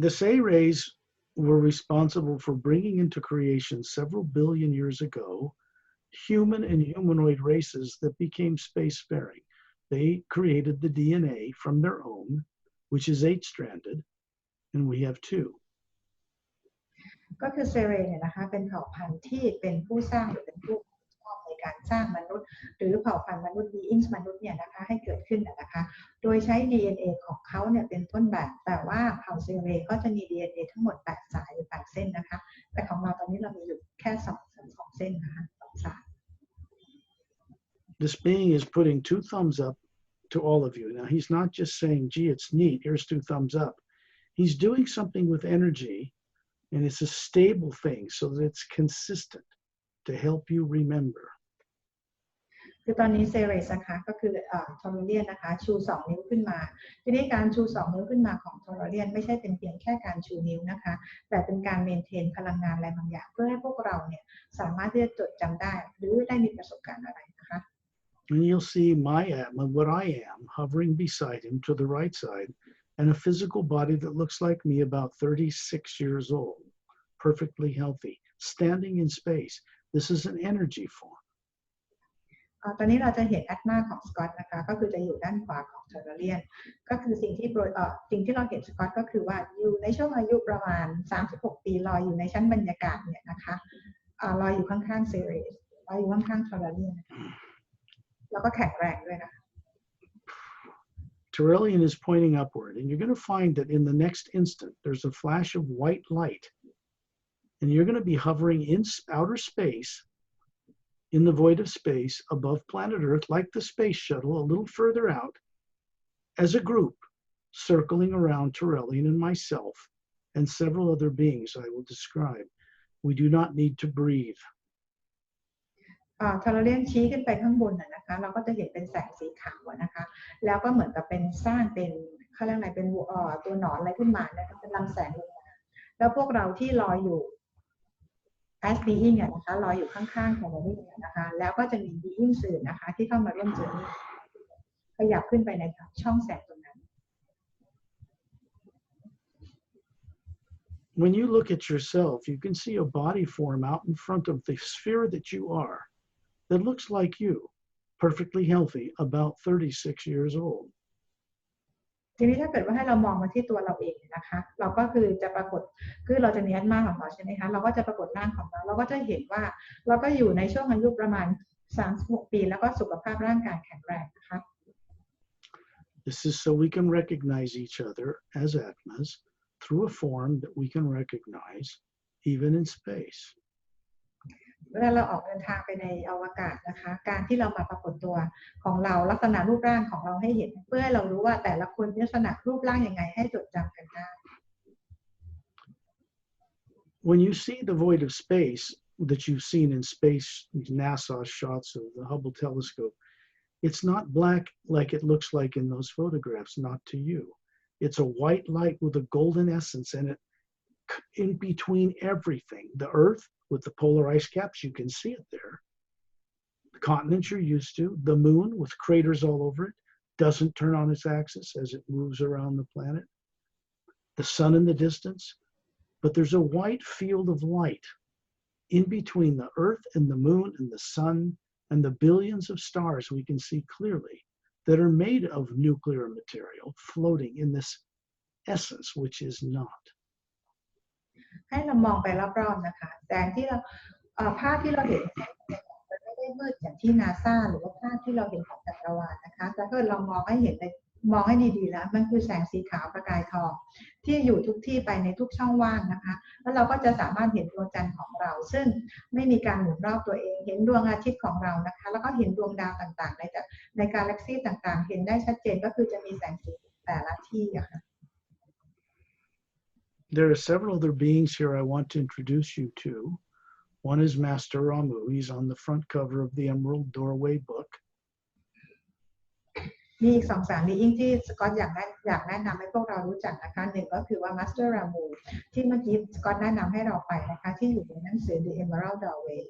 The Ceres were responsible for bringing into creation several billion years ago human and humanoid races that became spacefaring. They created the DNA from their own, which is 8-stranded, and we have 2. ก็คือเซเรเนี่ยนะคะเป็นเผ่าพันธุ์ที่เป็นผู้สร้างหรือเป็นผู้ชอบในการสร้างมนุษย์หรือเผ่าพันธุ์มนุษย์ beings มนุษย์เนี่ยนะคะให้เกิดขึ้นนะคะโดยใช้ DNA ของเขาเนี่ยเป็นต้นแบบแต่ว่าเผ่าเซเรก็จะมี DNA ทั้งหมด8 สายหรือ8 เส้นนะคะแต่ของเราตอนนี้เรามีอยู่แค่2 เส้นนะคะ2 สาย This being is putting 2 thumbs up to all of you. Now, he's not just saying, gee, it's neat, here's 2 thumbs up. He's doing something with energy, and it's a stable thing so that it's consistent to help you remember. คือตอนนี้เซเรสนะคะก็คือทอร์เรียนนะคะชู2 นิ้วขึ้นมาทีนี้การชู2 นิ้วขึ้นมาของทอร์เรียนไม่ใช่เป็นเพียงแค่การชูนิ้วนะคะแต่เป็นการเมนเทนพลังงานอะไรบางอย่างเพื่อให้พวกเราเนี่ยสามารถที่จะจดจำได้หรือได้มีประสบการณ์อะไรนะคะ And you'll see my Atma, what I am, hovering beside him to the right side, and a physical body that looks like me, about 36 years old, perfectly healthy, standing in space. This is an energy form. ตอนนี้เราจะเห็นแอตมาของสกอตนะคะก็คือจะอยู่ด้านขวาของทอร์เรียนก็คือสิ่งที่เราเห็นสกอตก็คือว่าอยู่ในช่วงอายุประมาณ36 ปีลอยอยู่ในชั้นบรรยากาศเนี่ยนะคะลอยอยู่ข้างๆเซเรสลอยอยู่ข้างๆทอร์เรียนแล้วก็แข็งแรงด้วยนะคะ Turelian is pointing upward, and you're going to find that in the next instant, there's a flash of white light, and you're going to be hovering in outer space, in the void of space, above planet Earth, like the space shuttle, a little further out, as a group, circling around Turelian and myself, and several other beings I will describe. We do not need to breathe. ทอร์เรียนชี้ขึ้นไปข้างบนนะคะเราก็จะเห็นเป็นแสงสีขาวนะคะแล้วก็เหมือนกับเป็นสร้างเป็นเขาเรียกอะไรเป็นตัวหนอนอะไรขึ้นมานะคะเป็นลำแสงลงมาแล้วพวกเราที่ลอยอยู่ as being เนี่ยนะคะลอยอยู่ข้างๆของเราเนี่ยนะคะแล้วก็จะมี being สื่อนะคะที่เข้ามาร่วมเจอนี่ขยับขึ้นไปในช่องแสงตรงนั้น When you look at yourself, you can see a body form out in front of the sphere that you are that looks like you, perfectly healthy, about 36 years old. ทีนี้ถ้าเกิดว่าให้เรามองมาที่ตัวเราเองนะคะเราก็คือจะปรากฏคือเราจะมีแอตมาของเราใช่ไหมคะเราก็จะปรากฏร่างของเราเราก็จะเห็นว่าเราก็อยู่ในช่วงอายุประมาณ36 ปีแล้วก็สุขภาพร่างกายแข็งแรงนะคะ This is so we can recognize each other as Atmas through a form that we can recognize even in space. เวลาเราออกเดินทางไปในอวกาศนะคะการที่เรามาปรากฏตัวของเราลักษณะรูปร่างของเราให้เห็นเพื่อให้เรารู้ว่าแต่ละคนมีลักษณะรูปร่างยังไงให้จดจำกันได้ When you see the void of space that you've seen in space, NASA shots of the Hubble telescope, it's not black like it looks like in those photographs, not to you. It's a white light with a golden essence in it, in between everything. The Earth with the polar ice caps, you can see it there. The continents you're used to, the moon with craters all over it, doesn't turn on its axis as it moves around the planet. The sun in the distance, but there's a white field of light in between the Earth and the moon and the sun and the billions of stars we can see clearly that are made of nuclear material floating in this essence, which is not. ให้เรามองไปรอบๆนะคะแสงที่เราภาพที่เราเห็นมันไม่ได้มืดอย่างที่นาซาหรือว่าภาพที่เราเห็นของจักรวาลนะคะแต่ถ้าเรามองให้เห็นมองให้ดีๆแล้วมันคือแสงสีขาวประกายทองที่อยู่ทุกที่ไปในทุกช่องว่างนะคะแล้วเราก็จะสามารถเห็นดวงจันทร์ของเราซึ่งไม่มีการหมุนรอบตัวเองเห็นดวงอาทิตย์ของเรานะคะแล้วก็เห็นดวงดาวต่างๆในกาแล็กซี่ต่างๆเห็นได้ชัดเจนก็คือจะมีแสงสีแต่ละที่อะค่ะ There are several other beings here I want to introduce you to. One is Master Ramu. He's on the front cover of the Emerald Doorway book. มีอีก2 3 being ที่สกอตอยากแนะนำให้พวกเรารู้จักนะคะหนึ่งก็คือว่า Master Ramu ที่เมื่อกี้สกอตแนะนำให้เราไปนะคะที่อยู่ในหนังสือ The Emerald Doorway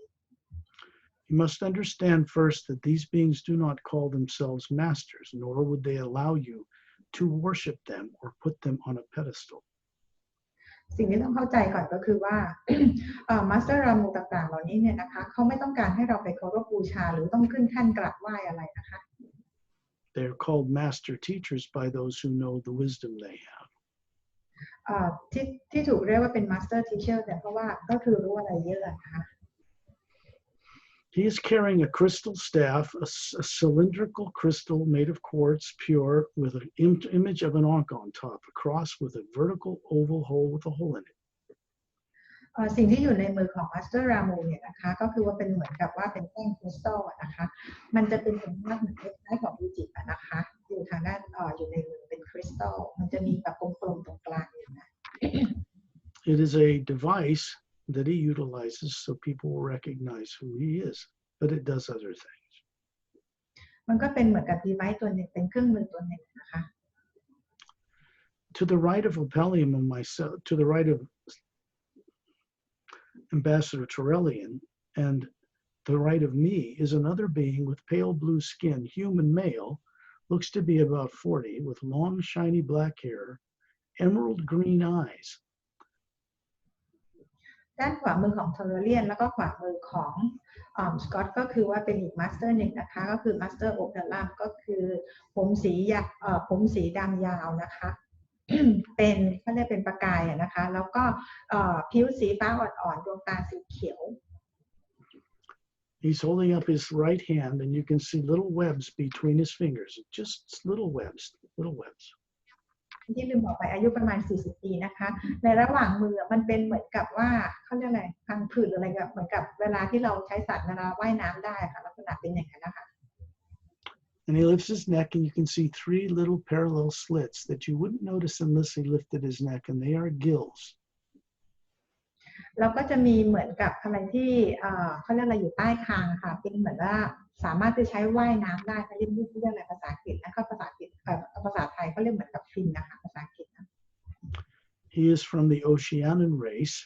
You must understand first that these beings do not call themselves masters, nor would they allow you to worship them or put them on a pedestal. สิ่งที่ต้องเข้าใจก่อนก็คือว่า Master Ramu ต่างๆเหล่านี้เนี่ยนะคะเขาไม่ต้องการให้เราไปเคารพบูชาหรือต้องขึ้นแท่นกราบไหว้อะไรนะคะ They are called master teachers by those who know the wisdom they have. ที่ถูกเรียกว่าเป็น Master Teacher แต่เพราะว่าก็คือรู้อะไรเยอะนะคะ He is carrying a crystal staff, a cylindrical crystal made of quartz, pure, with an image of an ankh on top, a cross with a vertical oval hole with a hole in it. สิ่งที่อยู่ในมือของ Master Ramu เนี่ยนะคะก็คือว่าเป็นเหมือนกับว่าเป็นแท่งคริสตัลนะคะมันจะเป็นสัญลักษณ์เหมือนคล้ายๆของอียิปต์นะคะอยู่ทางด้านอยู่ในมือเป็นคริสตัลมันจะมีแบบกลมๆตรงกลางอยู่นะ It is a device that he utilizes so people will recognize who he is, but it does other things. มันก็เป็นเหมือนกับ device ตัวหนึ่งเป็นเครื่องมือตัวหนึ่งนะคะ To the right of Opelium and myself, to the right of Ambassador Turelian and the right of me is another being with pale blue skin, human male, looks to be about 40, with long shiny black hair, emerald green eyes. ด้านขวามือของเทเลเรียนแล้วก็ขวามือของสกอตก็คือว่าเป็นอีกมาสเตอร์หนึ่งนะคะก็คือมาสเตอร์โอเปร่าก็คือผมสีดำยาวนะคะ เป็นเขาเรียกเป็นประกายนะคะแล้วก็ผิวสีฟ้าอ่อนๆดวงตาสีเขียว He's holding up his right hand and you can see little webs between his fingers, just little webs. ที่ลืมบอกไปอายุประมาณ40 ปีนะคะในระหว่างมือมันเป็นเหมือนกับว่าเขาเรียกอะไรพังผืดอะไรแบบเหมือนกับเวลาที่เราใช้สัตว์เวลาว่ายน้ำได้ค่ะลักษณะเป็นอย่างนั้นนะคะ And he lifts his neck and you can see 3 little parallel slits that you wouldn't notice unless he lifted his neck, and they are gills. แล้วก็จะมีเหมือนกับอะไรที่เขาเรียกอะไรอยู่ใต้คางค่ะเป็นเหมือนว่าสามารถจะใช้ว่ายน้ำได้เขาเรียกอะไรภาษาอังกฤษแล้วก็ภาษาอังกฤษภาษาไทยเขาเรียกเหมือนกับฟินนะคะภาษาอังกฤษนะ He is from the Oceanian race.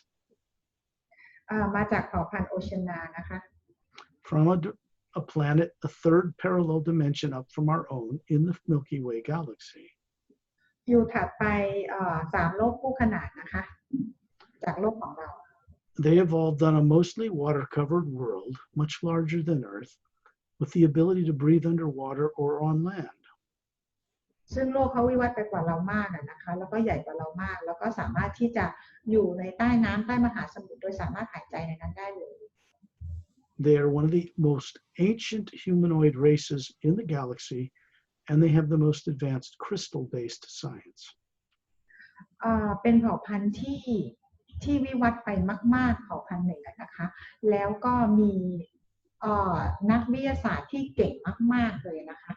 มาจากเผ่าพันธุ์โอเชียนานะคะ From a planet, a third parallel dimension up from our own in the Milky Way galaxy. อยู่ถัดไป3 โลกคู่ขนานนะคะจากโลกของเรา They evolved on a mostly water-covered world, much larger than Earth, with the ability to breathe underwater or on land. ซึ่งโลกเขาวิวัฒน์ไปกว่าเรามากนะคะแล้วก็ใหญ่กว่าเรามากแล้วก็สามารถที่จะอยู่ในใต้น้ำใต้มหาสมุทรโดยสามารถหายใจในนั้นได้เลย They are one of the most ancient humanoid races in the galaxy, and they have the most advanced crystal-based science. เป็นเผ่าพันธุ์ที่วิวัฒน์ไปมากๆเผ่าพันธุ์หนึ่งนะคะแล้วก็มีนักวิทยาศาสตร์ที่เก่งมากๆเลยนะคะ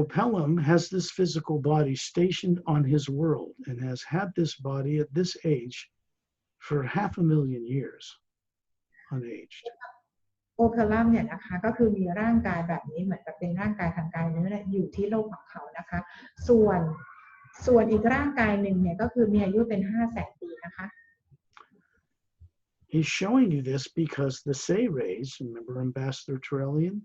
Opelum has this physical body stationed on his world and has had this body at this age for 500,000 years, unaged. โอเพลัมเนี่ยนะคะก็คือมีร่างกายแบบนี้เหมือนกับเป็นร่างกายทางกายเนื้ออยู่ที่โลกของเขานะคะส่วนอีกร่างกายหนึ่งเนี่ยก็คือมีอายุเป็น 500,000 ปีนะคะ He's showing you this because the Say rays, remember Ambassador Turelian,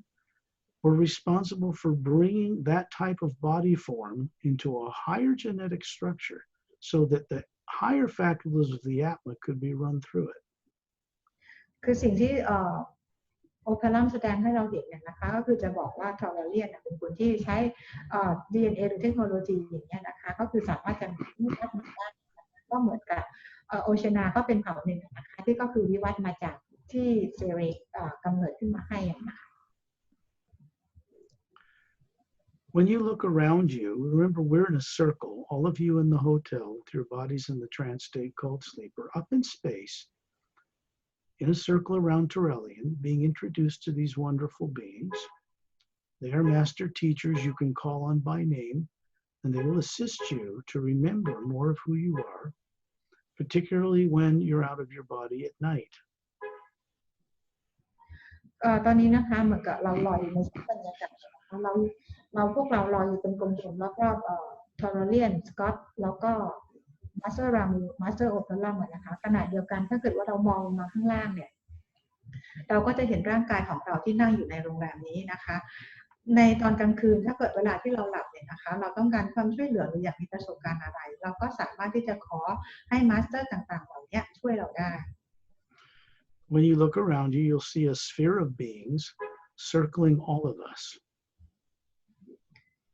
were responsible for bringing that type of body form into a higher genetic structure so that the higher faculties of the Atma could be run through it. คือสิ่งที่โอเพลัมแสดงให้เราเห็นเนี่ยนะคะก็คือจะบอกว่าทอร์เรียนเป็นคนที่ใช้DNA หรือเทคโนโลยีอย่างเงี้ยนะคะก็คือสามารถจะวิวัฒน์มาได้ก็เหมือนกับโอเชียนาก็เป็นเผ่าหนึ่งนะคะที่ก็คือวิวัฒน์มาจากที่เซเรกำเนิดขึ้นมาให้นะคะ When you look around you, remember we're in a circle, all of you in the hotel with your bodies in the trance state called sleep, are up in space, in a circle around Turelian, being introduced to these wonderful beings. They are master teachers you can call on by name, and they will assist you to remember more of who you are, particularly when you're out of your body at night. ตอนนี้นะคะเหมือนกับเราลอยอยู่ในชั้นบรรยากาศนะคะพวกเราลอยอยู่เป็นกลมๆรอบๆทอร์เรียนสกอตแล้วก็มาสเตอร์รามูมาสเตอร์โอเปร่านะคะขณะเดียวกันถ้าเกิดว่าเรามองมาข้างล่างเนี่ยเราก็จะเห็นร่างกายของเราที่นั่งอยู่ในโรงแรมนี้นะคะในตอนกลางคืนถ้าเกิดเวลาที่เราหลับเนี่ยนะคะเราต้องการความช่วยเหลือหรืออยากมีประสบการณ์อะไรเราก็สามารถที่จะขอให้มาสเตอร์ต่างๆเหล่านี้ช่วยเราได้ When you look around you, you'll see a sphere of beings circling all of us.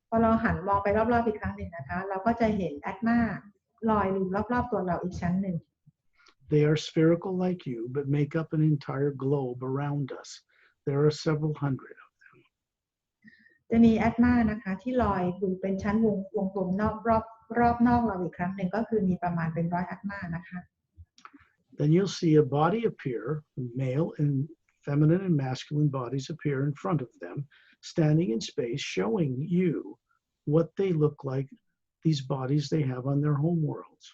พอเราหันมองไปรอบๆอีกครั้งหนึ่งนะคะเราก็จะเห็นแอตมาลอยอยู่รอบๆตัวเราอีกชั้นหนึ่ง They are spherical like you, but make up an entire globe around us. There are several hundred of them. จะมีแอตมานะคะที่ลอยอยู่เป็นชั้นวงกลมรอบนอกเราอีกครั้งหนึ่งก็คือมีประมาณเป็น100แอตมานะคะ Then you'll see a body appear, male and feminine and masculine bodies appear in front of them, standing in space, showing you what they look like, these bodies they have on their home worlds.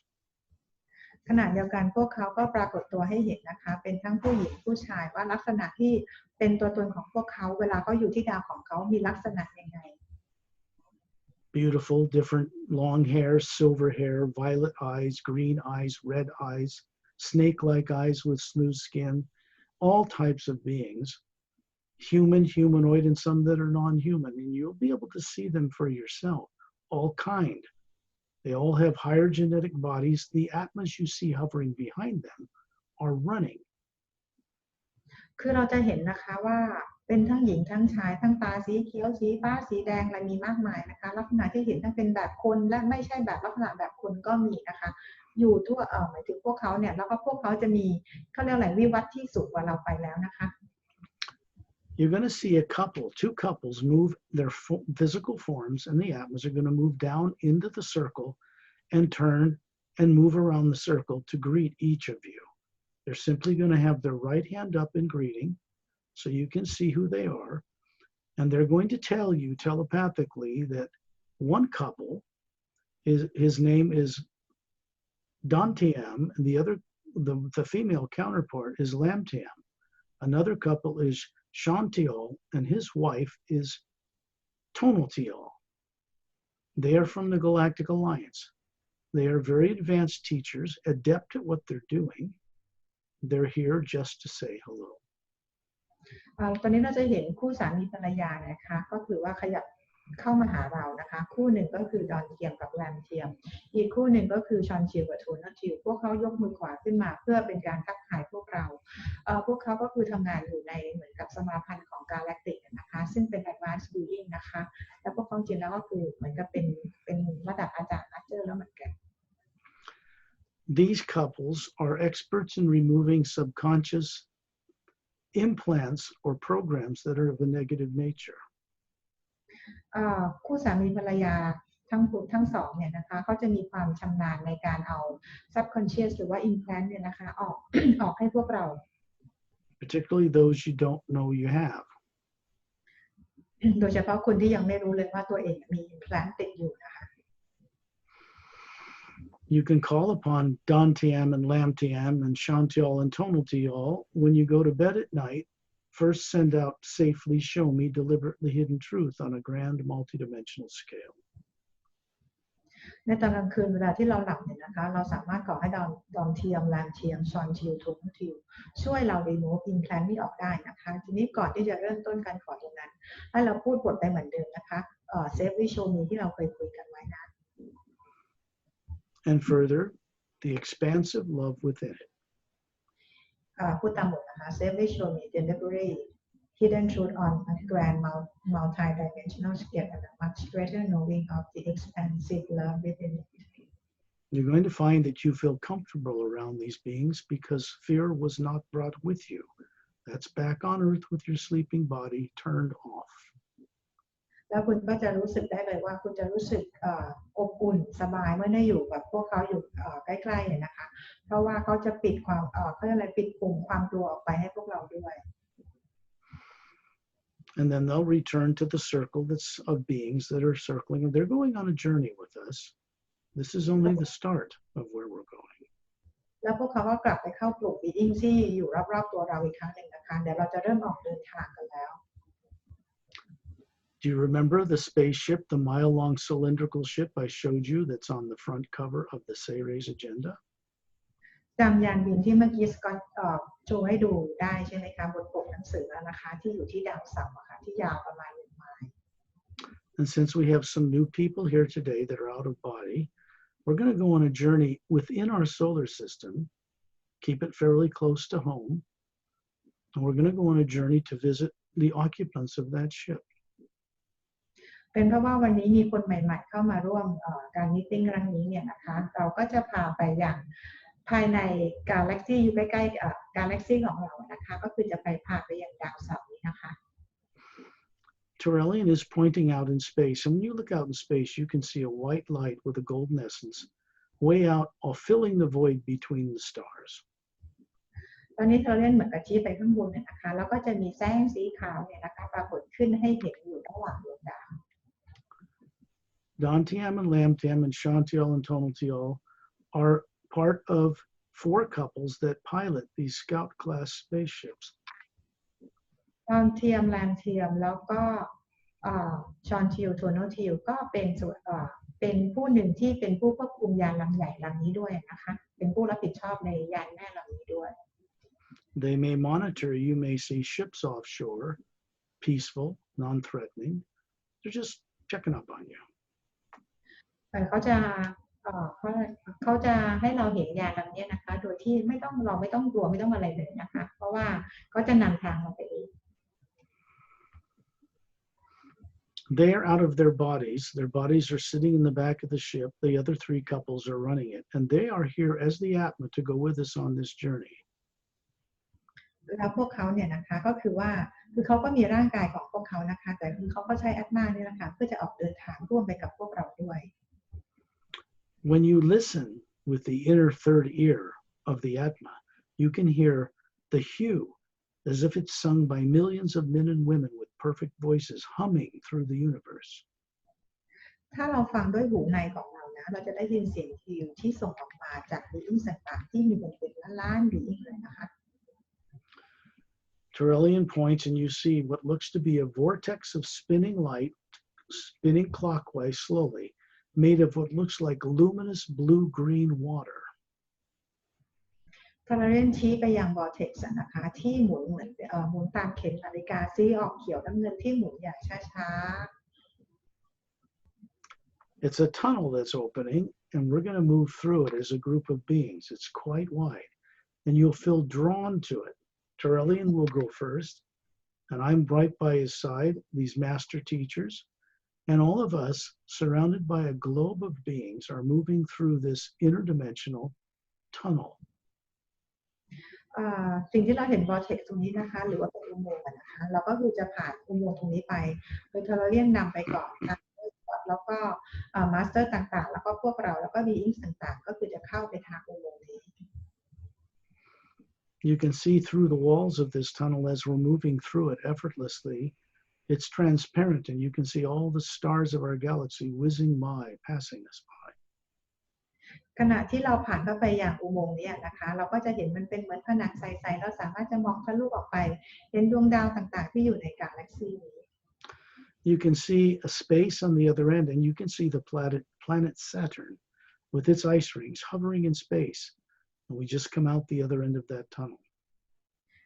ขณะเดียวกันพวกเขาก็ปรากฏตัวให้เห็นนะคะเป็นทั้งผู้หญิงผู้ชายว่าลักษณะที่เป็นตัวตนของพวกเขาเวลาเขาอยู่ที่ดาวของเขามีลักษณะยังไง Beautiful, different long hair, silver hair, violet eyes, green eyes, red eyes, snake-like eyes with smooth skin, all types of beings, human, humanoid, and some that are non-human, and you'll be able to see them for yourself, all kind. They all have higher genetic bodies. The atmas you see hovering behind them are running. คือเราจะเห็นนะคะว่าเป็นทั้งหญิงทั้งชายทั้งตาสีเขียวสีฟ้าสีแดงอะไรมีมากมายนะคะลักษณะที่เห็นทั้งเป็นแบบคนและไม่ใช่แบบลักษณะแบบคนก็มีนะคะอยู่ทั่วหมายถึงพวกเขาเนี่ยแล้วก็พวกเขาจะมีเขาเรียกอะไรวิวัฒน์ที่สูงกว่าเราไปแล้วนะคะ You're going to see two couples move their physical forms, and the atmas are going to move down into the circle and turn and move around the circle to greet each of you. They're simply going to have their right hand up in greeting so you can see who they are. And they're going to tell you telepathically that one couple, his name is Dantiam, and the female counterpart is Lamtiam. Another couple is Shantiol, and his wife is Tonaltiol. They are from the Galactic Alliance. They are very advanced teachers, adept at what they're doing. They're here just to say hello. ตอนนี้เราจะเห็นคู่สามีภรรยานะคะก็คือว่าขยับเข้ามาหาเรานะคะคู่หนึ่งก็คือดอนเทียมกับแรมเทียมอีกคู่หนึ่งก็คือชอนชิลกับโทนทิลพวกเขายกมือขวาขึ้นมาเพื่อเป็นการทักทายพวกเราพวกเขาก็คือทำงานอยู่ในเหมือนกับสมาพันธ์ของกาแล็กติกนะคะซึ่งเป็น Advanced Being นะคะแล้วพวกเขาจริงแล้วก็คือเหมือนกับเป็นระดับอาจารย์มาสเตอร์แล้วเหมือนกัน These couples are experts in removing subconscious implants or programs that are of a negative nature. คู่สามีภรรยาทั้งสองเนี่ยนะคะเขาจะมีความชำนาญในการเอา subconscious หรือว่า implant เนี่ยนะคะออกให้พวกเรา particularly those you don't know you have. โดยเฉพาะคนที่ยังไม่รู้เลยว่าตัวเองมี implant ติดอยู่นะคะ You can call upon Dantiam and Lamtiam and Shantiol and Tonaltiol when you go to bed at night. First send out safely, show me, deliberately hidden truth on a grand multidimensional scale. ในตอนกลางคืนเวลาที่เราหลับเนี่ยนะคะเราสามารถขอให้ดอมเทียมแรมเทียมชอนทิลทุกทิลช่วยเรา remove implant นี้ออกได้นะคะทีนี้ก่อนที่จะเริ่มต้นการขอตรงนั้นให้เราพูดบทไปเหมือนเดิมนะคะsafely show me ที่เราเคยคุยกันไว้นะ And further, the expansive love within it. พูดตามบทนะคะ safely show me deliberately hidden truth on a grand multi-dimensional scale and a much greater knowing of the expansive love within it. You're going to find that you feel comfortable around these beings because fear was not brought with you. That's back on earth with your sleeping body turned off. แล้วคุณก็จะรู้สึกได้เลยว่าคุณจะรู้สึกอบอุ่นสบายเมื่อได้อยู่กับพวกเขาอยู่ใกล้ๆเนี่ยนะคะเพราะว่าเขาจะปิดความเขาจะอะไรปิดปุ่มความกลัวออกไปให้พวกเราด้วย And then they'll return to the circle that's of beings that are circling, and they're going on a journey with us. This is only the start of where we're going. แล้วพวกเขาก็กลับไปเข้ากลุ่ม being ที่อยู่รอบๆตัวเราอีกครั้งหนึ่งนะคะเดี๋ยวเราจะเริ่มออกเดินทางกันแล้ว Do you remember the spaceship, the mile-long cylindrical ship I showed you that's on the front cover of the Ceres agenda? จำยานบินที่เมื่อกี้สกอตโชว์ให้ดูได้ใช่ไหมคะบนปกหนังสือนะคะที่อยู่ที่ดาวเสาร์อะค่ะที่ยาวประมาณ1 ไมล์ And since we have some new people here today that are out of body, we're going to go on a journey within our solar system, keep it fairly close to home, and we're going to go on a journey to visit the occupants of that ship. เป็นเพราะว่าวันนี้มีคนใหม่ๆเข้ามาร่วมการมีตติ้งครั้งนี้เนี่ยนะคะเราก็จะพาไปอย่างภายในกาแล็กซี่อยู่ใกล้ๆกาแล็กซี่ของเรานะคะก็คือจะไปพาไปอย่างดาวเสาร์นี้นะคะ Turelian is pointing out in space, and when you look out in space, you can see a white light with a golden essence way out, or filling the void between the stars. ตอนนี้เทอร์เรนเหมือนกับชี้ไปข้างบนเนี่ยนะคะแล้วก็จะมีแสงสีขาวเนี่ยนะคะปรากฏขึ้นให้เห็นอยู่ระหว่างดวงดาว Dantian and Lamtian and Shantiel and Tonaltiel are part of 4 couples that pilot these Scout class spaceships. ตอนเทียมแลนเทียมแล้วก็ชอนทิลโทโนทิลก็เป็นเป็นผู้หนึ่งที่เป็นผู้ควบคุมยานลำใหญ่ลำนี้ด้วยนะคะเป็นผู้รับผิดชอบในยานแม่ลำนี้ด้วย They may monitor. You may see ships offshore, peaceful, non-threatening. They're just checking up on you. เขาจะให้เราเห็นยานลำนี้นะคะโดยที่เราไม่ต้องกลัวไม่ต้องอะไรเลยนะคะเพราะว่าเขาจะนำทางเราไปเอง They are out of their bodies. Their bodies are sitting in the back of the ship. The other 3 couples are running it, and they are here as the Atma to go with us on this journey. แล้วพวกเขาเนี่ยนะคะก็คือว่าเขาก็มีร่างกายของพวกเขานะคะแต่คือเขาก็ใช้อัตมาเนี่ยนะคะเพื่อจะออกเดินทางร่วมไปกับพวกเราด้วย When you listen with the inner third ear of the Atma, you can hear the hue as if it's sung by millions of men and women with perfect voices humming through the universe. ถ้าเราฟังด้วยหูในของเรานะเราจะได้ยินเสียงฮิวที่ส่งออกมาจากบีอิงต่างๆที่มีเป็นล้านบีอิงเลยนะคะ Turelian points and you see what looks to be a vortex of spinning light, spinning clockwise slowly, made of what looks like luminous blue-green water. ทาราเรนชี้ไปยังวอร์เท็กซ์นะคะที่หมุนเหมือนหมุนตามเข็มนาฬิกาสีออกเขียวน้ำเงินที่หมุนอย่างช้า It's a tunnel that's opening, and we're going to move through it as a group of beings. It's quite wide, and you'll feel drawn to it. Turelian will go first, and I'm right by his side, these master teachers, and all of us, surrounded by a globe of beings, are moving through this interdimensional tunnel. สิ่งที่เราเห็นวอร์เท็กซ์ตรงนี้นะคะหรือว่าเป็นอุโมงค์นะคะเราก็คือจะผ่านอุโมงค์ตรงนี้ไปโดยทาราเรนนำไปก่อนนะแล้วก็มาสเตอร์ต่างๆแล้วก็พวกเราแล้วก็บีอิงต่างๆก็คือจะเข้าไปทางอุโมงค์นี้ You can see through the walls of this tunnel as we're moving through it effortlessly. It's transparent, and you can see all the stars of our galaxy whizzing by, passing us by. ขณะที่เราผ่านเข้าไปอย่างอุโมงค์นี้นะคะเราก็จะเห็นมันเป็นเหมือนผนังใสๆเราสามารถจะมองทะลุออกไปเห็นดวงดาวต่างๆที่อยู่ในกาแล็กซีนี้ You can see a space on the other end, and you can see the planet Saturn with its ice rings hovering in space. And we just come out the other end of that tunnel.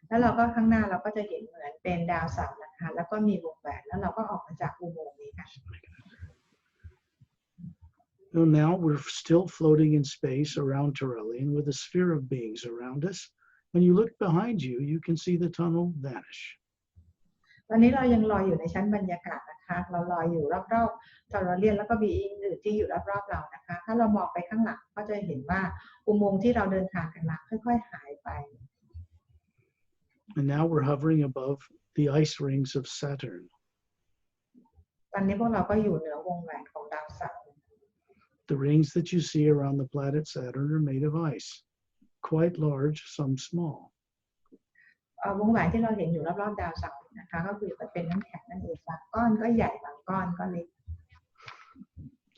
แล้วเราก็ข้างหน้าเราก็จะเห็นเหมือนเป็นดาวเสาร์นะคะแล้วก็มีวงแหวนแล้วเราก็ออกมาจากอุโมงค์นี้ค่ะ So now we're still floating in space around Turelian with a sphere of beings around us. When you look behind you, you can see the tunnel vanish. ตอนนี้เรายังลอยอยู่ในชั้นบรรยากาศนะคะเราลอยอยู่รอบๆทาราเรียนแล้วก็บีอิงอื่นที่อยู่รอบๆเรานะคะถ้าเรามองไปข้างหลังก็จะเห็นว่าอุโมงค์ที่เราเดินทางกันมาค่อยๆหายไป And now we're hovering above the ice rings of Saturn. ตอนนี้พวกเราก็อยู่เหนือวงแหวนของดาวเสาร์ The rings that you see around the planet Saturn are made of ice, quite large, some small. วงแหวนที่เราเห็นอยู่รอบๆดาวเสาร์นะคะก็คือเป็นน้ำแข็งนั่นเองบางก้อนก็ใหญ่บางก้อนก็เล็ก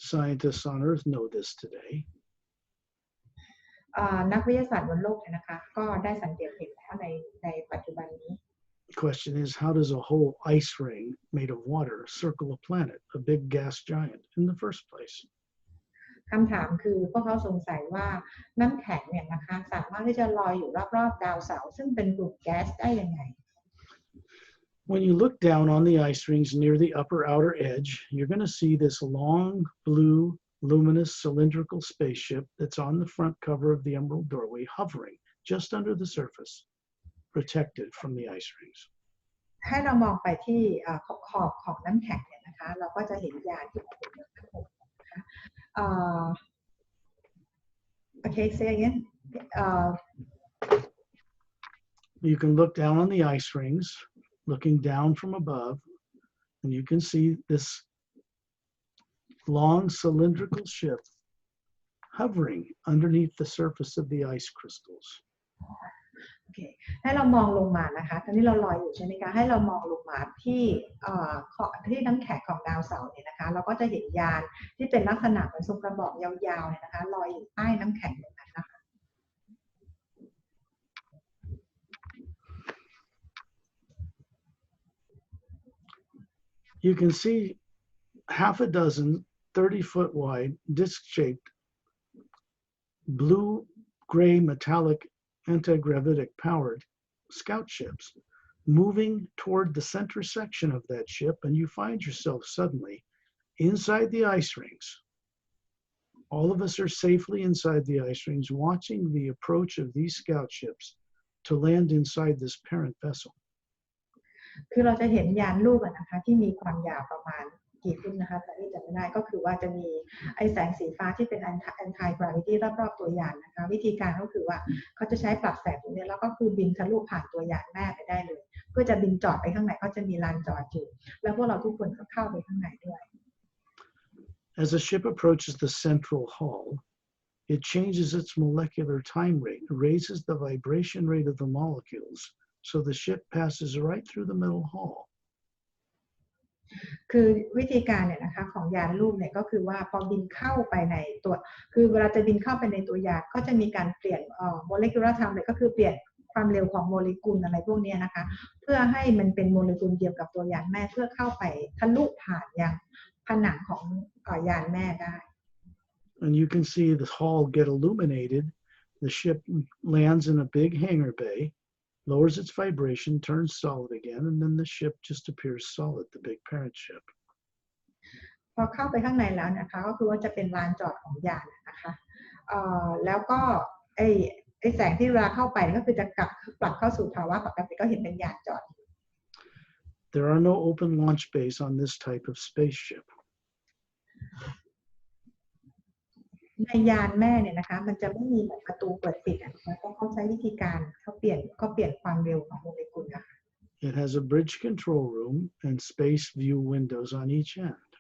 Scientists on Earth know this today. นักวิทยาศาสตร์บนโลกเนี่ยนะคะก็ได้สังเกตเห็นแล้วในปัจจุบันนี้ The question is, how does a whole ice ring made of water circle a planet, a big gas giant, in the first place? คำถามคือพวกเขาสงสัยว่าน้ำแข็งเนี่ยนะคะสามารถที่จะลอยอยู่รอบๆดาวเสาร์ซึ่งเป็นกลุ่มแก๊สได้ยังไง When you look down on the ice rings near the upper outer edge, you're going to see this long, blue, luminous, cylindrical spaceship that's on the front cover of the Emerald Doorway, hovering just under the surface, protected from the ice rings. ให้เรามองไปที่ขอบของน้ำแข็งเนี่ยนะคะเราก็จะเห็นยานที่อยู่บนข้างบนนะคะOkay, say again. You can look down on the ice rings, looking down from above, and you can see this long cylindrical ship hovering underneath the surface of the ice crystals. โอเคให้เรามองลงมานะคะตอนนี้เราลอยอยู่ใช่ไหมคะให้เรามองลงมาที่ที่น้ำแข็งของดาวเสาร์เนี่ยนะคะเราก็จะเห็นยานที่เป็นลักษณะเหมือนทรงกระบอกยาวๆเนี่ยนะคะลอยอยู่ใต้น้ำแข็งตรงนั้นนะคะ You can see half a dozen 30-foot wide, disc-shaped, blue-gray metallic anti-gravitic powered scout ships moving toward the center section of that ship, and you find yourself suddenly inside the ice rings. All of us are safely inside the ice rings, watching the approach of these scout ships to land inside this parent vessel. คือเราจะเห็นยานลูกนะคะที่มีความยาวประมาณกี่ฟุตนะคะแต่ที่จำไม่ได้ก็คือว่าจะมีไอแสงสีฟ้าที่เป็น anti gravity รอบๆตัวยานนะคะวิธีการก็คือว่าเขาจะใช้ปรับแสงตรงนี้แล้วก็คือบินทะลุผ่านตัวยานแม่ไปได้เลยเพื่อจะบินจอดไปข้างในก็จะมีลานจอดอยู่แล้วพวกเราทุกคนก็เข้าไปข้างในด้วย As the ship approaches the central hull, it changes its molecular time rate, raises the vibration rate of the molecules, so the ship passes right through the middle hull. คือวิธีการเนี่ยนะคะของยานลูกเนี่ยก็คือว่าพอบินเข้าไปในตัวคือเวลาจะบินเข้าไปในตัวยานก็จะมีการเปลี่ยนmolecular time rate ก็คือเปลี่ยนความเร็วของโมเลกุลอะไรพวกนี้นะคะเพื่อให้มันเป็นโมเลกุลเดียวกับตัวยานแม่เพื่อเข้าไปทะลุผ่านยังผนังของยานแม่ได้ And you can see the hull get illuminated. The ship lands in a big hangar bay, lowers its vibration, turns solid again, and then the ship just appears solid, the big parent ship. พอเข้าไปข้างในแล้วนะคะก็คือว่าจะเป็นลานจอดของยานนะคะแล้วก็ไอแสงที่เวลาเข้าไปก็คือจะกลับเข้าสู่ภาวะปกติก็เห็นเป็นยานจอด There are no open launch bays on this type of spaceship. ในยานแม่เนี่ยนะคะมันจะไม่มีแบบประตูเปิดปิดนะคะเพราะเขาใช้วิธีการเขาเปลี่ยนความเร็วของโมเลกุลนะคะ It has a bridge control room and space view windows on each end.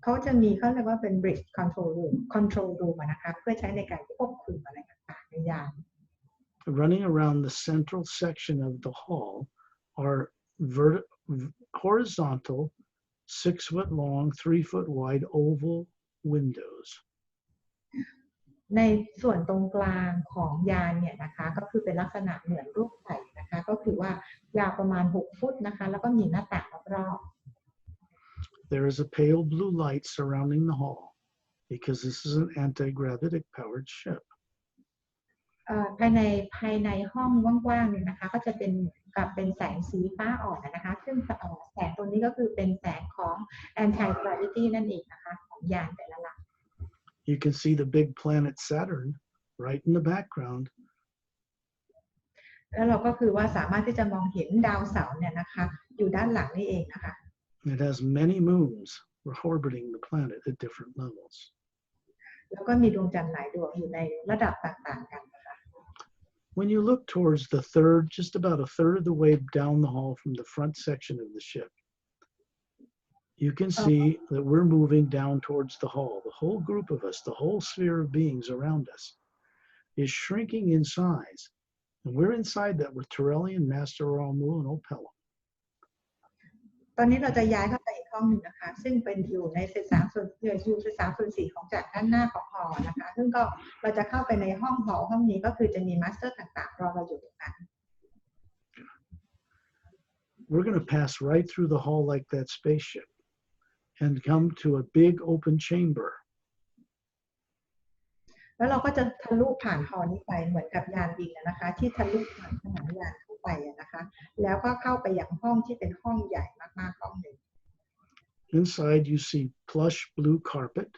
เขาจะมีเขาเรียกว่าเป็น bridge control room นะคะเพื่อใช้ในการควบคุมอะไรต่างๆในยาน Running around the central section of the hull are horizontal, 6-foot long, 3-foot wide oval windows. ในส่วนตรงกลางของยานเนี่ยนะคะก็คือเป็นลักษณะเหมือนรูปไข่นะคะก็คือว่ายาวประมาณ6 ฟุตนะคะแล้วก็มีหน้าต่างรอบๆ There is a pale blue light surrounding the hull because this is an anti-gravitic powered ship. ภายในห้องกว้างๆเนี่ยนะคะก็จะเป็นแสงสีฟ้าอ่อนนะคะซึ่งแสงตัวนี้ก็คือเป็นแสงของ anti gravity นั่นเองนะคะของยานแต่ละลำ You can see the big planet Saturn right in the background. แล้วเราก็คือว่าสามารถที่จะมองเห็นดาวเสาร์เนี่ยนะคะอยู่ด้านหลังนี่เองนะคะ It has many moons orbiting the planet at different levels. แล้วก็มีดวงจันทร์หลายดวงอยู่ในระดับต่างๆกันนะคะ When you look towards the just about a third of the way down the hall from the front section of the ship, you can see that we're moving down towards the hull. The whole group of us, the whole sphere of beings around us, is shrinking in size. And we're inside that with Torellian, Master Ramu, and Opelum. ตอนนี้เราจะย้ายเข้าไปอีก ห้องหนึ่งนะคะซึ่งเป็นอยู่ในเศษ3/4ของจากด้านหน้าของหอนะคะซึ่งก็เราจะเข้าไปในห้องหอห้องนี้ก็คือจะมีมาสเตอร์ต่างๆรอเราอยู่ตรงนั้น We're going to pass right through the hall like that spaceship and come to a big open chamber. แล้วเราก็จะทะลุผ่านหอนี้ไปเหมือนกับยานบินนะคะที่ทะลุผ่านผนังยานเข้าไปนะคะแล้วก็เข้าไปยังห้องที่เป็นห้องใหญ่มากๆห้องหนึ่ง Inside you see plush blue carpet,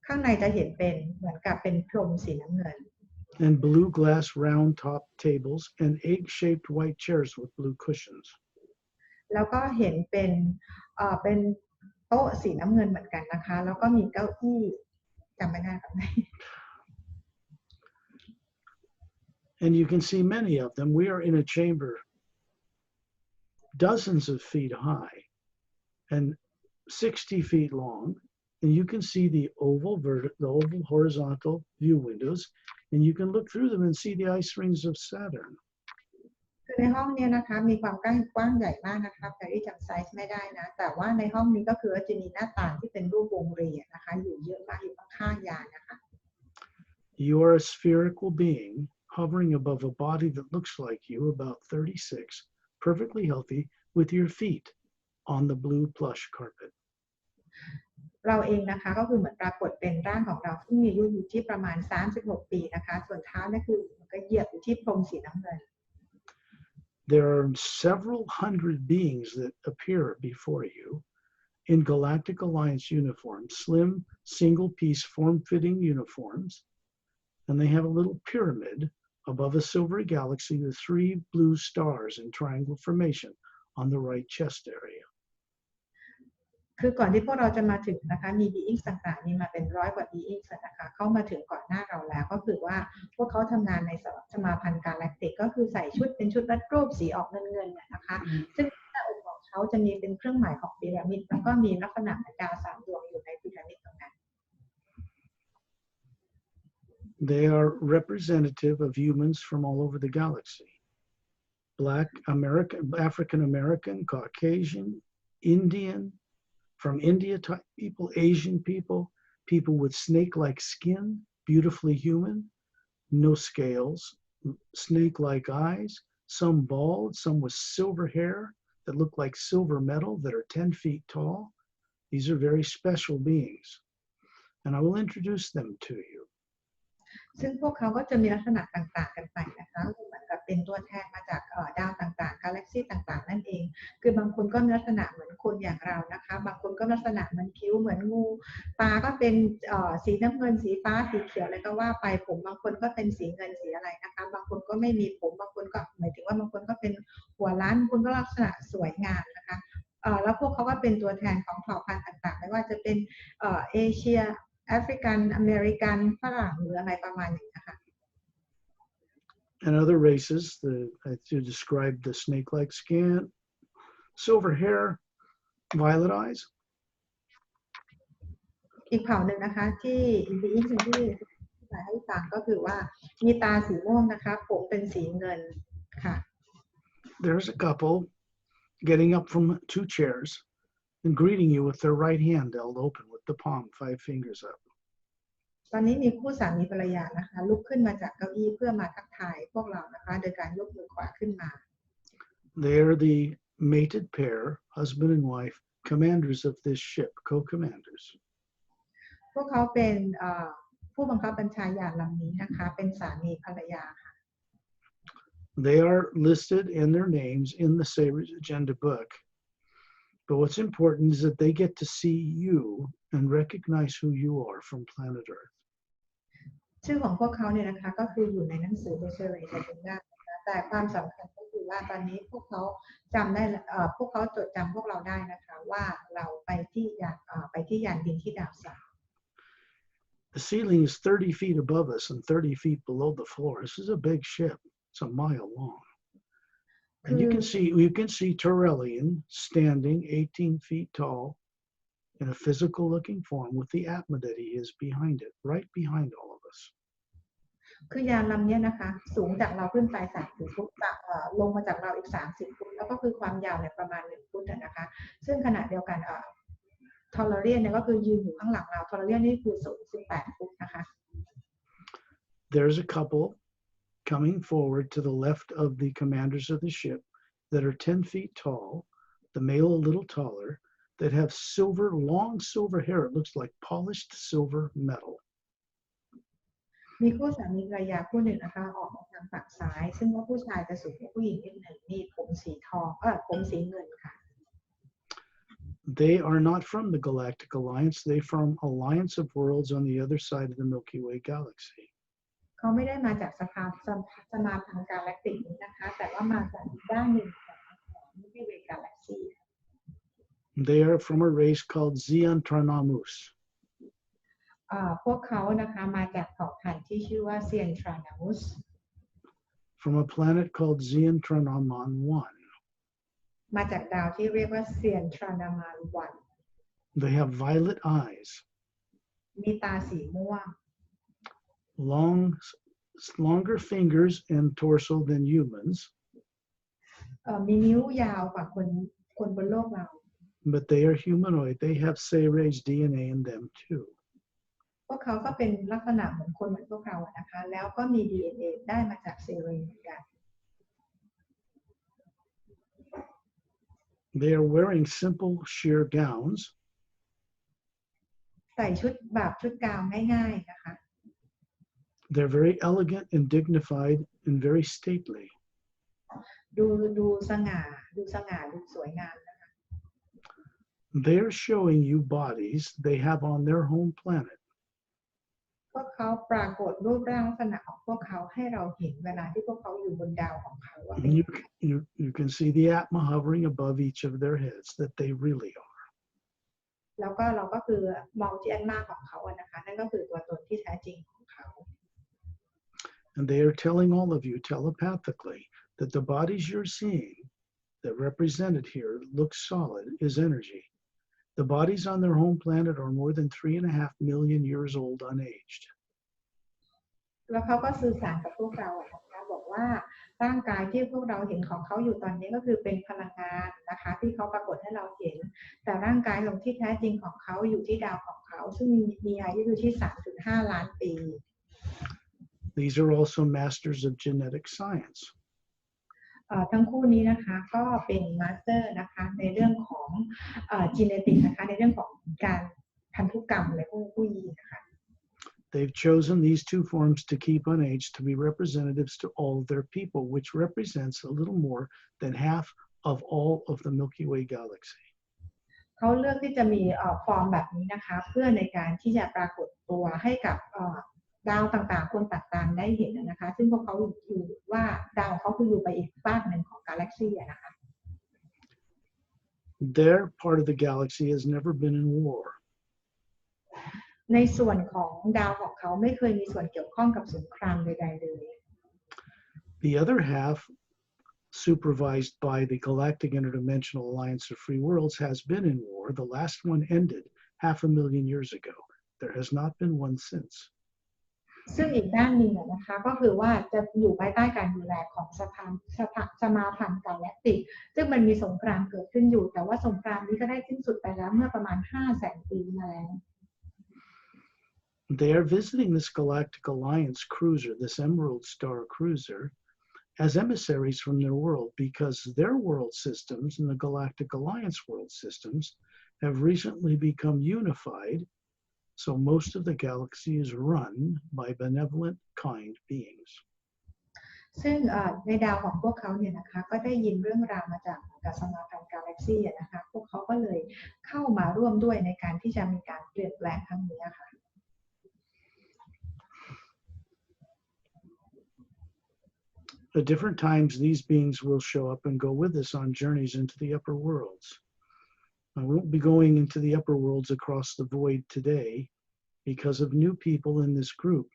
ข้างในจะเห็นเป็นเหมือนกับเป็นพรมสีน้ำเงิน and blue glass round top tables and egg-shaped white chairs with blue cushions. แล้วก็เห็นเป็นโต๊ะสีน้ำเงินเหมือนกันนะคะแล้วก็มีเก้าอี้จำไม่ได้ครับ And you can see many of them. We are in a chamber dozens of feet high and 60 feet long. And you can see the oval horizontal view windows, and you can look through them and see the ice rings of Saturn. คือในห้องนี้นะคะมีความกว้างใหญ่มากนะคะแต่ที่จำไซส์ไม่ได้นะแต่ว่าในห้องนี้ก็คือจะมีหน้าต่างที่เป็นรูปวงรีนะคะอยู่เยอะมากอยู่ข้างๆยานนะคะ You are a spherical being hovering above a body that looks like you, about 36, perfectly healthy, with your feet on the blue plush carpet. เราเองนะคะก็คือเหมือนปรากฏเป็นร่างของเราที่มีอายุอยู่ที่ประมาณ36ปีนะคะส่วนเท้านี่คือมันก็เหยียบอยู่ที่พรมสีน้ำเงิน There are several hundred beings that appear before you in Galactic Alliance uniforms, slim, single-piece, form-fitting uniforms, and they have a little pyramid above a silvery galaxy with 3 blue stars in triangle formation on the right chest area. คือก่อนที่พวกเราจะมาถึงนะคะมี beings ต่างๆนี่มาเป็นร้อยกว่า beings นะคะเข้ามาถึงก่อนหน้าเราแล้วก็คือว่าพวกเขาทำงานในสมาพันธ์กาแล็กติกก็คือใส่ชุดเป็นชุดรัดรูปสีออกเงินๆนะคะซึ่งหน้าอกของเขาจะมีเป็นเครื่องหมายของพีระมิดแล้วก็มีลักษณะเหมือนดาว3 ดวงอยู่ในพีระมิดตรงนั้น They are representative of humans from all over the galaxy. Black American, African American, Caucasian, Indian, from India type people, Asian people, people with snake-like skin, beautifully human, no scales, snake-like eyes, some bald, some with silver hair that look like silver metal that are 10 feet tall. These are very special beings. And I will introduce them to you. ซึ่งพวกเขาก็จะมีลักษณะต่างๆกันไปนะคะเหมือนกับเป็นตัวแทนมาจากดาวต่างๆกาแล็กซี่ต่างๆนั่นเองคือบางคนก็มีลักษณะเหมือนคนอย่างเรานะคะบางคนก็ลักษณะเหมือนคิ้วเหมือนงูตาก็เป็นสีน้ำเงินสีฟ้าสีเขียวอะไรก็ว่าไปผมบางคนก็เป็นสีเงินสีอะไรนะคะบางคนก็ไม่มีผมบางคนก็หมายถึงว่าบางคนก็เป็นหัวล้านบางคนก็ลักษณะสวยงามนะคะแล้วพวกเขาก็เป็นตัวแทนของเผ่าพันธุ์ต่างๆไม่ว่าจะเป็นเอเชียแอฟริกันอเมริกันฝรั่งหรืออะไรประมาณนี้นะคะ And other races, to describe the snake-like skin, silver hair, violet eyes. อีกเผ่าหนึ่งนะคะที่อีกสิ่งที่อธิบายให้ฟังก็คือว่ามีตาสีม่วงนะคะผมเป็นสีเงินค่ะ There's a couple getting up from 2 chairs and greeting you with their right hand held open with the palm 5 fingers up. ตอนนี้มีคู่สามีภรรยานะคะลุกขึ้นมาจากเก้าอี้เพื่อมาทักทายพวกเรานะคะโดยการยกมือขวาขึ้นมา They're the mated pair, husband and wife, commanders of this ship, co-commanders. พวกเขาเป็นผู้บังคับบัญชายานลำนี้นะคะเป็นสามีภรรยาค่ะ They are listed in their names in the Saber's Agenda book. But what's important is that they get to see you and recognize who you are from planet Earth. ชื่อของพวกเขาเนี่ยนะคะก็คืออยู่ในหนังสือ Desiree Agenda นะคะแต่ความสำคัญก็คือว่าตอนนี้พวกเขาจำได้พวกเขาจดจำพวกเราได้นะคะว่าเราไปที่ยานบินที่ดาวเสาร์ The ceiling is 30 feet above us and 30 feet below the floor. This is a big ship. It's a mile long. And you can see Torellian standing 18 feet tall in a physical looking form with the Atma that he is behind it, right behind all of us. คือยานลำเนี้ยนะคะสูงจากเราขึ้นไป30 ฟุตลงมาจากเราอีก30 ฟุตแล้วก็คือความยาวเนี่ยประมาณ1 ฟุตนะคะซึ่งขณะเดียวกันทอร์เรียนเนี่ยก็คือยืนอยู่ข้างหลังเราทอร์เรียนนี่คือสูง18 ฟุตนะคะ There's a couple coming forward to the left of the commanders of the ship that are 10 feet tall, the male a little taller, that have long silver hair. It looks like polished silver metal. มีคู่สามีภรรยาคู่หนึ่งนะคะออกมาทางฝั่งซ้ายซึ่งว่าผู้ชายจะสูงกว่าผู้หญิงนิดหนึ่งมีผมสีทองผมสีเงินค่ะ They are not from the Galactic Alliance. They from Alliance of Worlds on the other side of the Milky Way galaxy. เขาไม่ได้มาจากสมาพันธ์กาแล็กติกนี้นะคะแต่ว่ามาจากอีกด้านหนึ่งของมิลกี้เวย์กาแล็กซี They are from a race called Ziantranamus. พวกเขานะคะมาจากเผ่าพันธุ์ที่ชื่อว่าเซียนทรานามุส from a planet called Ziantranaman 1. มาจากดาวที่เรียกว่าเซียนทรานามานวัน They have violet eyes, มีตาสีม่วง longer fingers and torso than humans, มีนิ้วยาวกว่าคนบนโลกเรา but they are humanoid. They have Ceres DNA in them too. พวกเขาก็เป็นลักษณะเหมือนคนเหมือนพวกเรานะคะแล้วก็มี DNA ได้มาจากเซเรนเหมือนกัน They are wearing simple sheer gowns, ใส่ชุดแบบชุดกาวง่ายๆนะคะ they're very elegant and dignified and very stately. ดูสง่าดูสวยงาม They're showing you bodies they have on their home planet. พวกเขาปรากฏรูปร่างลักษณะของพวกเขาให้เราเห็นเวลาที่พวกเขาอยู่บนดาวของเขาว่าเป็น You can see the Atma hovering above each of their heads, that they really are. แล้วก็เราก็คือมองที่อันมากของเขานะคะนั่นก็คือตัวตนที่แท้จริงของเขา And they are telling all of you telepathically that the bodies you're seeing that represented here look solid is energy. The bodies on their home planet are more than 3.5 million years old, unaged. แล้วเขาก็สื่อสารกับพวกเรานะคะบอกว่าร่างกายที่พวกเราเห็นของเขาอยู่ตอนนี้ก็คือเป็นพลังงานนะคะที่เขาปรากฏให้เราเห็นแต่ร่างกายลงที่แท้จริงของเขาอยู่ที่ดาวของเขาซึ่งมีอายุอยู่ที่ 3.5 ล้านปี These are also masters of genetic science. ทั้งคู่นี้นะคะก็เป็นมาสเตอร์นะคะในเรื่องของจีเนติกนะคะในเรื่องของการพันธุกรรมและผู้ยีนะคะ They've chosen these two forms to keep unaged to be representatives to all of their people, which represents a little more than half of all of the Milky Way galaxy. เขาเลือกที่จะมีฟอร์มแบบนี้นะคะเพื่อในการที่จะปรากฏตัวให้กับดาวต่างๆคนต่างๆได้เห็นนะคะซึ่งพวกเขาอยู่ว่าดาวเขาคืออยู่ไปอีกฝากหนึ่งของกาแล็กซี่นะคะ Their part of the galaxy has never been in war. ในส่วนของดาวของเขาไม่เคยมีส่วนเกี่ยวข้องกับสงครามใดๆเลย The other half, supervised by the Galactic Interdimensional Alliance of Free Worlds, has been in war. The last one ended 500,000 years ago. There has not been one since. ซึ่งอีกด้านหนึ่งนะคะก็คือว่าจะอยู่ภายใต้การดูแลของสมาพันธ์กาแล็กติกซึ่งมันมีสงครามเกิดขึ้นอยู่แต่ว่าสงครามนี้ก็ได้สิ้นสุดไปแล้วเมื่อประมาณ 500,000 ปีมาแล้ว They are visiting this Galactic Alliance cruiser, this Emerald Star cruiser, as emissaries from their world because their world systems and the Galactic Alliance world systems have recently become unified. So most of the galaxy is run by benevolent, kind beings. ซึ่งในดาวของพวกเขาเนี่ยนะคะก็ได้ยินเรื่องราวมาจากสมาพันธ์กาแล็กซี่นะคะพวกเขาก็เลยเข้ามาร่วมด้วยในการที่จะมีการเปลี่ยนแปลงครั้งนี้ค่ะ At different times, these beings will show up and go with us on journeys into the upper worlds. I won't be going into the upper worlds across the void today because of new people in this group.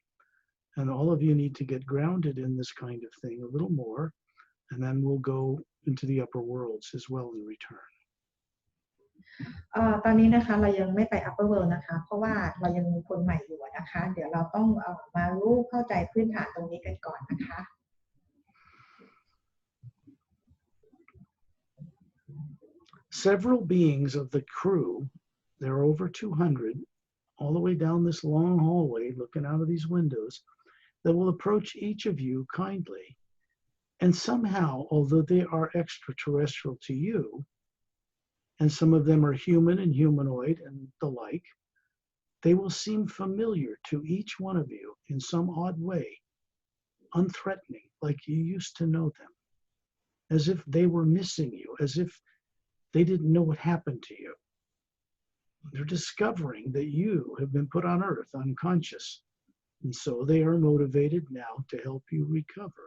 And all of you need to get grounded in this kind of thing a little more, and then we'll go into the upper worlds as well in return. ตอนนี้นะคะเรายังไม่ไป upper world นะคะเพราะว่าเรายังมีคนใหม่อยู่นะคะเดี๋ยวเราต้องมารู้เข้าใจพื้นฐานตรงนี้กันก่อนนะคะ Several beings of the crew, there are over 200, all the way down this long hallway looking out of these windows, that will approach each of you kindly. And somehow, although they are extraterrestrial to you, and some of them are human and humanoid and the like, they will seem familiar to each one of you in some odd way, unthreatening, like you used to know them, as if they were missing you, as if they didn't know what happened to you. They're discovering that you have been put on earth unconscious, and so they are motivated now to help you recover.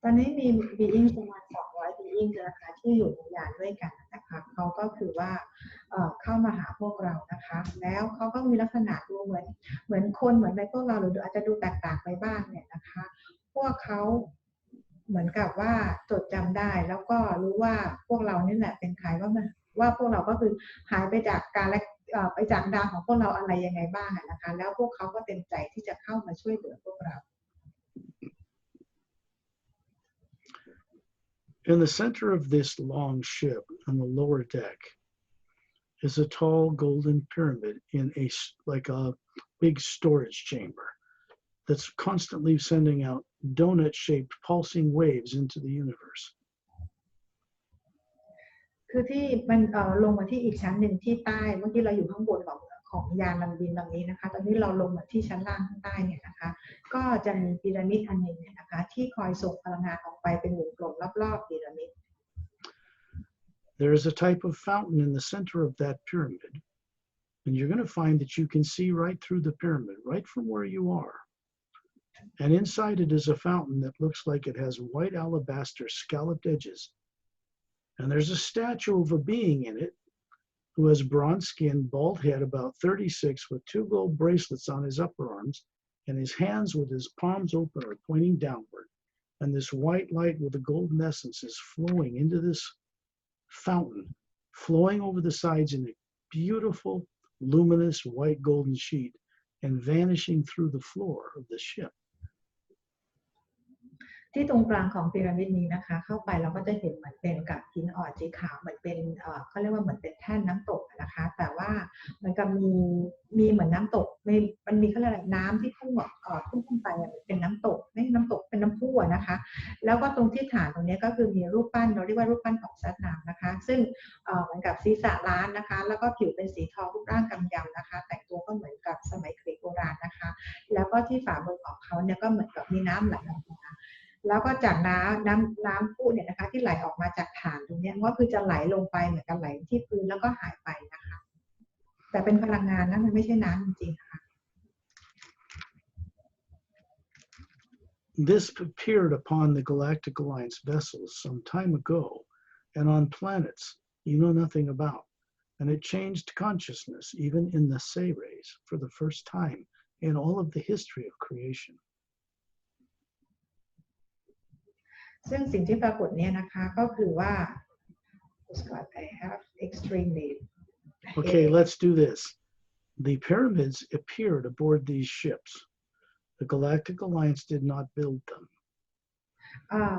ตอนนี้มี being ประมาณ200 being นะคะที่อยู่ในยานด้วยกันนะคะเขาก็คือว่าเข้ามาหาพวกเรานะคะแล้วเขาก็มีลักษณะดูเหมือนคนเหมือนในพวกเราหรืออาจจะดูแตกต่างไปบ้างเนี่ยนะคะพวกเขาเหมือนกับว่าจดจำได้แล้วก็รู้ว่าพวกเรานี่แหละเป็นใครว่าพวกเราก็คือหายไปจากการไปจากดาวของพวกเราอะไรยังไงบ้างนะคะแล้วพวกเขาก็เต็มใจที่จะเข้ามาช่วยเหลือพวกเรา In the center of this long ship on the lower deck is a tall golden pyramid in like a big storage chamber that's constantly sending out donut-shaped pulsing waves into the universe. คือที่มันลงมาที่อีกชั้นหนึ่งที่ใต้เมื่อกี้เราอยู่ข้างบนของยานลำบินลำนี้นะคะตอนนี้เราลงมาที่ชั้นล่างข้างใต้เนี่ยนะคะก็จะมีพีระมิดอันหนึ่งเนี่ยนะคะที่คอยส่งพลังงานออกไปเป็นวงกลมรอบๆพีระมิด There is a type of fountain in the center of that pyramid, and you're going to find that you can see right through the pyramid, right from where you are. And inside it is a fountain that looks like it has white alabaster scalloped edges. And there's a statue of a being in it who has bronze skin, bald head, about 36, with 2 gold bracelets on his upper arms, and his hands with his palms open are pointing downward. And this white light with the golden essence is flowing into this fountain, flowing over the sides in a beautiful, luminous, white golden sheet, and vanishing through the floor of the ship. ที่ตรงกลางของพีระมิดนี้นะคะเข้าไปเราก็จะเห็นเหมือนเป็นกับหินอ่อนสีขาวเหมือนเป็นเขาเรียกว่าเหมือนเป็นแท่นน้ำตกนะคะแต่ว่ามันก็มีเหมือนน้ำตกมันมีเขาเรียกอะไรน้ำที่พุ่งขึ้นไปเป็นน้ำตกไม่น้ำตกเป็นน้ำพุนะคะแล้วก็ตรงที่ฐานตรงนี้ก็คือมีรูปปั้นเราเรียกว่ารูปปั้นของซัตนามนะคะซึ่งเหมือนกับศีรษะล้านนะคะแล้วก็ผิวเป็นสีทองรูปร่างกำยำนะคะแต่งตัวก็เหมือนกับสมัยกรีกโบราณนะคะแล้วก็ที่ฝ่ามือของเขาเนี่ยก็เหมือนกับมีน้ำไหลออกมาแล้วก็จากน้ำพุเนี่ยนะคะที่ไหลออกมาจากฐานตรงนี้ก็คือจะไหลลงไปเหมือนกับไหลที่พื้นแล้วก็หายไปนะคะแต่เป็นพลังงานนะมันไม่ใช่น้ำจริงๆค่ะ This appeared upon the Galactic Alliance vessels some time ago and on planets you know nothing about, and it changed consciousness even in the Say-Rays for the first time in all of the history of creation. ซึ่งสิ่งที่ปรากฏเนี่ยนะคะก็คือว่า I have extremely Okay, let's do this. The pyramids appeared aboard these ships. The Galactic Alliance did not build them.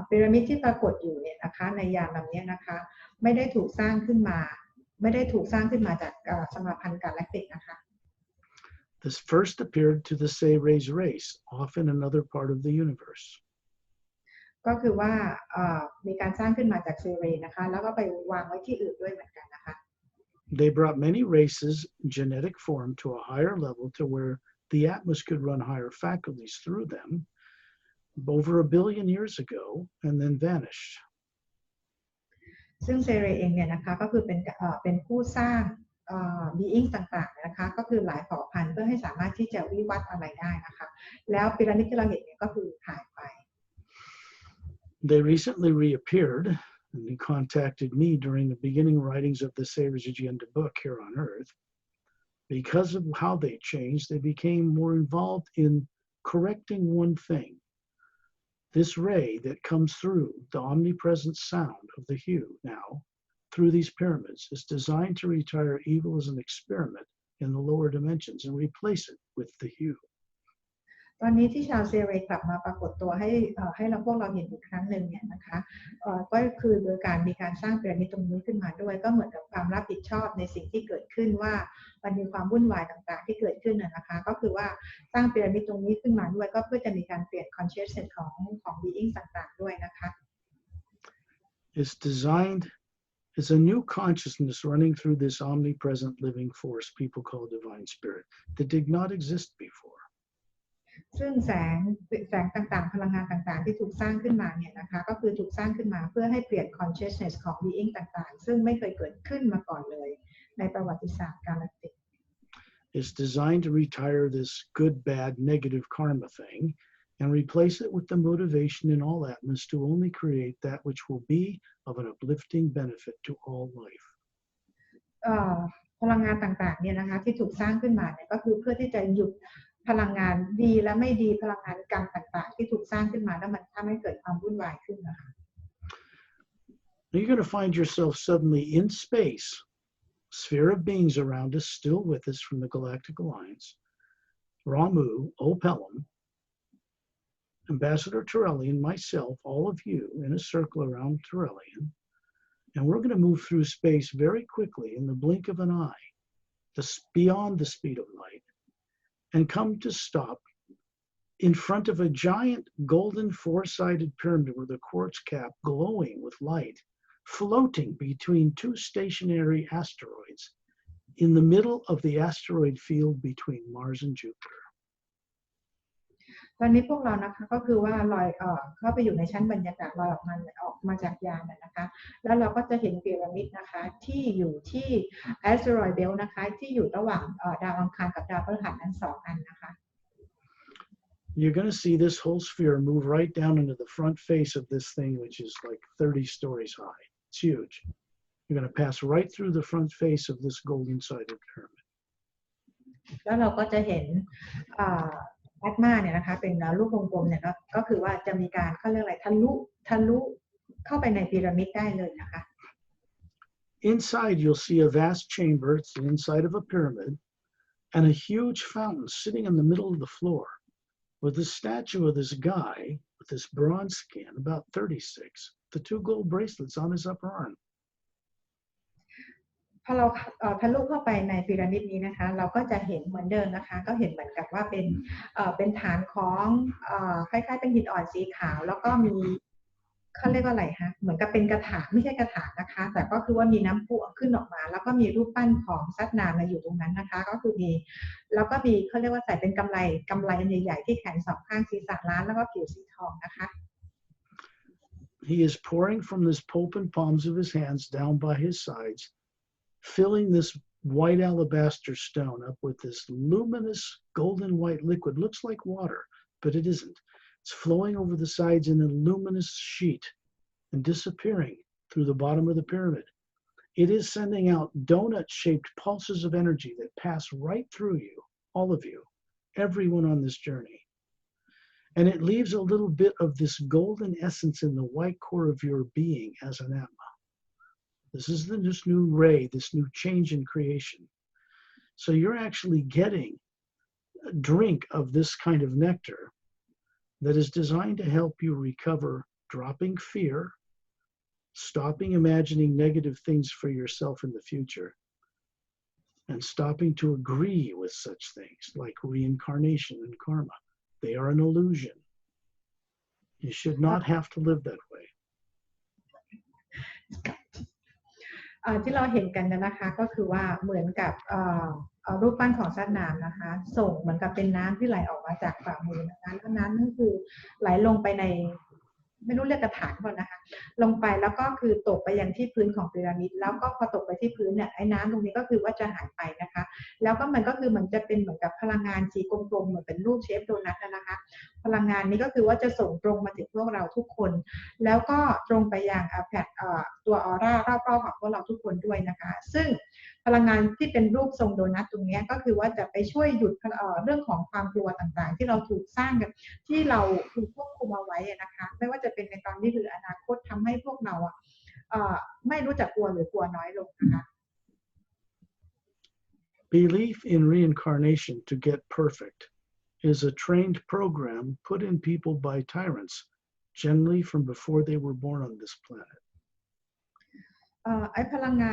พีระมิดที่ปรากฏอยู่เนี่ยนะคะในยานลำนี้นะคะไม่ได้ถูกสร้างขึ้นมาจากสมาพันธ์กาแล็กติกนะคะ This first appeared to the Say-Rays race, off in another part of the universe. ก็คือว่ามีการสร้างขึ้นมาจากเซเรนะคะแล้วก็ไปวางไว้ที่อื่นด้วยเหมือนกันนะคะ They brought many races genetic form to a higher level to where the Atmos could run higher faculties through them over 1 billion years ago and then vanished. ซึ่งเซเรเองเนี่ยนะคะก็คือเป็นผู้สร้างbeing ต่างๆนะคะก็คือหลายเผ่าพันธุ์เพื่อให้สามารถที่จะวิวัฒน์อะไรได้นะคะแล้วพีระมิดที่เราเห็นเนี่ยก็คือหายไป They recently reappeared, and they contacted me during the beginning writings of the Say-Rays Agenda book here on Earth. Because of how they changed, they became more involved in correcting one thing. This ray that comes through the omnipresent sound of the hue now, through these pyramids is designed to retire evil as an experiment in the lower dimensions and replace it with the hue. ตอนนี้ที่ชาวเซเรกลับมาปรากฏตัวให้เราพวกเราเห็นอีกครั้งหนึ่งเนี่ยนะคะก็คือโดยการมีการสร้างพีระมิดตรงนี้ขึ้นมาด้วยก็เหมือนกับความรับผิดชอบในสิ่งที่เกิดขึ้นว่ามันมีความวุ่นวายต่างๆที่เกิดขึ้นนะคะก็คือว่าสร้างพีระมิดตรงนี้ขึ้นมาด้วยก็เพื่อจะมีการเปลี่ยน consciousness ของ being ต่างๆด้วยนะคะ It's designed as a new consciousness running through this omnipresent living force people call divine spirit that did not exist before. ซึ่งแสงต่างๆพลังงานต่างๆที่ถูกสร้างขึ้นมาเนี่ยนะคะก็คือถูกสร้างขึ้นมาเพื่อให้เปลี่ยน consciousness ของ being ต่างๆซึ่งไม่เคยเกิดขึ้นมาก่อนเลยในประวัติศาสตร์กาแล็กติก It's designed to retire this good, bad, negative karma thing and replace it with the motivation in all atmos to only create that which will be of an uplifting benefit to all life. พลังงานต่างๆเนี่ยนะคะที่ถูกสร้างขึ้นมาเนี่ยก็คือเพื่อที่จะหยุดพลังงานดีและไม่ดีพลังงานกรรมต่างๆที่ถูกสร้างขึ้นมาแล้วมันทำให้เกิดความวุ่นวายขึ้นนะคะ You're going to find yourself suddenly in space, sphere of beings around us, still with us from the Galactic Alliance, Ramu, Opelum, Ambassador Turelian, myself, all of you in a circle around Turelian, and we're going to move through space very quickly in the blink of an eye, beyond the speed of light, and come to stop in front of a giant golden four-sided pyramid with a quartz cap glowing with light, floating between two stationary asteroids in the middle of the asteroid field between Mars and Jupiter. ตอนนี้พวกเรานะคะก็คือว่าลอยเข้าไปอยู่ในชั้นบรรยากาศลอยออกมาจากยานนะคะแล้วเราก็จะเห็นพีระมิดนะคะที่อยู่ที่ asteroid belt นะคะที่อยู่ระหว่างดาวอังคารกับดาวพฤหัสทั้งสองอันนะคะ You're going to see this whole sphere move right down into the front face of this thing, which is like 30 stories high. It's huge. You're going to pass right through the front face of this golden-sided pyramid. แล้วเราก็จะเห็นแอตมาเนี่ยนะคะเป็นรูปวงกลมเนี่ยก็คือว่าจะมีการเขาเรียกอะไรทะลุเข้าไปในพีระมิดได้เลยนะคะ Inside, you'll see a vast chamber. It's the inside of a pyramid, and a huge fountain sitting in the middle of the floor, with the statue of this guy with this bronze skin, about 36, the 2 gold bracelets on his upper arm. พอเราทะลุเข้าไปในพีระมิดนี้นะคะเราก็จะเห็นเหมือนเดิมนะคะก็เห็นเหมือนกับว่าเป็นฐานของคล้ายๆเป็นหินอ่อนสีขาวแล้วก็มีเขาเรียกว่าอะไรคะเหมือนกับเป็นกระถางไม่ใช่กระถางนะคะแต่ก็คือว่ามีน้ำพุขึ้นออกมาแล้วก็มีรูปปั้นของซัดนามอยู่ตรงนั้นนะคะก็คือมีแล้วก็มีเขาเรียกว่าใส่เป็นกำไรอันใหญ่ๆที่แขนสองข้างศีรษะล้านแล้วก็ผิวสีทองนะคะ He is pouring from this pulp and palms of his hands down by his sides, filling this white alabaster stone up with this luminous golden white liquid. Looks like water, but it isn't. It's flowing over the sides in a luminous sheet and disappearing through the bottom of the pyramid. It is sending out donut-shaped pulses of energy that pass right through you, all of you, everyone on this journey. And it leaves a little bit of this golden essence in the white core of your being as an Atma. This is this new ray, this new change in creation. So you're actually getting a drink of this kind of nectar that is designed to help you recover dropping fear, stopping imagining negative things for yourself in the future, and stopping to agree with such things like reincarnation and karma. They are an illusion. You should not have to live that way. ที่เราเห็นกันนะคะก็คือว่าเหมือนกับรูปปั้นของซัดนามนะคะส่งเหมือนกับเป็นน้ำที่ไหลออกมาจากฝ่ามือนะคะแล้วน้ำนั่นคือไหลลงไปในไม่รู้เรียกกระถางก่อนนะคะลงไปแล้วก็คือตกไปยังที่พื้นของพีระมิดแล้วก็พอตกไปที่พื้นเนี่ยไอ้น้ำตรงนี้ก็คือว่าจะหายไปนะคะแล้วก็มันก็คือมันจะเป็นเหมือนกับพลังงานสีกลมๆเหมือนเป็นรูปเชฟโดนัทนะคะพลังงานนี้ก็คือว่าจะส่งตรงมาถึงพวกเราทุกคนแล้วก็ตรงไปยังตัวออร่ารอบๆของพวกเราทุกคนด้วยนะคะซึ่งพลังงานที่เป็นรูปทรงโดนัทตรงนี้ก็คือว่าจะไปช่วยหยุดเรื่องของความกลัวต่างๆที่เราถูกสร้างกันที่เราถูกควบคุมเอาไว้นะคะไม่ว่าจะเป็นในตอนนี้หรืออนาคตทำให้พวกเรา ไม่รู้จักกลัวหรือกลัวน้อยลงนะคะ Belief in reincarnation to get perfect is a trained program put in people by tyrants, generally from before they were born on this planet. ไอ้พลังง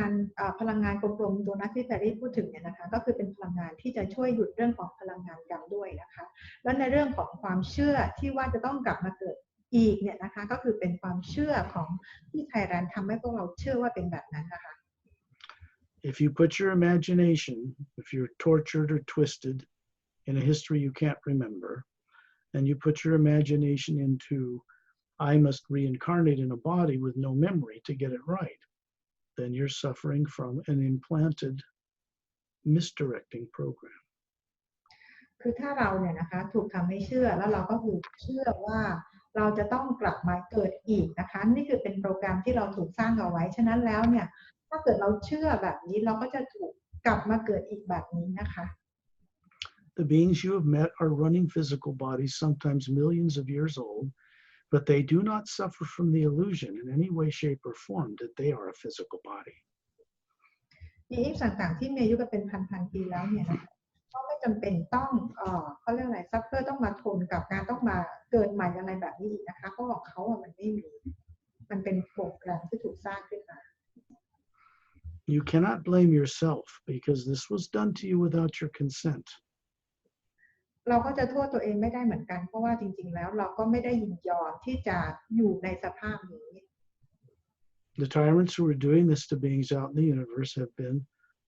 านกลมๆตัวนั้นที่แพรรี่พูดถึงเนี่ยนะคะก็คือเป็นพลังงานที่จะช่วยหยุดเรื่องของพลังงานกรรมด้วยนะคะแล้วในเรื่องของความเชื่อที่ว่าจะต้องกลับมาเกิดอีกเนี่ยนะคะก็คือเป็นความเชื่อของที่ไทยแลนด์ทำให้พวกเราเชื่อว่าเป็นแบบนั้นนะคะ If you put your imagination, if you're tortured or twisted in a history you can't remember, and you put your imagination into, I must reincarnate in a body with no memory to get it right, then you're suffering from an implanted misdirecting program. คือถ้าเราเนี่ยนะคะถูกทำให้เชื่อแล้วเราก็ถูกเชื่อว่าเราจะต้องกลับมาเกิดอีกนะคะนี่คือเป็นโปรแกรมที่เราถูกสร้างเอาไว้ฉะนั้นแล้วเนี่ยถ้าเกิดเราเชื่อแบบนี้เราก็จะถูกกลับมาเกิดอีกแบบนี้นะคะ The beings you have met are running physical bodies, sometimes millions of years old, but they do not suffer from the illusion in any way, shape, or form that they are a physical body. มีอิงต่างๆที่มีอายุกันเป็นพันปีแล้วเนี่ยนะคะก็ไม่จำเป็นต้องเขาเรียกอะไรซัฟเฟอร์ต้องมาทนกับการต้องมาเกิดใหม่อะไรแบบนี้อีกนะคะเพราะของเขามันไม่มีมันเป็นโปรแกรมที่ถูกสร้างขึ้นมา You cannot blame yourself because this was done to you without your consent. เราก็จะโทษตัวเองไม่ได้เหมือนกันเพราะว่าจริงๆแล้วเราก็ไม่ได้ยินยอมที่จะอยู่ในสภาพนี้ The tyrants who are doing this to beings out in the universe have been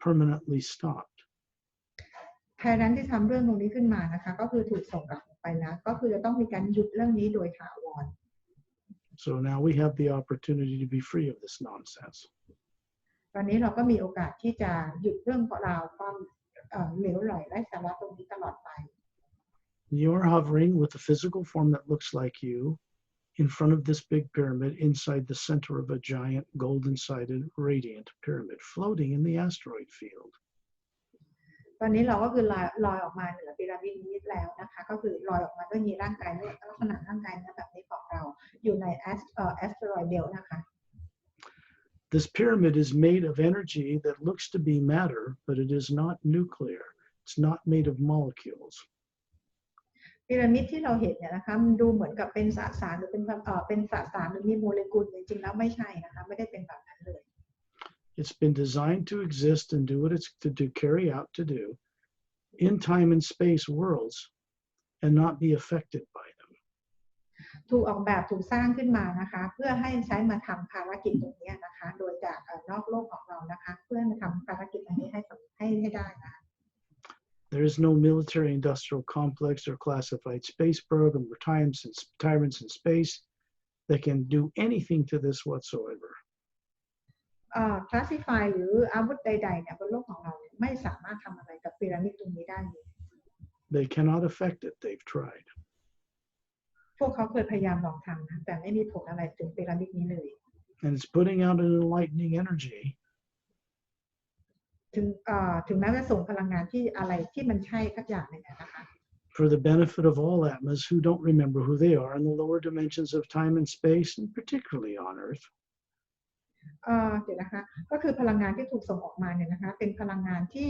permanently stopped. แทนนั้นที่ทำเรื่องตรงนี้ขึ้นมานะคะก็คือถูกส่งกลับไปแล้วก็คือจะต้องมีการหยุดเรื่องนี้โดยถาวร So now we have the opportunity to be free of this nonsense. ตอนนี้เราก็มีโอกาสที่จะหยุดเรื่องราวความเหลวไหลไร้สาระตรงนี้ตลอดไป You're hovering with a physical form that looks like you in front of this big pyramid inside the center of a giant golden-sided radiant pyramid floating in the asteroid field. ตอนนี้เราก็คือลอยออกมาเหนือพีระมิดนี้แล้วนะคะก็คือลอยออกมาด้วยมีร่างกายลักษณะร่างกายแบบนี้ของเราอยู่ในแอสเตรอยด์เบลต์นะคะ This pyramid is made of energy that looks to be matter, but it is not nuclear. It's not made of molecules. พีระมิดที่เราเห็นเนี่ยนะคะมันดูเหมือนกับเป็นสสารหรือเป็นสสารหรือมีโมเลกุลจริงๆแล้วไม่ใช่นะคะไม่ได้เป็นแบบนั้นเลย It's been designed to exist and do what it's to carry out to do in time and space worlds and not be affected by them. ถูกออกแบบถูกสร้างขึ้นมานะคะเพื่อให้ใช้มาทำภารกิจตรงนี้นะคะโดยจากนอกโลกของเรานะคะเพื่อมาทำภารกิจอันนี้ให้ได้นะคะ There is no military industrial complex or classified space program or tyrants in space that can do anything to this whatsoever. classify หรืออาวุธใดๆเนี่ยบนโลกของเราไม่สามารถทำอะไรกับพีระมิดตรงนี้ได้เลย They cannot affect it. They've tried. พวกเขาเคยพยายามลองทำนะแต่ไม่มีผลอะไรถึงพีระมิดนี้เลย And it's putting out an enlightening energy ถึงแม้จะส่งพลังงานที่อะไรที่มันใช่สักอย่างหนึ่งนะคะ for the benefit of all Atmas who don't remember who they are in the lower dimensions of time and space, and particularly on Earth. เดี๋ยวนะคะก็คือพลังงานที่ถูกส่งออกมาเนี่ยนะคะเป็นพลังงานที่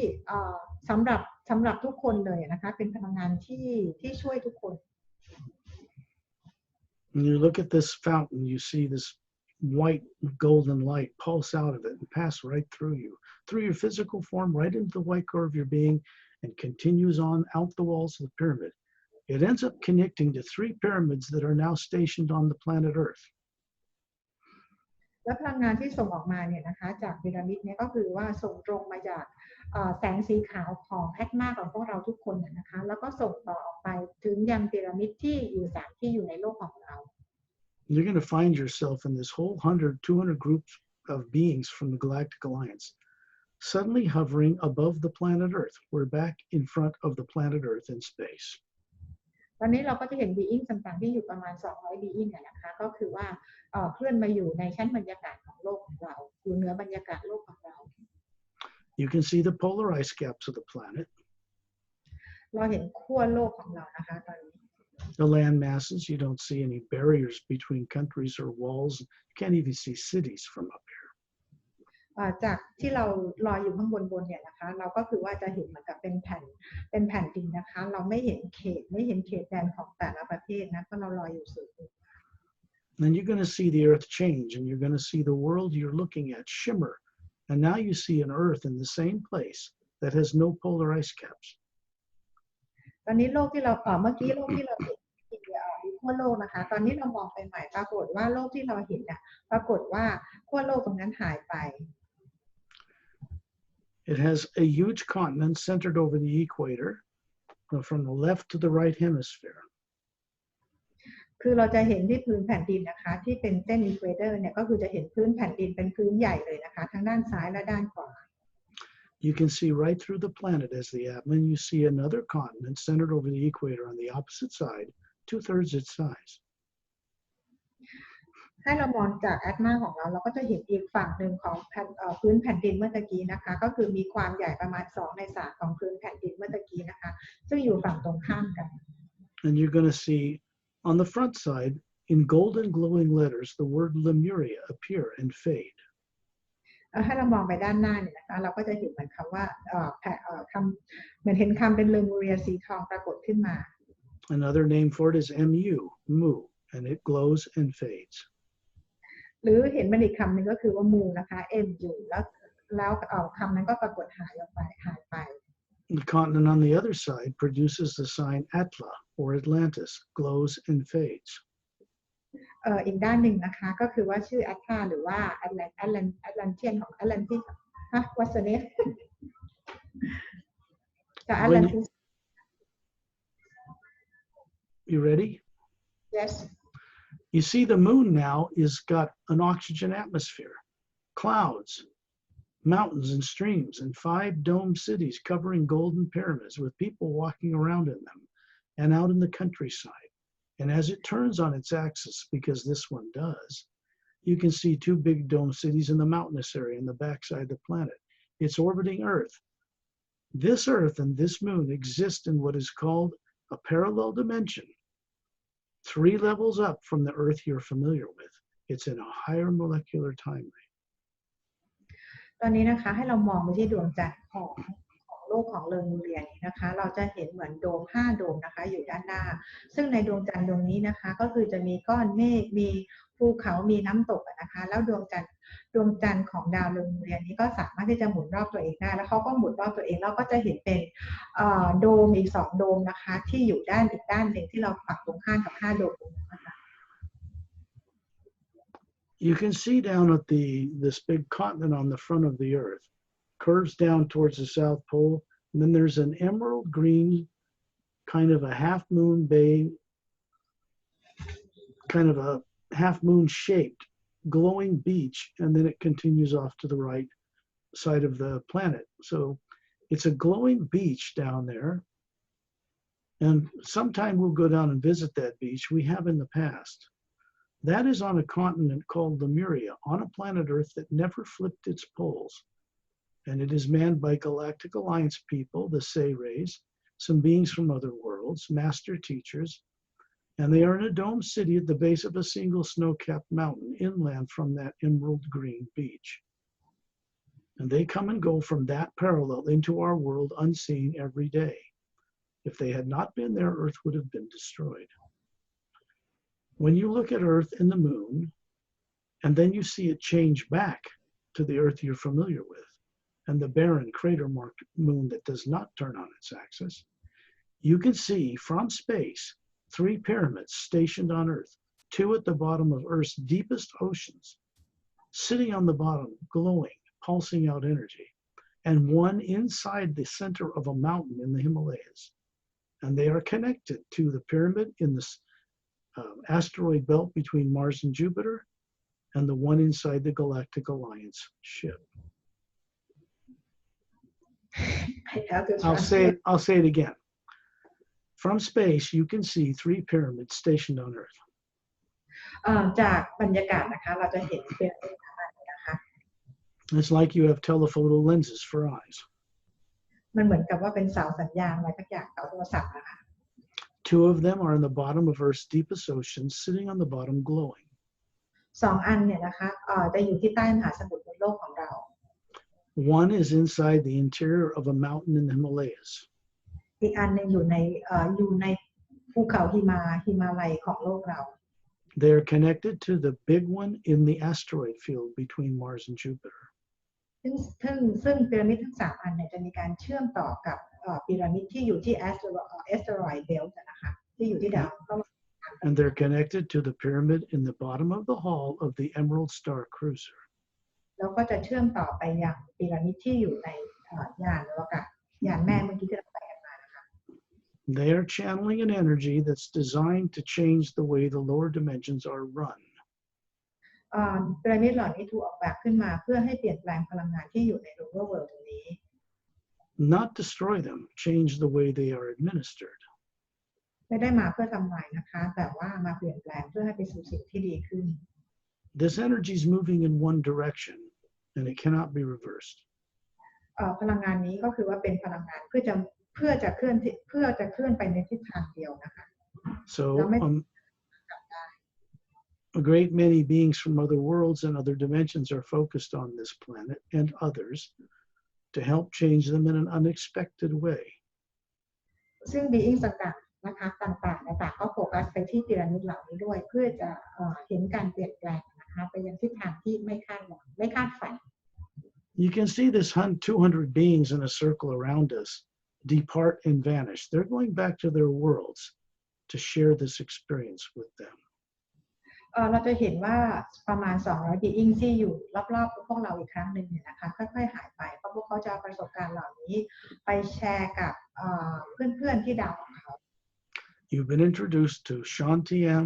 สำหรับทุกคนเลยนะคะเป็นพลังงานที่ช่วยทุกคน When you look at this fountain, you see this white golden light pulse out of it and pass right through you, through your physical form, right into the white core of your being, and continues on out the walls of the pyramid. It ends up connecting to 3 pyramids that are now stationed on the planet Earth. และพลังงานที่ส่งออกมาเนี่ยนะคะจากพีระมิดเนี่ยก็คือว่าส่งตรงมาจากแสงสีขาวของแอตมาของพวกเราทุกคนนะคะแล้วก็ส่งต่อออกไปถึงยังพีระมิดที่อยู่3ที่อยู่ในโลกของเรา You're going to find yourself in this whole 200 groups of beings from the Galactic Alliance suddenly hovering above the planet Earth. We're back in front of the planet Earth in space. ตอนนี้เราก็จะเห็นบีอิงต่างๆที่อยู่ประมาณ200บีอิงนะคะก็คือว่าเคลื่อนมาอยู่ในชั้นบรรยากาศของโลกของเราอยู่เหนือบรรยากาศโลกของเรา You can see the polar ice caps of the planet. เราเห็นขั้วโลกของเรานะคะตอนนี้ The land masses, you don't see any barriers between countries or walls. You can't even see cities from up here. จากที่เราลอยอยู่ข้างบนเนี่ยนะคะเราก็คือว่าจะเห็นเหมือนกับเป็นแผ่นดินนะคะเราไม่เห็นเขตแดนของแต่ละประเทศนะเพราะเราลอยอยู่สูง Then you're going to see the earth change, and you're going to see the world you're looking at shimmer. And now you see an earth in the same place that has no polar ice caps. ตอนนี้โลกที่เราเมื่อกี้โลกที่เราเห็นมีขั้วโลกนะคะตอนนี้เรามองไปใหม่ปรากฏว่าโลกที่เราเห็นเนี่ยปรากฏว่าขั้วโลกตรงนั้นหายไป It has a huge continent centered over the equator from the left to the right hemisphere. คือเราจะเห็นที่พื้นแผ่นดินนะคะที่เป็นเส้นอีควอเตอร์เนี่ยก็คือจะเห็นพื้นแผ่นดินเป็นพื้นใหญ่เลยนะคะทั้งด้านซ้ายและด้านขวา You can see right through the planet as the atman. You see another continent centered over the equator on the opposite side, 2/3 its size. ให้เรามองจากแอตมาของเราเราก็จะเห็นอีกฝั่งหนึ่งของพื้นแผ่นดินเมื่อตะกี้นะคะก็คือมีความใหญ่ประมาณ2/3ของพื้นแผ่นดินเมื่อตะกี้นะคะซึ่งอยู่ฝั่งตรงข้ามกัน And you're going to see on the front side, in golden glowing letters, the word Lemuria appear and fade. ให้เรามองไปด้านหน้าเนี่ยนะคะเราก็จะเห็นเหมือนคำว่าคำเหมือนเห็นคำเป็นเลมูเรียสีทองปรากฏขึ้นมา Another name for it is Mu, Mu, and it glows and fades. หรือเห็นมันอีกคำหนึ่งก็คือว่ามูนะคะ MU แล้วคำนั้นก็ปรากฏหายไป The continent on the other side produces the sign Atla or Atlantis, glows and fades. อีกด้านหนึ่งนะคะก็คือว่าชื่อแอตลาหรือว่าแอตแลนเทียนของแอตแลนติสวัสเนสจากแอตแลนติส You ready? yes You see the moon now is got an oxygen atmosphere, clouds, mountains and streams, and 5 domed cities covering golden pyramids with people walking around in them and out in the countryside. And as it turns on its axis, because this one does, you can see 2 big dome cities in the mountainous area in the backside of the planet. It's orbiting Earth. This Earth and this moon exist in what is called a parallel dimension, 3 levels up from the Earth you're familiar with. It's in a higher molecular time rate. ตอนนี้นะคะให้เรามองไปที่ดวงจันทร์ของโลกของเลอมูเรียนี้นะคะเราจะเห็นเหมือนโดม5โดมนะคะอยู่ด้านหน้าซึ่งในดวงจันทร์ดวงนี้นะคะก็คือจะมีก้อนเมฆมีภูเขามีน้ำตกนะคะแล้วดวงจันทร์ของดาวเลอมูเรียนี้ก็สามารถที่จะหมุนรอบตัวเองได้แล้วเขาก็หมุนรอบตัวเองแล้วก็จะเห็นเป็นโดมอีก2โดมนะคะที่อยู่ด้านอีกด้านหนึ่งที่เราปักตรงข้ามกับ5โดมนะคะ You can see down at this big continent on the front of the Earth, curves down towards the South Pole, and then there's an emerald green, kind of a half moon bay, kind of a half moon shaped, glowing beach, and then it continues off to the right side of the planet. So it's a glowing beach down there. And sometime we'll go down and visit that beach. We have in the past. That is on a continent called Lemuria, on a planet Earth that never flipped its poles. And it is manned by Galactic Alliance people, the Say-Rays, some beings from other worlds, master teachers, and they are in a domed city at the base of a single snow-capped mountain inland from that emerald green beach. And they come and go from that parallel into our world unseen every day. If they had not been there, Earth would have been destroyed. When you look at Earth and the moon, and then you see it change back to the Earth you're familiar with, and the barren crater-marked moon that does not turn on its axis, you can see from space 3 pyramids stationed on Earth, 2 at the bottom of Earth's deepest oceans, sitting on the bottom, glowing, pulsing out energy, and 1 inside the center of a mountain in the Himalayas. And they are connected to the pyramid in the asteroid belt between Mars and Jupiter, and the one inside the Galactic Alliance ship. I'll say it again. From space, you can see 3 pyramids stationed on Earth. จากบรรยากาศนะคะเราจะเห็นเป็นประมาณนี้นะคะ It's like you have telephoto lenses for eyes. มันเหมือนกับว่าเป็นเสาสัญญาณอะไรสักอย่างเสาโทรศัพท์นะคะ 2 of them are in the bottom of Earth's deepest oceans, sitting on the bottom glowing. 2 อันเนี่ยนะคะจะอยู่ที่ใต้มหาสมุทรบนโลกของเรา One is inside the interior of a mountain in the Himalayas. อีกอันหนึงอยู่ในภูเขาหิมาลัยของโลกเรา They are connected to the big one in the asteroid field between Mars and Jupiter. ซึ่งพีระมิดทั้งสามอันเนี่ยจะมีการเชื่อมต่อกับพีระมิดที่อยู่ที่ asteroid belt นะคะที่อยู่ที่ดาว And they're connected to the pyramid in the bottom of the hull of the Emerald Star Cruiser. แล้วก็จะเชื่อมต่อไปยังพีระมิดที่อยู่ในยานอวกาศยานแม่เมื่อกี้ที่เราไปกันมานะคะ They are channeling an energy that's designed to change the way the lower dimensions are run. พีระมิดเหล่านี้ถูกออกแบบขึ้นมาเพื่อให้เปลี่ยนแปลงพลังงานที่อยู่ใน lower world ตรงนี้ Not destroy them, change the way they are administered. ไม่ได้มาเพื่อทำลายนะคะแต่ว่ามาเปลี่ยนแปลงเพื่อให้ไปสู่สิ่งที่ดีขึ้น This energy is moving in one direction and it cannot be reversed. พลังงานนี้ก็คือว่าเป็นพลังงานเพื่อจะเคลื่อนไปในทิศทางเดียวนะคะ So a great many beings from other worlds and other dimensions are focused on this planet and others to help change them in an unexpected way. ซึ่ง being ต่างๆนะคะต่างๆก็โฟกัสไปที่พีระมิดเหล่านี้ด้วยเพื่อจะเห็นการเปลี่ยนแปลงนะคะไปยังทิศทางที่ไม่คาดฝัน You can see this 200 beings in a circle around us depart and vanish. They're going back to their worlds to share this experience with them. เราจะเห็นว่าประมาณ200 being ที่อยู่รอบๆพวกเราอีกครั้งหนึ่งเนี่ยนะคะค่อยๆหายไปเพราะพวกเขาจะเอาประสบการณ์เหล่านี้ไปแชร์กับเพื่อนๆที่ดาวของเขา You've been introduced to Shan TM,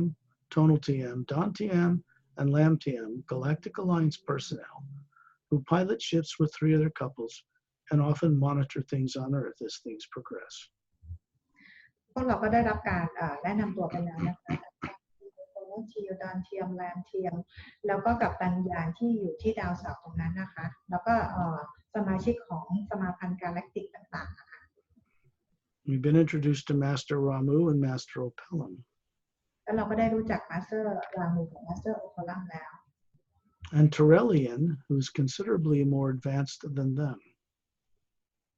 Tonal TM, Don TM, and Lam TM, Galactic Alliance personnel, who pilot ships with 3 other couples and often monitor things on Earth as things progress. พวกเราก็ได้รับการแนะนำตัวไปแล้วนะคะดอนเทียมแลมเทียมแล้วก็กับตันยานที่อยู่ที่ดาวเสาร์ตรงนั้นนะคะแล้วก็สมาชิกของสมาพันธ์กาแล็กติกต่างๆนะคะ We've been introduced to Master Ramu and Master Opelum. แล้วเราก็ได้รู้จักมาสเตอร์รามูกับมาสเตอร์โอโคลัมแล้ว And Terrellian, who's considerably more advanced than them.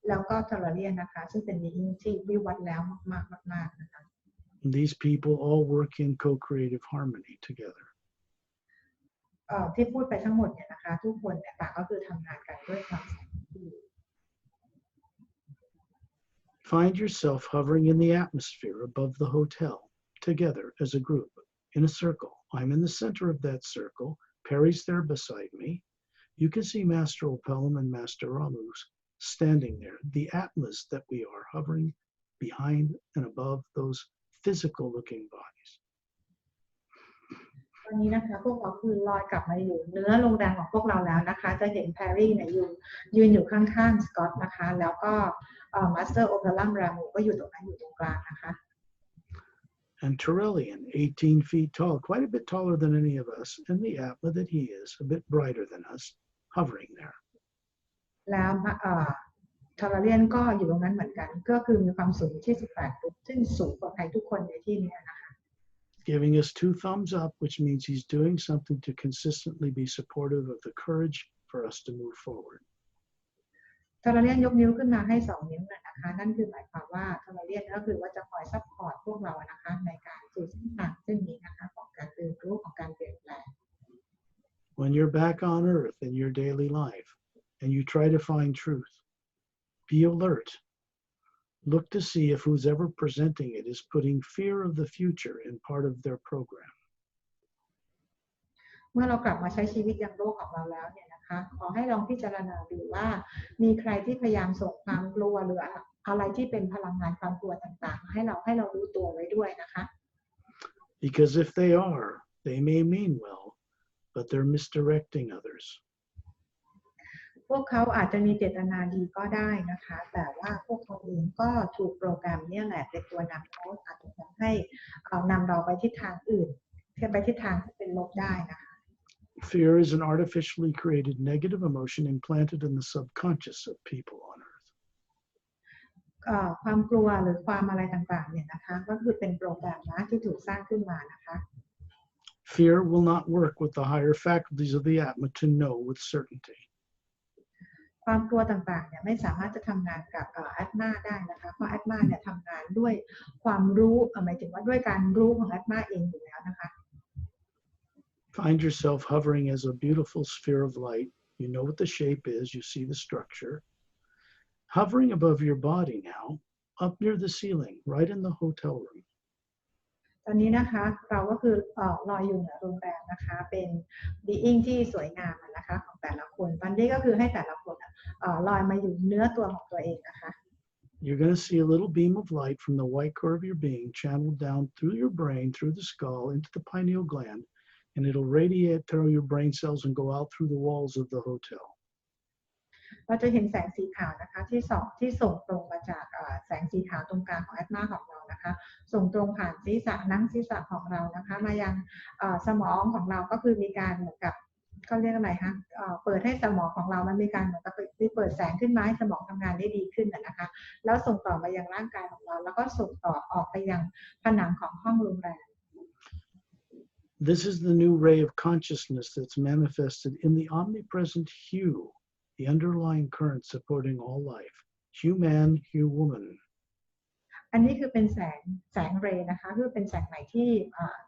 แล้วก็เทอร์เรียนนะคะซึ่งเป็นบีอิงที่วิวัฒน์แล้วมากๆนะคะ These people all work in co-creative harmony together. ที่พูดไปทั้งหมดเนี่ยนะคะทุกคนเนี่ยต่างก็คือทำงานกันด้วยความสามัคคี Find yourself hovering in the atmosphere above the hotel, together as a group, in a circle. I'm in the center of that circle. Perry's there beside me. You can see Master Opelum and Master Ramus standing there, the atlas that we are hovering behind and above those physical-looking bodies. ตอนนี้นะคะพวกเราคือลอยกลับมาอยู่เนื้อโรงแรมของพวกเราแล้วนะคะจะเห็นแพรรี่เนี่ยยืนอยู่ข้างๆสกอตนะคะแล้วก็มาสเตอร์โอเปรัมรามูก็อยู่ตรงนั้นอยู่ตรงกลางนะคะ And Terrellian, 18 feet tall, quite a bit taller than any of us, and the Atma that he is, a bit brighter than us, hovering there. แล้วทอร์เรียนก็อยู่ตรงนั้นเหมือนกันก็คือมีความสูงที่18ฟุตซึ่งสูงกว่าใครทุกคนในที่นี้นะคะ Giving us 2 thumbs up, which means he's doing something to consistently be supportive of the courage for us to move forward. ทอร์เรียนยกนิ้วขึ้นมาให้2นิ้วนะคะนั่นคือหมายความว่าทอร์เรียนก็คือว่าจะคอยซัพพอร์ตพวกเรานะคะในการสู่เส้นทางเส้นนี้นะคะของการเรียนรู้ของการเปลี่ยนแปลง When you're back on Earth in your daily life and you try to find truth, be alert. Look to see if who's ever presenting it is putting fear of the future in part of their program. เมื่อเรากลับมาใช้ชีวิตยังโลกของเราแล้วเนี่ยนะคะขอให้ลองพิจารณาดูว่ามีใครที่พยายามส่งความกลัวหรืออะไรที่เป็นพลังงานความกลัวต่างๆให้เรารู้ตัวไว้ด้วยนะคะ Because if they are, they may mean well, but they're misdirecting others. พวกเขาอาจจะมีเจตนาดีก็ได้นะคะแต่ว่าพวกเขาเองก็ถูกโปรแกรมเนี่ยแหละเป็นตัวนำเขาอาจจะทำให้นำเราไปทิศทางอื่นไปทิศทางที่เป็นลบได้นะคะ Fear is an artificially created negative emotion implanted in the subconscious of people on Earth. ความกลัวหรือความอะไรต่างๆเนี่ยนะคะก็คือเป็นโปรแกรมนะที่ถูกสร้างขึ้นมานะคะ Fear will not work with the higher faculties of the Atma to know with certainty. ความกลัวต่างๆเนี่ยไม่สามารถจะทำงานกับแอดมาได้นะคะเพราะแอดมาเนี่ยทำงานด้วยความรู้หมายถึงว่าด้วยการรู้ของแอดมาเองอยู่แล้วนะคะ Find yourself hovering as a beautiful sphere of light. You know what the shape is, you see the structure. Hovering above your body now, up near the ceiling, right in the hotel room. ตอนนี้นะคะเราก็คือลอยอยู่เหนือโรงแรมนะคะเป็น being ที่สวยงามนะคะของแต่ละคนตอนนี้ก็คือให้แต่ละคนลอยมาอยู่เนื้อตัวของตัวเองนะคะ You're going to see a little beam of light from the white core of your being channeled down through your brain, through the skull, into the pineal gland, and it'll radiate through your brain cells and go out through the walls of the hotel. เราจะเห็นแสงสีขาวนะคะที่ส่งตรงมาจากแสงสีขาวตรงกลางของแอดมาของเรานะคะส่งตรงผ่านศีรษะหนังศีรษะของเรานะคะมายังสมองของเราก็คือมีการเหมือนกับเขาเรียกอะไรคะเปิดให้สมองของเรามันมีการเหมือนกับเปิดแสงขึ้นมาให้สมองทำงานได้ดีขึ้นนะคะแล้วส่งต่อมายังร่างกายของเราแล้วก็ส่งต่อออกไปยังผนังของห้องโรงแรม This is the new ray of consciousness that's manifested in the omnipresent hue, the underlying current supporting all life. Hue man, hue woman. อันนี้คือเป็นแสงเรย์นะคะคือเป็นแสงใหม่ที่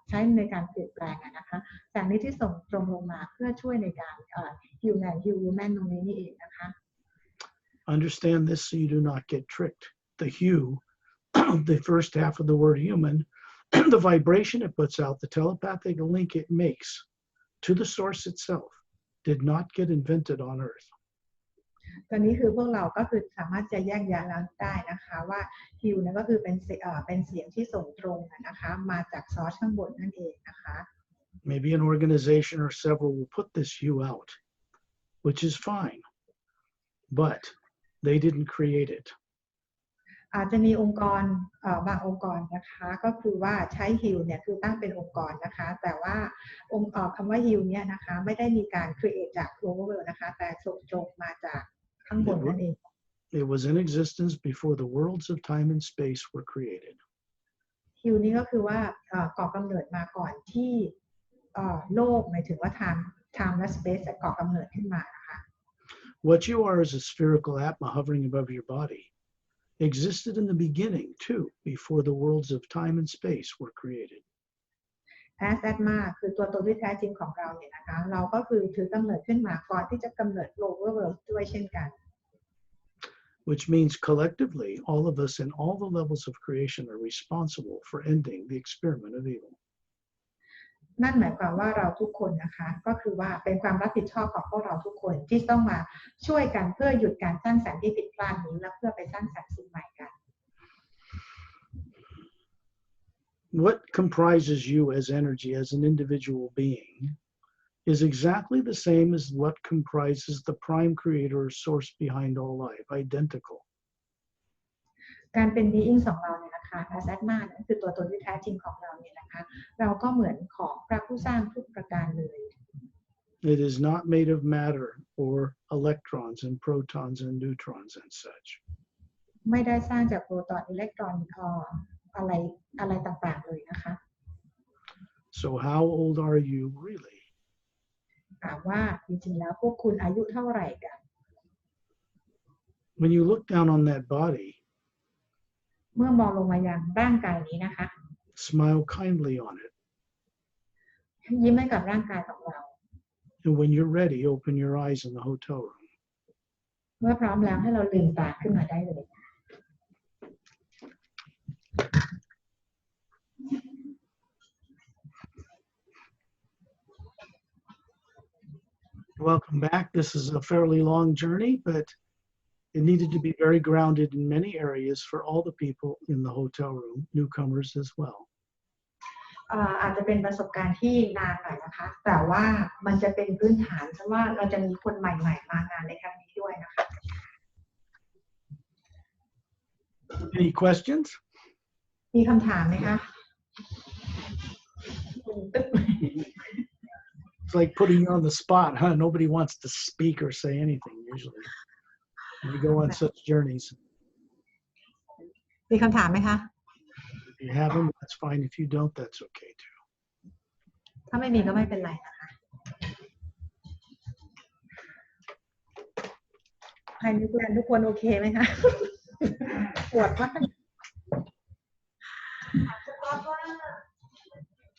ใช้ในการเปลี่ยนแปลงนะคะแสงนี้ที่ส่งตรงลงมาเพื่อช่วยในการฮิวแมนฮิวแมนตรงนี้นี่เองนะคะ Understand this so you do not get tricked. The hue, the first half of the word human, the vibration it puts out, the telepathic link it makes to the source itself, did not get invented on Earth. ตอนนี้คือพวกเราก็คือสามารถจะแยกแยะแล้วได้นะคะว่าฮิวเนี่ยก็คือเป็นเสียงที่ส่งตรงนะคะมาจากซอสข้างบนนั่นเองนะคะ Maybe an organization or several will put this hue out, which is fine, but they didn't create it. อาจจะมีองค์กรบางองค์กรนะคะก็คือว่าใช้ฮิวเนี่ยคือตั้งเป็นองค์กรนะคะแต่ว่าคำว่าฮิวเนี่ยนะคะไม่ได้มีการ create จาก lower นะคะแต่ส่งตรงมาจากข้างบนนั่นเอง It was in existence before the worlds of time and space were created. ฮิวนี่ก็คือว่าก่อกำเนิดมาก่อนที่โลกหมายถึงว่า time และ space จะก่อกำเนิดขึ้นมานะคะ What you are is a spherical atma hovering above your body. Existed in the beginning too, before the worlds of time and space were created. as atma คือตัวตนที่แท้จริงของเราเนี่ยนะคะเราก็คือถือกำเนิดขึ้นมาก่อนที่จะกำเนิด lower world ด้วยเช่นกัน Which means collectively, all of us in all the levels of creation are responsible for ending the experiment of evil. นั่นหมายความว่าเราทุกคนนะคะก็คือว่าเป็นความรับผิดชอบของพวกเราทุกคนที่ต้องมาช่วยกันเพื่อหยุดการสร้างสรรค์ที่ผิดพลาดนี้และเพื่อไปสร้างสรรค์สิ่งใหม่กัน What comprises you as energy, as an individual being, is exactly the same as what comprises the prime creator or source behind all life, identical. การเป็น being ของเราเนี่ยนะคะ as atma นั่นคือตัวตนที่แท้จริงของเราเนี่ยนะคะเราก็เหมือนของพระผู้สร้างทุกประการเลย It is not made of matter or electrons and protons and neutrons and such. ไม่ได้สร้างจากโปรตอนอิเล็กตรอนอะไรต่างๆเลยนะคะ So how old are you really? ถามว่าจริงๆแล้วพวกคุณอายุเท่าไหร่กัน When you look down on that body, เมื่อมองลงมายังร่างกายนี้นะคะ smile kindly on it. ยิ้มให้กับร่างกายของเรา And when you're ready, open your eyes in the hotel room. เมื่อพร้อมแล้วให้เราลืมตาขึ้นมาได้เลย Welcome back. This is a fairly long journey, but it needed to be very grounded in many areas for all the people in the hotel room, newcomers as well. อาจจะเป็นประสบการณ์ที่นานหน่อยนะคะแต่ว่ามันจะเป็นพื้นฐานเพราะว่าเราจะมีคนใหม่ๆมางานในครั้งนี้ด้วยนะคะ Any questions? มีคำถามไหมคะ It's like putting you on the spot, huh? Nobody wants to speak or say anything usually. When you go on such journeys. มีคำถามไหมคะ If you have them, that's fine. If you don't, that's okay too. ถ้าไม่มีก็ไม่เป็นไรนะคะ ภายในแกลนทุกคนโอเคไหมคะ ปวดมาก สกอตว่า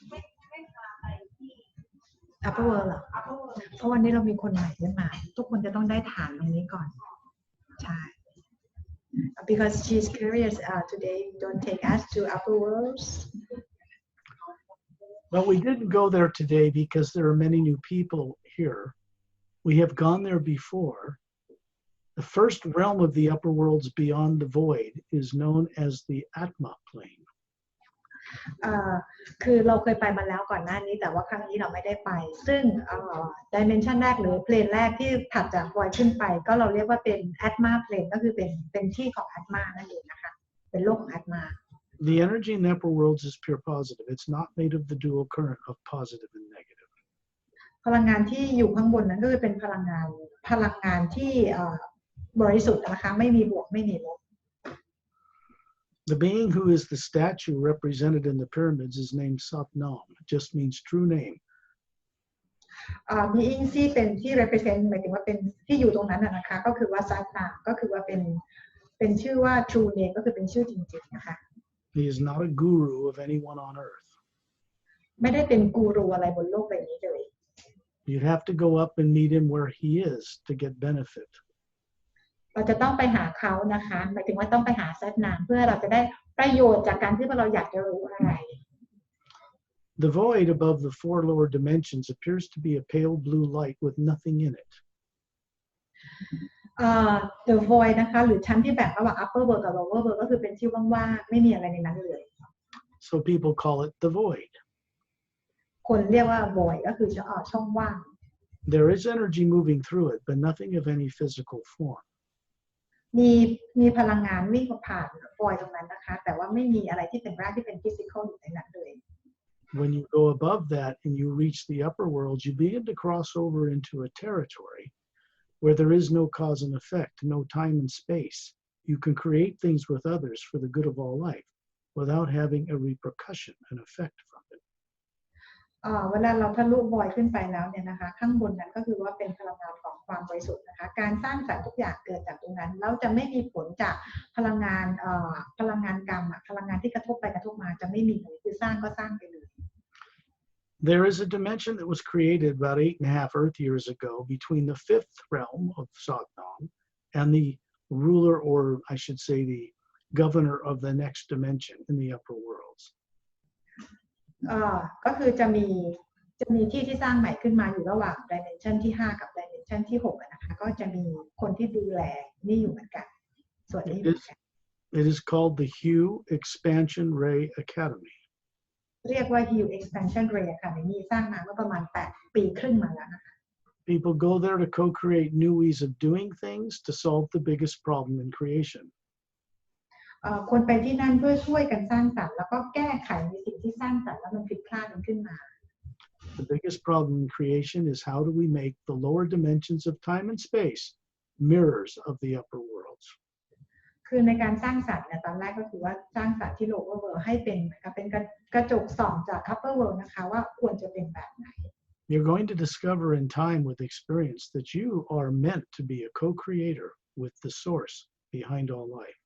ไม่พาไปที่ Upper World เหรอ Upper World เพราะวันนี้เรามีคนใหม่ขึ้นมา ทุกคนจะต้องได้ฐานตรงนี้ก่อน ใช่ because she's curious today don't take us to Upper Worlds Well, we didn't go there today because there are many new people here. We have gone there before. The first realm of the upper worlds beyond the void is known as the Atma plane. คือเราเคยไปมาแล้วก่อนหน้านี้แต่ว่าครั้งนี้เราไม่ได้ไป ซึ่งdimension แรกหรือ plane แรกที่ถัดจาก void ขึ้นไป ก็เราเรียกว่าเป็น Atma plane ก็คือเป็นที่ของ Atma นั่นเองนะคะเป็นโลกของ Atma The energy in the upper worlds is pure positive. It's not made of the dual current of positive and negative. พลังงานที่อยู่ข้างบนนั้นก็คือเป็นพลังงานที่บริสุทธิ์นะคะไม่มีบวกไม่มีลบ The being who is the statue represented in the pyramids is named Satnam. It just means true name. being ที่เป็นที่ represent หมายถึงว่าเป็นที่อยู่ตรงนั้นนะคะก็คือว่า Satnam ก็คือว่าเป็นชื่อว่า true name ก็คือเป็นชื่อจริงๆนะคะ He is not a guru of anyone on earth. ไม่ได้เป็นกูรูอะไรบนโลกใบนี้เลย You'd have to go up and meet him where he is to get benefit. เราจะต้องไปหาเขานะคะหมายถึงว่าต้องไปหา Satnam เพื่อเราจะได้ประโยชน์จากการที่เราอยากจะรู้อะไร The void above the four lower dimensions appears to be a pale blue light with nothing in it. the void นะคะหรือชั้นที่แบ่งระหว่าง upper world กับ lower world ก็คือเป็นที่ว่างๆไม่มีอะไรในนั้นเลย So people call it the void. คนเรียกว่า void ก็คือช่องว่าง There is energy moving through it, but nothing of any physical form. มีพลังงานวิ่งผ่าน void ตรงนั้นนะคะแต่ว่าไม่มีอะไรที่เป็นร่างที่เป็น physical อยู่ในนั้นเลย When you go above that and you reach the upper worlds, you begin to cross over into a territory where there is no cause and effect, no time and space. You can create things with others for the good of all life without having a repercussion, an effect from it. เวลาเราทะลุ void ขึ้นไปแล้วเนี่ยนะคะข้างบนนั้นก็คือว่าเป็นพลังงานของความบริสุทธิ์นะคะการสร้างสรรค์ทุกอย่างเกิดจากตรงนั้นแล้วจะไม่มีผลจากพลังงานกรรมพลังงานที่กระทบไปกระทบมาจะไม่มีเลยคือสร้างก็สร้างไปเลย There is a dimension that was created about 8.5 Earth years ago between the fifth realm of Satnam and the ruler, or I should say the governor of the next dimension in the upper worlds. ก็คือจะมีที่สร้างใหม่ขึ้นมาอยู่ระหว่าง dimension ที่ 5 กับ dimension ที่ 6 นะคะก็จะมีคนที่ดูแลนี่อยู่เหมือนกันส่วนนี้ It is called the Hue Expansion Ray Academy. เรียกว่า Hue Expansion Ray Academy สร้างมาเมื่อประมาณ8 ปีครึ่งมาแล้วนะคะ People go there to co-create new ways of doing things to solve the biggest problem in creation. คนไปที่นั่นเพื่อช่วยกันสร้างสรรค์แล้วก็แก้ไขในสิ่งที่สร้างสรรค์แล้วมันผิดพลาดมันขึ้นมา The biggest problem in creation is how do we make the lower dimensions of time and space mirrors of the upper worlds. คือในการสร้างสรรค์เนี่ยตอนแรกก็คือว่าสร้างสรรค์ที่ lower world ให้เป็นกระจกส่องจาก upper world นะคะว่าควรจะเป็นแบบไหน You're going to discover in time with experience that you are meant to be a co-creator with the source behind all life.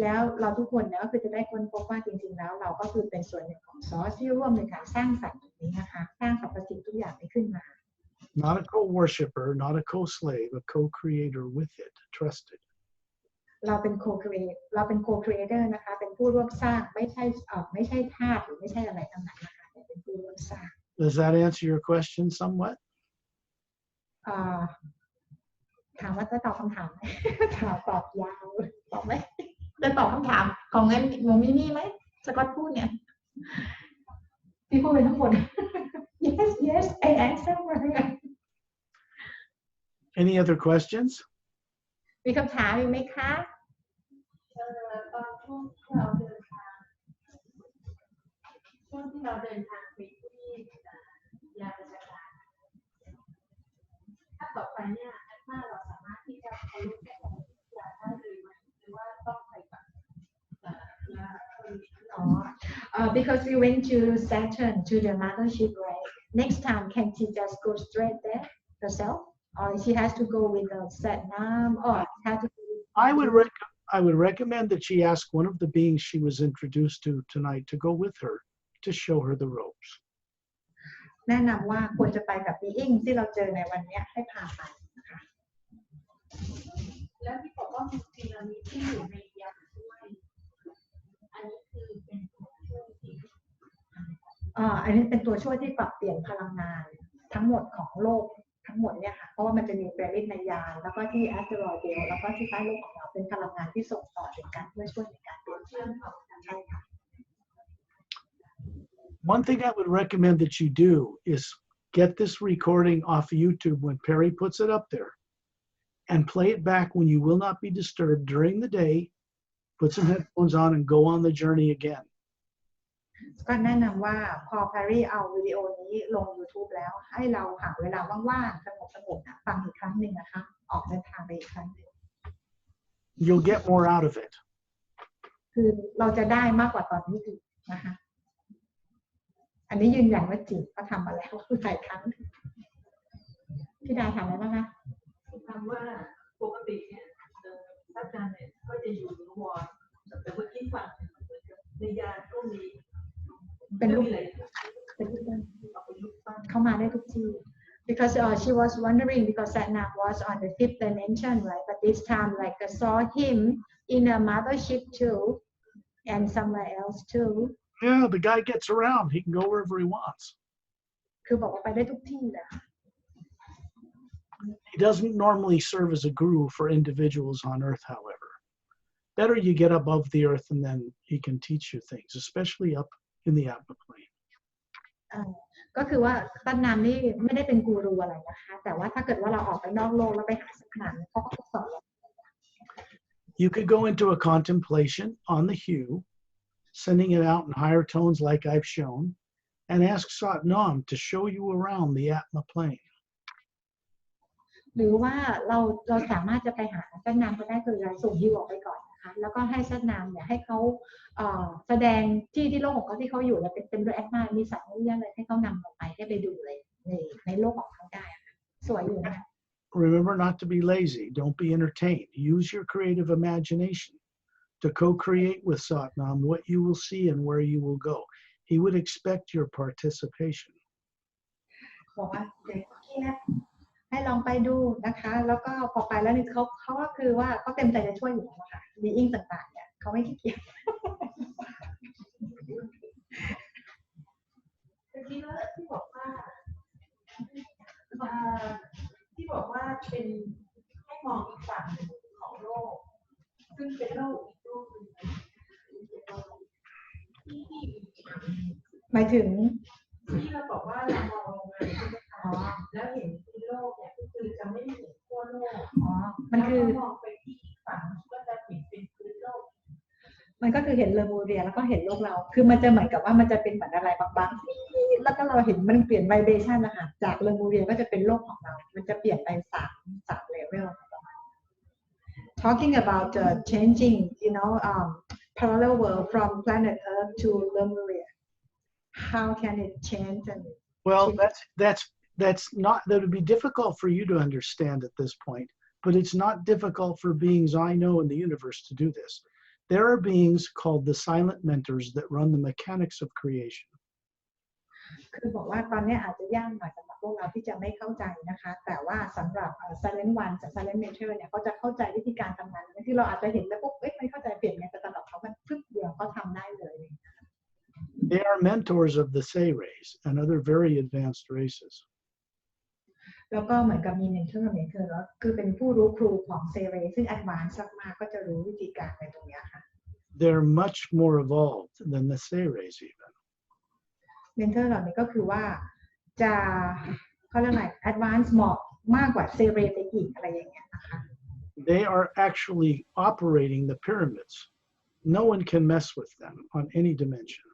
แล้วเราทุกคนเนี่ยก็คือจะได้ค้นพบว่าจริงๆแล้วเราก็คือเป็นส่วนหนึ่งของซอสที่ร่วมในการสร้างสรรค์ตรงนี้นะคะสร้างสรรพสิ่งทุกอย่างนี้ขึ้นมา Not a co-worshipper, not a co-slave, a co-creator with it, trusted. เราเป็น co-creator นะคะเป็นผู้ร่วมสร้างไม่ใช่ทาสหรือไม่ใช่อะไรทั้งนั้นนะคะแต่เป็นผู้ร่วมสร้าง Does that answer your question somewhat? ถามว่าจะตอบคำถามไหม ตอบยาวตอบไหมจะตอบคำถามของงั้นงงมีไหมสกอตพูดเนี่ยพี่พูดไปทั้งหมด yes I answer มา Any other questions? มีคำถามอีกไหมคะ ตอนช่วงที่เราเดินทางไปที่ยานอวกาศถ้าต่อไปเนี่ยถ้าเราสามารถที่จะทะลุแสงยานได้เลยไหมหรือว่าต้องไปกับ because we went to Saturn to the mothership right next time can she just go straight there herself or she has to go with the Satnam, or has to I would recommend that she ask one of the beings she was introduced to tonight to go with her to show her the ropes. แนะนำว่าควรจะไปกับบีอิงที่เราเจอในวันนี้ให้พาไปนะคะ แล้วที่บอกว่ามีพีระมิดที่อยู่ในยักษ์ด้วยอันนี้คือเป็นตัวช่วยที่ อันนี้เป็นตัวช่วยที่ปรับเปลี่ยนพลังงานทั้งหมดของโลกทั้งหมดเนี่ยค่ะเพราะว่ามันจะมีพีระมิดในยานแล้วก็ที่แอสเทรอยด์เบลแล้วก็ที่ใต้โลกของเราเป็นพลังงานที่ส่งต่อถึงกันเพื่อช่วยในการเปลี่ยน เชื่อมต่อกัน ใช่ค่ะ One thing I would recommend that you do is get this recording off of YouTube when Perry puts it up there and play it back when you will not be disturbed during the day. Put some headphones on and go on the journey again. ก็แนะนำว่าพอแพรรี่เอาวิดีโอนี้ลง YouTube แล้วให้เราหาเวลาว่างๆสงบๆนะฟังอีกครั้งหนึ่งนะคะออกเดินทางไปอีกครั้งหนึ่ง You'll get more out of it. คือเราจะได้มากกว่าตอนนี้อีกนะคะ อันนี้ยืนยันว่าจริงก็ทำมาแล้วหลายครั้งพี่ดาทำอะไรบ้างคะ คำว่าปกติเนี่ยพระอาจารย์เนี่ยก็จะอยู่ในวอร์ดแต่เมื่อกี้ฟังในยานก็มี เป็นลูก อะไร เป็นลูกบ้าน เอาไปลูกปั้น เข้ามาได้ทุกที่ because she was wondering because Satnam was on the fifth dimension right but this time like I saw him in a mothership too and somewhere else too Yeah, the guy gets around. He can go wherever he wants. คือบอกว่าไปได้ทุกที่เลย He doesn't normally serve as a guru for individuals on earth, however. Better you get above the earth and then he can teach you things, especially up in the Atma plane. ก็คือว่าตันนามนี่ไม่ได้เป็นกูรูอะไรนะคะแต่ว่าถ้าเกิดว่าเราออกไปนอกโลกแล้วไปหาสักขนาดเขาก็จะสอนเรา You could go into a contemplation on the hue, sending it out in higher tones like I've shown, and ask Satnam to show you around the Atma plane. หรือว่าเราสามารถจะไปหาสัตนามก็ได้คือเราส่งยิวออกไปก่อนนะคะแล้วก็ให้สัตนามเนี่ยให้เขาแสดงที่โลกของเขาที่เขาอยู่แล้วเป็นด้วยแอดมามีสัตว์เยอะเลยให้เขานำเราไปให้ไปดูเลยในโลกของเขาได้ค่ะสวยอยู่นะ Remember not to be lazy. Don't be entertained. Use your creative imagination to co-create with Satnam what you will see and where you will go. He would expect your participation. บอกว่าเด็กให้ลองไปดูนะคะแล้วก็พอไปแล้วนี่เขาก็คือว่าเขาเต็มใจจะช่วยอยู่แล้วค่ะบีอิงต่างๆเนี่ยเขาไม่ขี้เกียจ ที่บอกว่าเป็นให้มองอีกฝั่งหนึ่งของโลกซึ่งเป็นโลกอีกโลกหนึ่งที่ หมายถึง ที่เราบอกว่าเรามองลงมาใช่ไหมคะแล้วเห็นที่โลกเนี่ยก็คือจะไม่เห็นทั่วโลก มันคือ มองไปที่ฝั่งก็จะเห็นเป็นพื้นโลก มันก็คือเห็นเลอมูเรียแล้วก็เห็นโลกเราคือมันจะเหมือนกับว่ามันจะเป็นเหมือนอะไรบางๆแล้วก็เราเห็นมันเปลี่ยนไวเบรชันนะคะจากเลอมูเรียก็จะเป็นโลกของเรา มันจะเปลี่ยนไป3 level talking about the changing parallel world from planet Earth to Lemuria how can it change and Well, that's not, that would be difficult for you to understand at this point, but it's not difficult for beings I know in the universe to do this. There are beings called the silent mentors that run the mechanics of creation. คือบอกว่าตอนนี้อาจจะยากหน่อยสำหรับพวกเราที่จะไม่เข้าใจนะคะแต่ว่าสำหรับ silent one กับ silent mentor เนี่ยเขาจะเข้าใจวิธีการทำงานที่เราอาจจะเห็นแล้วปุ๊บไม่เข้าใจเปลี่ยนไงแต่สำหรับเขามันพึบเดียวเขาทำได้เลย They are mentors of the Say race and other very advanced races. แล้วก็เหมือนกับมีเมนเทอร์แล้วคือเป็นผู้รู้ครูของเซเรซึ่งแอดวานซ์มากๆก็จะรู้วิธีการในตรงนี้ค่ะ They're much more evolved than the Say race even. เมนเทอร์เหล่านี้ก็คือว่าจะเขาเรียกอะไรแอดวานซ์เหมาะมากกว่าเซเรไปอีกอะไรอย่างเงี้ยนะคะ They are actually operating the pyramids. No one can mess with them on any dimension.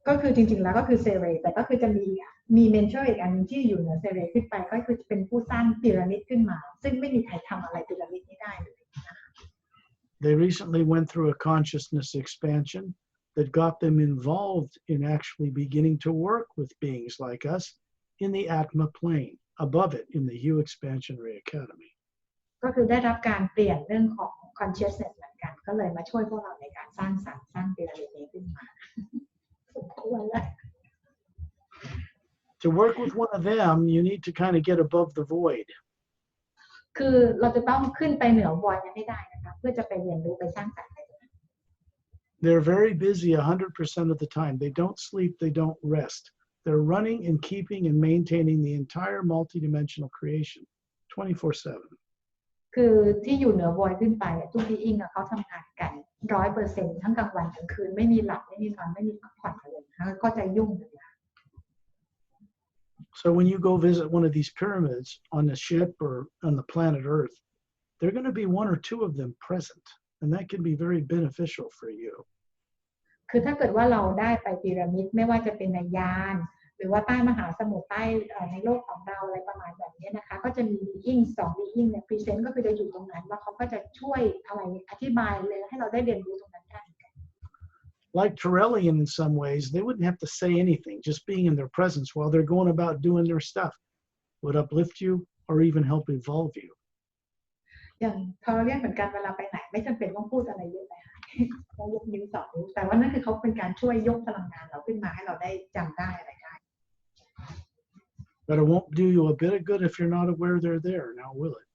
ก็คือจริงๆแล้วก็คือเซเรแต่ก็คือจะมีเมนเทอร์อีกอันนึงที่อยู่เหนือเซเรขึ้นไปก็คือจะเป็นผู้สร้างพีระมิดขึ้นมาซึ่งไม่มีใครทำอะไรพีระมิดนี้ได้เลย They recently went through a consciousness expansion that got them involved in actually beginning to work with beings like us in the Atma plane above it in the Hue Expansion Ray Academy. ก็คือได้รับการเปลี่ยนเรื่องของ consciousness เหมือนกันก็เลยมาช่วยพวกเราในการสร้างสรรค์สร้างพีระมิดนี้ขึ้นมาสมควรแล้ว To work with one of them, you need to kind of get above the void. คือเราจะต้องขึ้นไปเหนือวอยนั้นให้ได้นะคะเพื่อจะไปเรียนรู้ไปสร้างสรรค์ They're very busy 100% of the time. They don't sleep, they don't rest. They're running and keeping and maintaining the entire multidimensional creation 24/7. คือที่อยู่เหนือวอยขึ้นไปทุกที่อิงเขาทำงานกัน 100% ทั้งกลางวันกลางคืนไม่มีหลับไม่มีนอนไม่มีพักผ่อนเลยนะคะก็จะยุ่งเลย So when you go visit one of these pyramids on the ship or on the planet Earth, there are going to be one or two of them present, and that can be very beneficial for you. คือถ้าเกิดว่าเราได้ไปพีระมิดไม่ว่าจะเป็นในยานหรือว่าใต้มหาสมุทรใต้ในโลกของเราอะไรประมาณแบบนี้นะคะก็จะมีอิง2บีอิงเนี่ยพรีเซนต์ก็คือจะอยู่ตรงนั้นแล้วเขาก็จะช่วยอะไรอธิบายเลยให้เราได้เรียนรู้ตรงนั้นได้ Like Torellian in some ways, they wouldn't have to say anything. Just being in their presence while they're going about doing their stuff would uplift you or even help evolve you. อย่างเขาเรียกเหมือนกันเวลาไปไหนไม่จำเป็นต้องพูดอะไรเยอะเลยค่ะเรายกนิ้วสองนิ้วแต่ว่านั่นคือเขาเป็นการช่วยยกพลังงานเราขึ้นมาให้เราได้จำได้อะไรได้ But it won't do you a bit of good if you're not aware they're there, now will it?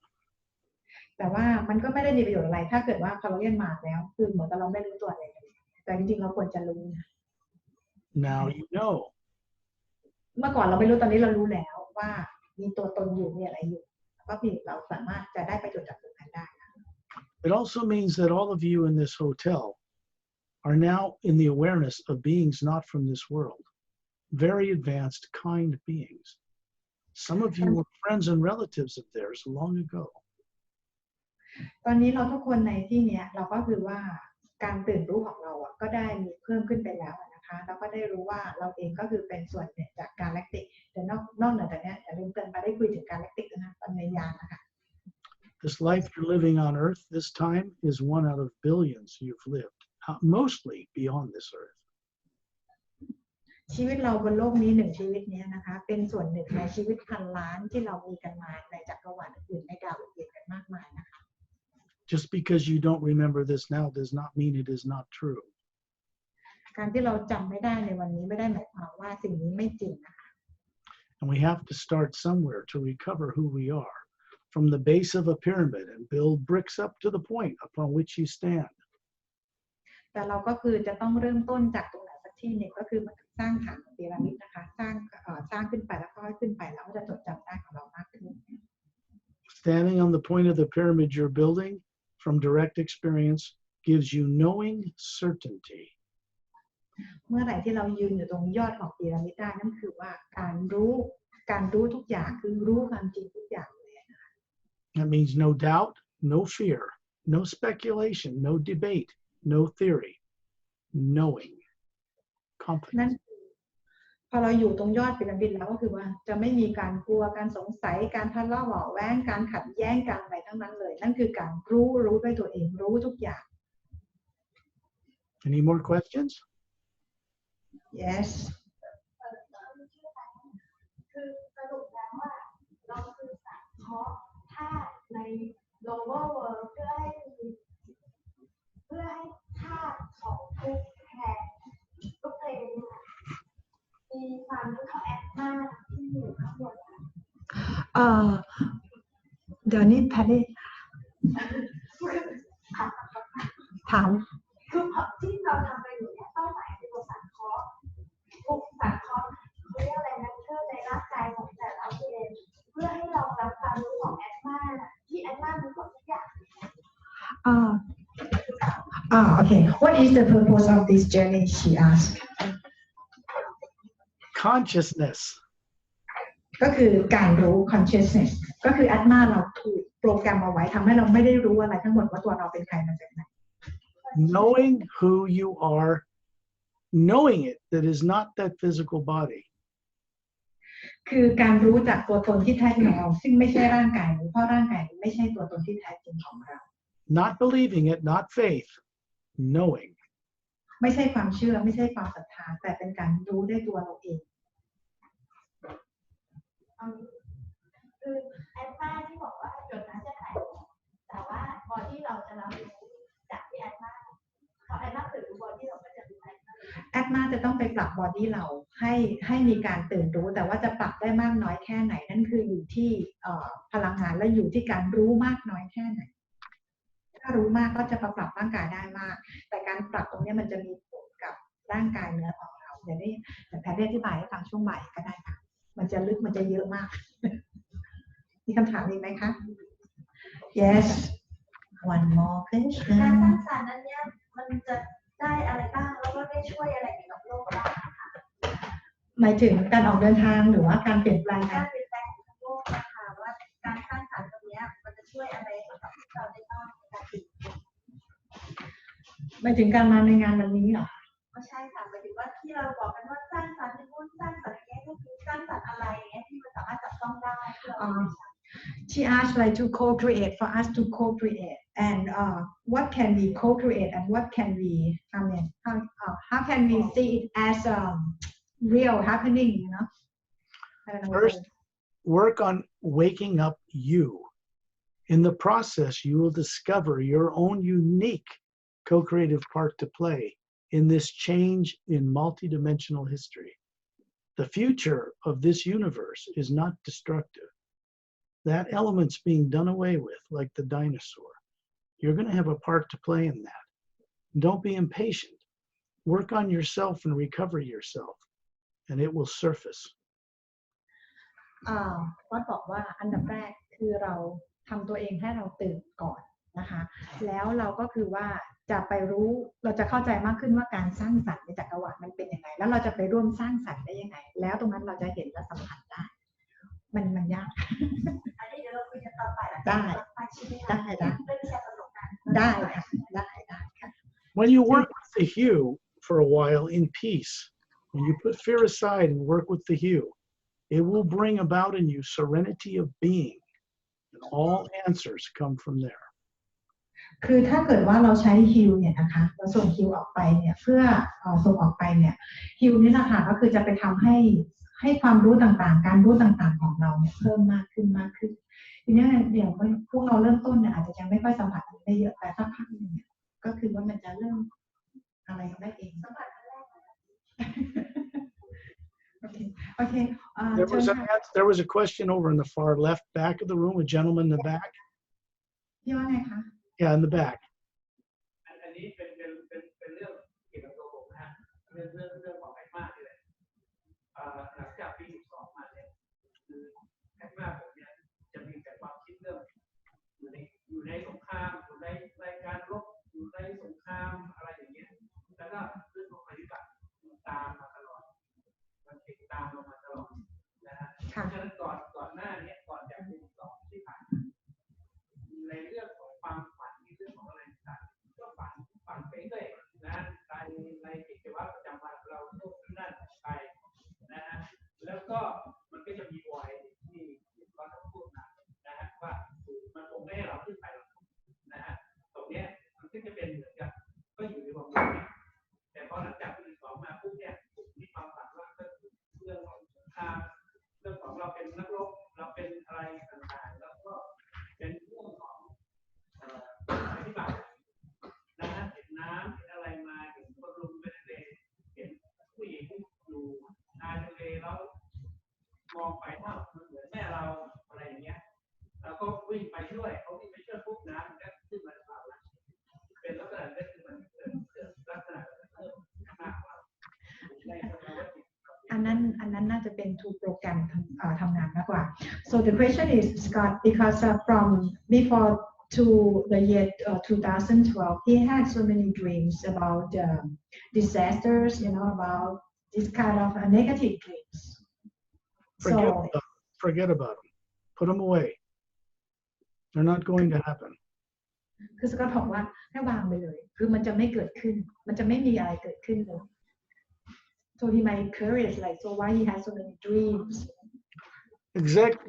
แต่ว่ามันก็ไม่ได้มีประโยชน์อะไรถ้าเกิดว่าเขาเรียนมาแล้วคือเหมือนกับเราไม่รู้ตัวอะไรเลยแต่จริงๆเราควรจะรู้นะ Now you know. เมื่อก่อนเราไม่รู้ตอนนี้เรารู้แล้วว่ามีตัวตนอยู่มีอะไรอยู่ก็ผิดเราสามารถจะได้ประโยชน์จากตรงนั้นได้ It also means that all of you in this hotel are now in the awareness of beings not from this world, very advanced, kind beings. Some of you were friends and relatives of theirs long ago. ตอนนี้เราทุกคนในที่เนี้ยเราก็คือว่าการตื่นรู้ของเราก็ได้มีเพิ่มขึ้นไปแล้วนะคะเราก็ได้รู้ว่าเราเองก็คือเป็นส่วนหนึ่งจากกาแล็กติกแต่นอกเหนือจากนี้อย่าลืมเตือนมาได้คุยถึงกาแล็กติกนะตอนในยานนะคะ This life you're living on Earth this time is one out of billions you've lived, mostly beyond this Earth. ชีวิตเราบนโลกนี้1ชีวิตนี้นะคะเป็นส่วนหนึ่งในชีวิตพันล้านที่เรามีกันมาในจักรวาลอื่นในดาวอื่นกันมากมายนะคะ Just because you don't remember this now does not mean it is not true. การที่เราจำไม่ได้ในวันนี้ไม่ได้หมายความว่าสิ่งนี้ไม่จริงนะคะ And we have to start somewhere to recover who we are, from the base of a pyramid and build bricks up to the point upon which you stand. แต่เราก็คือจะต้องเริ่มต้นจากตรงไหนสักที่หนึ่งก็คือมันสร้างฐานพีระมิดนะคะสร้างขึ้นไปแล้วก็ขึ้นไปแล้วก็จะจดจำได้ของเรามากขึ้น Standing on the point of the pyramid you're building from direct experience gives you knowing certainty. เมื่อไหร่ที่เรายืนอยู่ตรงยอดของพีระมิดได้นั่นคือว่าการรู้ทุกอย่างคือรู้ความจริงทุกอย่างเลยนะคะ That means no doubt, no fear, no speculation, no debate, no theory, knowing, นั่น confidence. พอเราอยู่ตรงยอดพีระมิดแล้วก็คือว่าจะไม่มีการกลัวการสงสัยการทะเลาะเบาะแว้งการขัดแย้งกันอะไรทั้งนั้นเลยนั่นคือการรู้ด้วยตัวเองรู้ทุกอย่าง Any more questions? yes คือสรุปแล้วว่าเราคือสังเคราะห์ธาตุใน lower world เพื่อให้ธาตุของทุกแห่งทุกเพลงมีความรู้ของแอดมาที่อยู่ข้างบน เดี๋ยวนี้แพทย์ถาม คือที่เราทำไปอยู่เนี่ยเป้าหมายคือตัวสังเคราะห์ทุกสังเคราะห์เขาเรียกอะไรนะเชื่อในร่างกายของแต่ละเพลงเพื่อให้เรารับความรู้ของแอดมาที่แอดมามีหมดทุกอย่าง okay what is the purpose of this journey she asked Consciousness. ก็คือการรู้ consciousness ก็คืออัตมาเราถูกโปรแกรมเอาไว้ทำให้เราไม่ได้รู้อะไรทั้งหมดว่าตัวเราเป็นใครมาจากไหน Knowing who you are, knowing it, that is not that physical body. คือการรู้จากตัวตนที่แท้จริงของเราซึ่งไม่ใช่ร่างกายนี้เพราะร่างกายนี้ไม่ใช่ตัวตนที่แท้จริงของเรา Not believing it, not faith, knowing. ไม่ใช่ความเชื่อไม่ใช่ความศรัทธาแต่เป็นการรู้ด้วยตัวเราเอง รับรู้จากที่แอดมาพอแอดมาตื่นรู้บอดี้เราก็จะรู้แอดมา แอดมาจะต้องไปปรับบอดี้เราให้มีการตื่นรู้แต่ว่าจะปรับได้มากน้อยแค่ไหนนั่นคืออยู่ที่พลังงานและอยู่ที่การรู้มากน้อยแค่ไหนถ้ารู้มากก็จะปรับร่างกายได้มากแต่การปรับตรงนี้มันจะมีผลกับร่างกายเนื้อของเราเดี๋ยวแพทย์ได้อธิบายให้ฟังช่วงบ่ายก็ได้ค่ะมันจะลึกมันจะเยอะมาก มีคำถามอีกไหมคะ yes one more การ question สร้างสรรค์นั้นเนี่ยมันจะได้อะไรบ้างแล้วก็ได้ช่วยอะไรเกี่ยวกับโลกบ้างนะคะ หมายถึงการออกเดินทางหรือว่าการเปลี่ยนแปลง การเปลี่ยนแปลงของโลกนะคะว่าการสร้างสรรค์ตรงเนี้ยมันจะช่วยอะไรกับเราได้บ้างในการติด หมายถึงการมาในงานวันนี้เหรอ ไม่ใช่ค่ะหมายถึงว่าที่เราบอกกันว่าสร้างสรรค์เป็นนู่นสร้างสรรค์อย่างเงี้ยก็คือสร้างสรรค์อะไรอย่างเงี้ยที่มันสามารถจับต้องได้ที่เราไม่ใช่ She asked like to co-create for us to co-create and what can we co-create and what can we I mean how can we see it as real happening you know I don't know what First, work on waking up you. In the process, you will discover your own unique co-creative part to play in this change in multidimensional history. The future of this universe is not destructive. That element's being done away with, like the dinosaur. You're going to have a part to play in that. Don't be impatient. Work on yourself and recover yourself, and it will surface. วัดบอกว่าอันดับแรกคือเราทำตัวเองให้เราตื่นก่อนนะคะแล้วเราก็คือว่าจะไปรู้เราจะเข้าใจมากขึ้นว่าการสร้างสรรค์ในจักรวาลมันเป็นยังไงแล้วเราจะไปร่วมสร้างสรรค์ได้ยังไงแล้วตรงนั้นเราจะเห็นและสัมผัสได้มันยาก อันนี้เดี๋ยวเราคุยกันต่อไป ได้ ไปใช่ไหมคะ ได้ เรื่องแชร์ประสบการณ์ ได้ค่ะได้ค่ะ When you work with the hue for a while in peace, when you put fear aside and work with the hue, it will bring about in you serenity of being, and all answers come from there. คือถ้าเกิดว่าเราใช้ฮิวเนี่ยนะคะเราส่งฮิวออกไปเนี่ยเพื่อส่งออกไปเนี่ยฮิวนี่นะคะก็คือจะไปทำให้ความรู้ต่างๆการรู้ต่างๆของเราเนี่ยเพิ่มมากขึ้นทีนี้อย่างพวกเราเริ่มต้นเนี่ยอาจจะยังไม่ค่อยสัมผัสได้เยอะแต่สักพักหนึ่งเนี่ยก็คือว่ามันจะเริ่มอะไรได้เองสัมผัสแรกโอเค There was a question over in the far left back of the room, a gentleman in the back. พี่ว่าไงคะ Yeah, in the back. อันนี้เป็นเรื่องเกี่ยวกับตัวผมนะฮะเรื่องของแอคมาที่เลยหลังจากปี12มาเนี่ยคือแอคมาผมเนี่ยจะมีแต่ความคิดเรื่องอยู่ในสงครามอยู่ในรายการรบอยู่ในสงครามอะไรอย่างเงี้ยแล้วก็เรื่องของปฏิบัติตามมาตลอดมันติดตามเรามาตลอดนะฮะเพราะฉะนั้นก่อนหน้านี้ก่อนจากปี12ที่ผ่านมาในเรื่องของความฝันในเรื่องของอะไรต่างๆก็ฝันไปเรื่อยนะในกิจวัตรประจำวันเราโน่นนั่นไปนะฮะแล้วก็มันก็จะมีวัยที่เราต้องพูดนะฮะว่ามันคงไม่ให้เราขึ้นไปหรอกนะฮะตรงเนี้ยมันก็จะเป็นเหมือนกับก็อยู่ในวงนี้แต่พอหลังจากปี2มาปุ๊บเนี่ยมีความฝันว่าก็เรื่องของสงครามเรื่องของเราเป็นนักรบเราเป็นอะไรต่างๆแล้วก็เป็นเรื่องของปฏิบัตินะฮะเห็นน้ำเห็นอะไรมาเห็นคนลงไปทะเลเห็นผู้หญิงอยู่ชายทะเลแล้วมองไปว่ามันเหมือนแม่เราอะไรอย่างเงี้ยเราก็วิ่งไปช่วยเขาวิ่งไปช่วยปุ๊บน้ำมันก็ขึ้นมาเราละเป็นลักษณะนี้คือมันเกิดลักษณะเพิ่มมากกว่าในสภาวะจิตอันนั้นน่าจะเป็นทูโปรแกรมทำงานมากกว่า so the question is Scott because from before to the year 2012 he had so many dreams about disasters about this kind of negative dreams Forget about them. Put them away. They're not going to happen. คือสก็บอกว่าให้วางไปเลยคือมันจะไม่เกิดขึ้นมันจะไม่มีอะไรเกิดขึ้นเลย so he might curious like so why he has so many dreams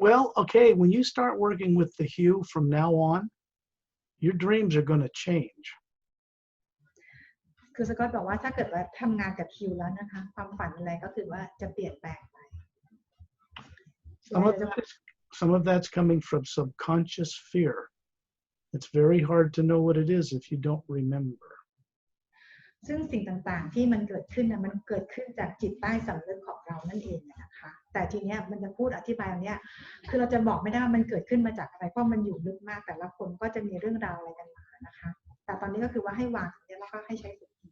Well, okay, when you start working with the hue from now on, your dreams are going to change. คือสก็บอกว่าถ้าเกิดว่าทำงานกับคิวแล้วนะคะความฝันอะไรก็คือว่าจะเปลี่ยนแปลงไป Some of that's coming from subconscious fear. It's very hard to know what it is if you don't remember. ซึ่งสิ่งต่างๆที่มันเกิดขึ้นนะมันเกิดขึ้นจากจิตใต้สำนึกของเรานั่นเองนะคะแต่ทีเนี้ยมันจะพูดอธิบายอันเนี้ยคือเราจะบอกไม่ได้ว่ามันเกิดขึ้นมาจากอะไรเพราะมันอยู่ลึกมากแต่ละคนก็จะมีเรื่องราวอะไรกันมานะคะแต่ตอนนี้ก็คือว่าให้วางตรงนี้แล้วก็ให้ใช้สติ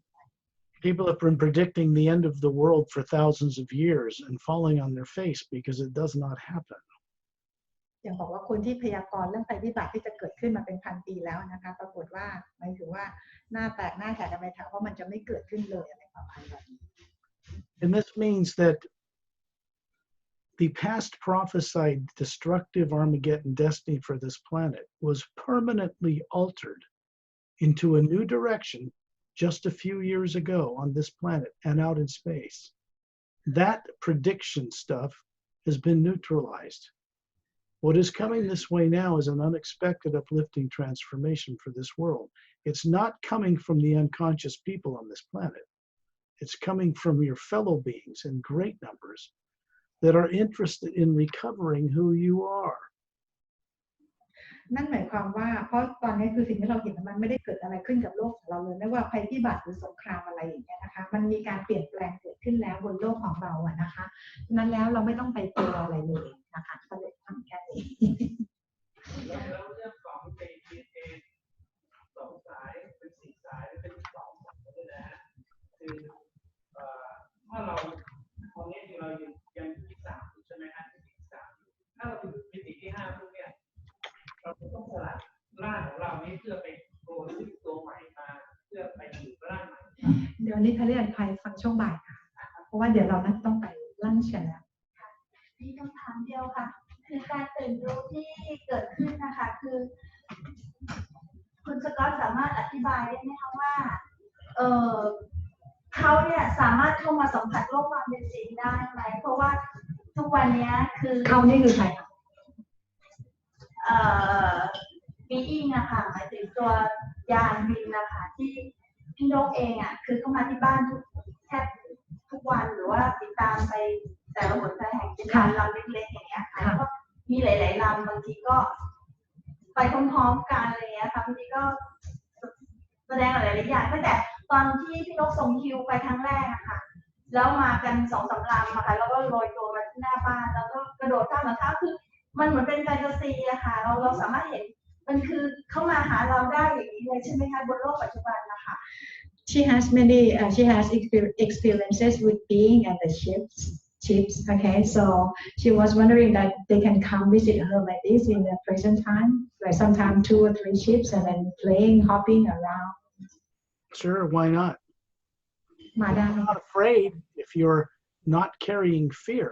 People have been predicting the end of the world for thousands of years and falling on their face because it does not happen. อย่างบอกว่าคนที่พยากรณ์เรื่องภัยพิบัติที่จะเกิดขึ้นมาเป็นพันปีแล้วนะคะปรากฏว่าหมายถึงว่าหน้าแตกหน้าแฉะกันไปถามว่ามันจะไม่เกิดขึ้นเลยอะไรประมาณแบบนี้ And this means that the past prophesied destructive Armageddon destiny for this planet was permanently altered into a new direction just a few years ago on this planet and out in space. That prediction stuff has been neutralized. What is coming this way now is an unexpected uplifting transformation for this world. It's not coming from the unconscious people on this planet. It's coming from your fellow beings in great numbers that are interested in recovering who you are. นั่นหมายความว่าเพราะตอนนี้คือสิ่งที่เราเห็นมันไม่ได้เกิดอะไรขึ้นกับโลกของเราเลยไม่ว่าภัยพิบัติหรือสงครามอะไรอย่างเงี้ยนะคะมันมีการเปลี่ยนแปลงเกิดขึ้นแล้วบนโลกของเราอะนะคะนั้นแล้วเราไม่ต้องไปกลัวอะไรเลยนะคะก็เลยทำแค่นี้ แล้วเรื่องของDNA 2 สายเป็น4 สายเป็น2 สายด้วยนะฮะคือถ้าเราตอนนี้เรายังที่3ใช่ไหมฮะที่3ถ้าเราถึงมิติที่5พวกเนี้ยเราต้องสลัดร่างของเรานี้เพื่อไปโปรดตัวใหม่มาเพื่อไปอยู่ร่างใหม่เดี๋ยวนี้ทะเลอันไทยฟังช่วงบ่ายค่ะเพราะว่าเดี๋ยวเราต้องไปลั่นกันแล้ว มีคำถามเดียวค่ะคือการตื่นรู้ที่เกิดขึ้นนะคะคือคุณสกอตสามารถอธิบายได้ไหมคะว่าเขาเนี่ยสามารถเข้ามาสัมผัสโลกความเป็นจริงได้ไหมเพราะว่าทุกวันนี้คือเขานี่คือใครบีอิงอะค่ะหมายถึงตัวยานบินนะคะที่พี่นกเองอะคือเข้ามาที่บ้านแทบทุกวันหรือว่าติดตามไปแต่ละหนแห่งเป็นลำเล็กๆอย่างเงี้ยค่ะก็มีหลายๆลำบางทีก็ไปพร้อมๆกันอะไรเงี้ยค่ะบางทีก็แสดงหลายๆอย่างตั้งแต่ตอนที่พี่นกส่งคิวไปครั้งแรกอะค่ะแล้วมากัน2-3 ลำอะค่ะแล้วก็โรยตัวมาที่หน้าบ้านแล้วก็กระโดดข้ามหลังคาคือมันเหมือนเป็นแฟนตาซีอะค่ะเราสามารถเห็นมันคือเข้ามาหาเราได้อย่างนี้เลยใช่ไหมคะบนโลกปัจจุบันนะคะ She has experiences with being at the ships. Okay, so she was wondering that they can come visit her like this in the present time, like sometimes 2 or 3 ships and then playing, hopping around. Sure, why not? มาได้ I'm not afraid. If you're not carrying fear,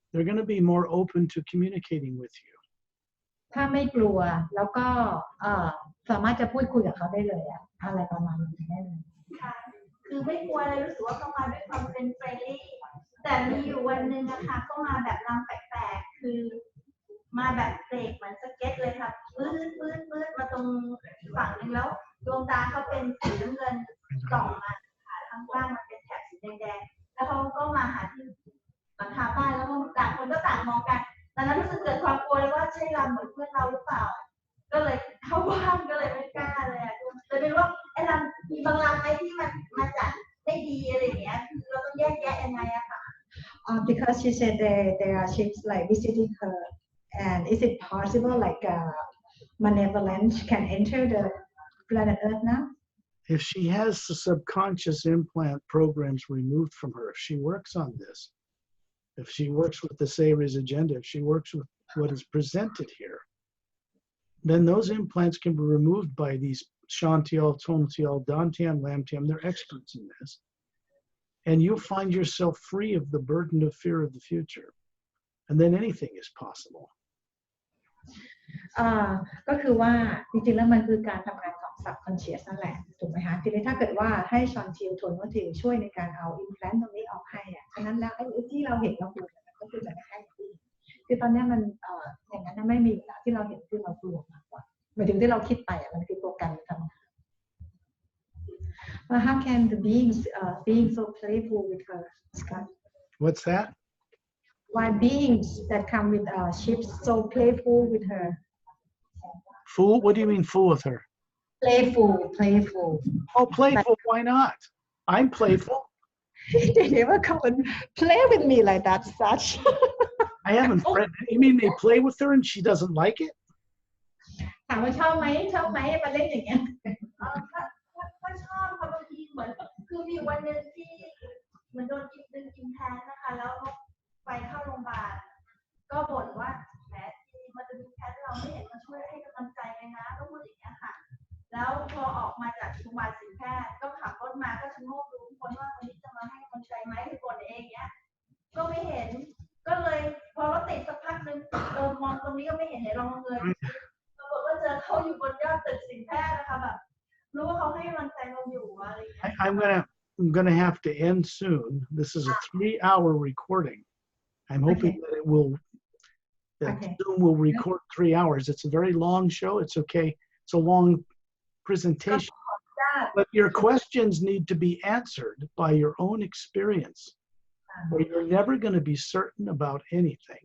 they're going to be more open to communicating with you. ถ้าไม่กลัวแล้วก็สามารถจะพูดคุยกับเขาได้เลยอะอะไรประมาณนี้ได้เลยค่ะคือไม่กลัวเลยรู้สึกว่าเขามาด้วยความเป็นเฟรนลี่แต่มีอยู่วันหนึ่งนะคะเขามาแบบลำแปลกๆคือมาแบบเบรกเหมือนสเก็ตเลยค่ะปื้ดมาตรงฝั่งนึงแล้วดวงตาเขาเป็นสีน้ำเงินส่องมาค่ะข้างล่างมันเป็นแถบสีแดงๆแล้วเขาก็มาหาที่หลังคาบ้านแล้วก็ต่างคนก็ต่างมองกันตอนนั้นรู้สึกเกิดความกลัวเลยว่าใช่ลำเหมือนเพื่อนเราหรือเปล่าก็เลยเข้าบ้านก็เลยไม่กล้าเลยเลยไม่รู้ว่าไอ้ลำมีบางลำไหมที่มันมาจากได้ดีอะไรอย่างเงี้ยคือเราต้องแยกแยะยังไงอะค่ะbecause she said there are ships like visiting her and is it possible like malevolence can enter the planet Earth now? If she has the subconscious implant programs removed from her, if she works on this, if she works with the Sayres agenda, if she works with what is presented here, then those implants can be removed by these Shantial, Tontial, Dantian, Lamtian. They're experts in this. And you'll find yourself free of the burden of fear of the future. And then anything is possible. ก็คือว่าจริงๆแล้วมันคือการทำงานของ subconscious นั่นแหละถูกไหมคะทีนี้ถ้าเกิดว่าให้ชอนทิลโทนว่าทิลช่วยในการเอา implant ตรงนี้ออกให้ฉะนั้นแล้วไอ้ที่เราเห็นเรากลัวก็คือจะไม่ให้คือตอนนี้มันอย่างนั้นไม่มีที่เราเห็นคือเรากลัวมากกว่าหมายถึงที่เราคิดไปมันคือโปรแกรมทำงาน But how can the being so playful with her, Scott? What's that? Why beings that come with ships so playful with her? Fool? What do you mean fool with her? playful Oh, playful. Why not? I'm playful. they never come and play with me like that such I haven't. You mean they play with her and she doesn't like it? ถามว่าชอบไหมมาเล่นอย่างเงี้ย ก็ชอบค่ะบางทีเหมือนคือมีวันหนึ่งที่เหมือนโดนกินแทนนะคะแล้วไปเข้าโรงพยาบาลก็บ่นว่าแหมมันจะมีแพทย์เราไม่เห็นมาช่วยให้กำลังใจเลยนะก็พูดอย่างเงี้ยค่ะแล้วพอออกมาจากโรงพยาบาลศิริแพทย์ก็ขับรถมาก็ชะโงกดูทุกคนว่าวันนี้จะมาให้กำลังใจไหมคือบ่นเองเงี้ยก็ไม่เห็นก็เลยพอรถติดสักพักนึงมองตรงนี้ก็ไม่เห็นลองเงยปรากฏว่าเจอเขาอยู่บนยอดตึกศิริแพทย์นะคะแบบรู้ว่าเขาให้กำลังใจเราอยู่อะไรอย่างเงี้ย I'm gonna have to end soon. This is a 3-hour recording. I'm hoping that Zoom will record 3 hours. It's a very long show. It's okay. It's a long presentation. But your questions need to be answered by your own experience, or you're never going to be certain about anything.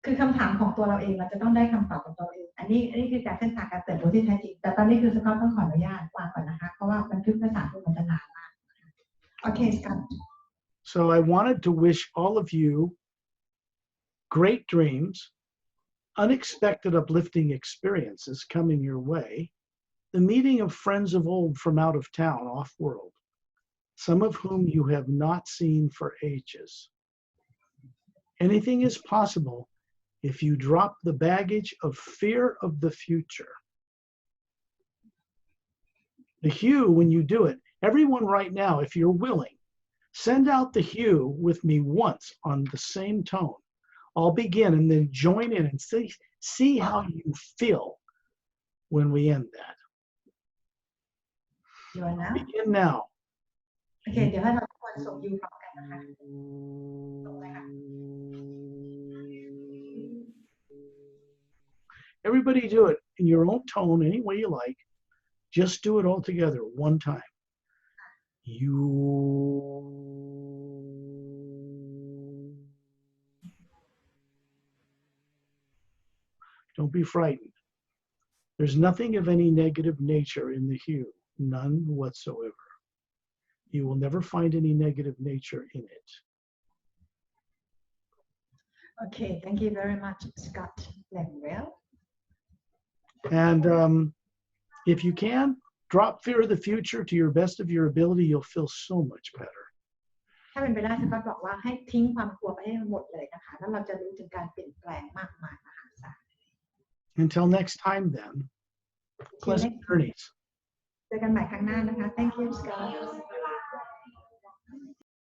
คือคำถามของตัวเราเองเราจะต้องได้คำตอบของตัวเองอันนี้คือการเส้นทางการเติบโตที่แท้จริงแต่ตอนนี้คือสกอตต้องขออนุญาตวางก่อนนะคะเพราะว่าบันทึกภาษาพูดมันจะนานมากโอเคสกอต So I wanted to wish all of you great dreams, unexpected uplifting experiences coming your way, the meeting of friends of old from out of town, off-world, some of whom you have not seen for ages. Anything is possible if you drop the baggage of fear of the future. The hue, when you do it, everyone right now, if you're willing, send out the hue with me once on the same tone. I'll begin and then join in and see how you feel when we end that. Begin now. โอเคเดี๋ยวให้เราทุกคนส่งยูพร้อมกันนะคะส่งเลยค่ะ Everybody do it in your own tone, any way you like. Just do it all together one time. You. Don't be frightened. There's nothing of any negative nature in the hue, none whatsoever. You will never find any negative nature in it. Okay, thank you very much, Scott Langwell. And if you can, drop fear of the future to your best of your ability. You'll feel so much better. ถ้าเป็นไปได้สกอตบอกว่าให้ทิ้งความกลัวไปให้หมดเลยนะคะแล้วเราจะรู้ถึงการเปลี่ยนแปลงมากมายมหาศาล Until next time then, pleasant journeys. เจอกันใหม่ครั้งหน้านะคะ Thank you, Scott.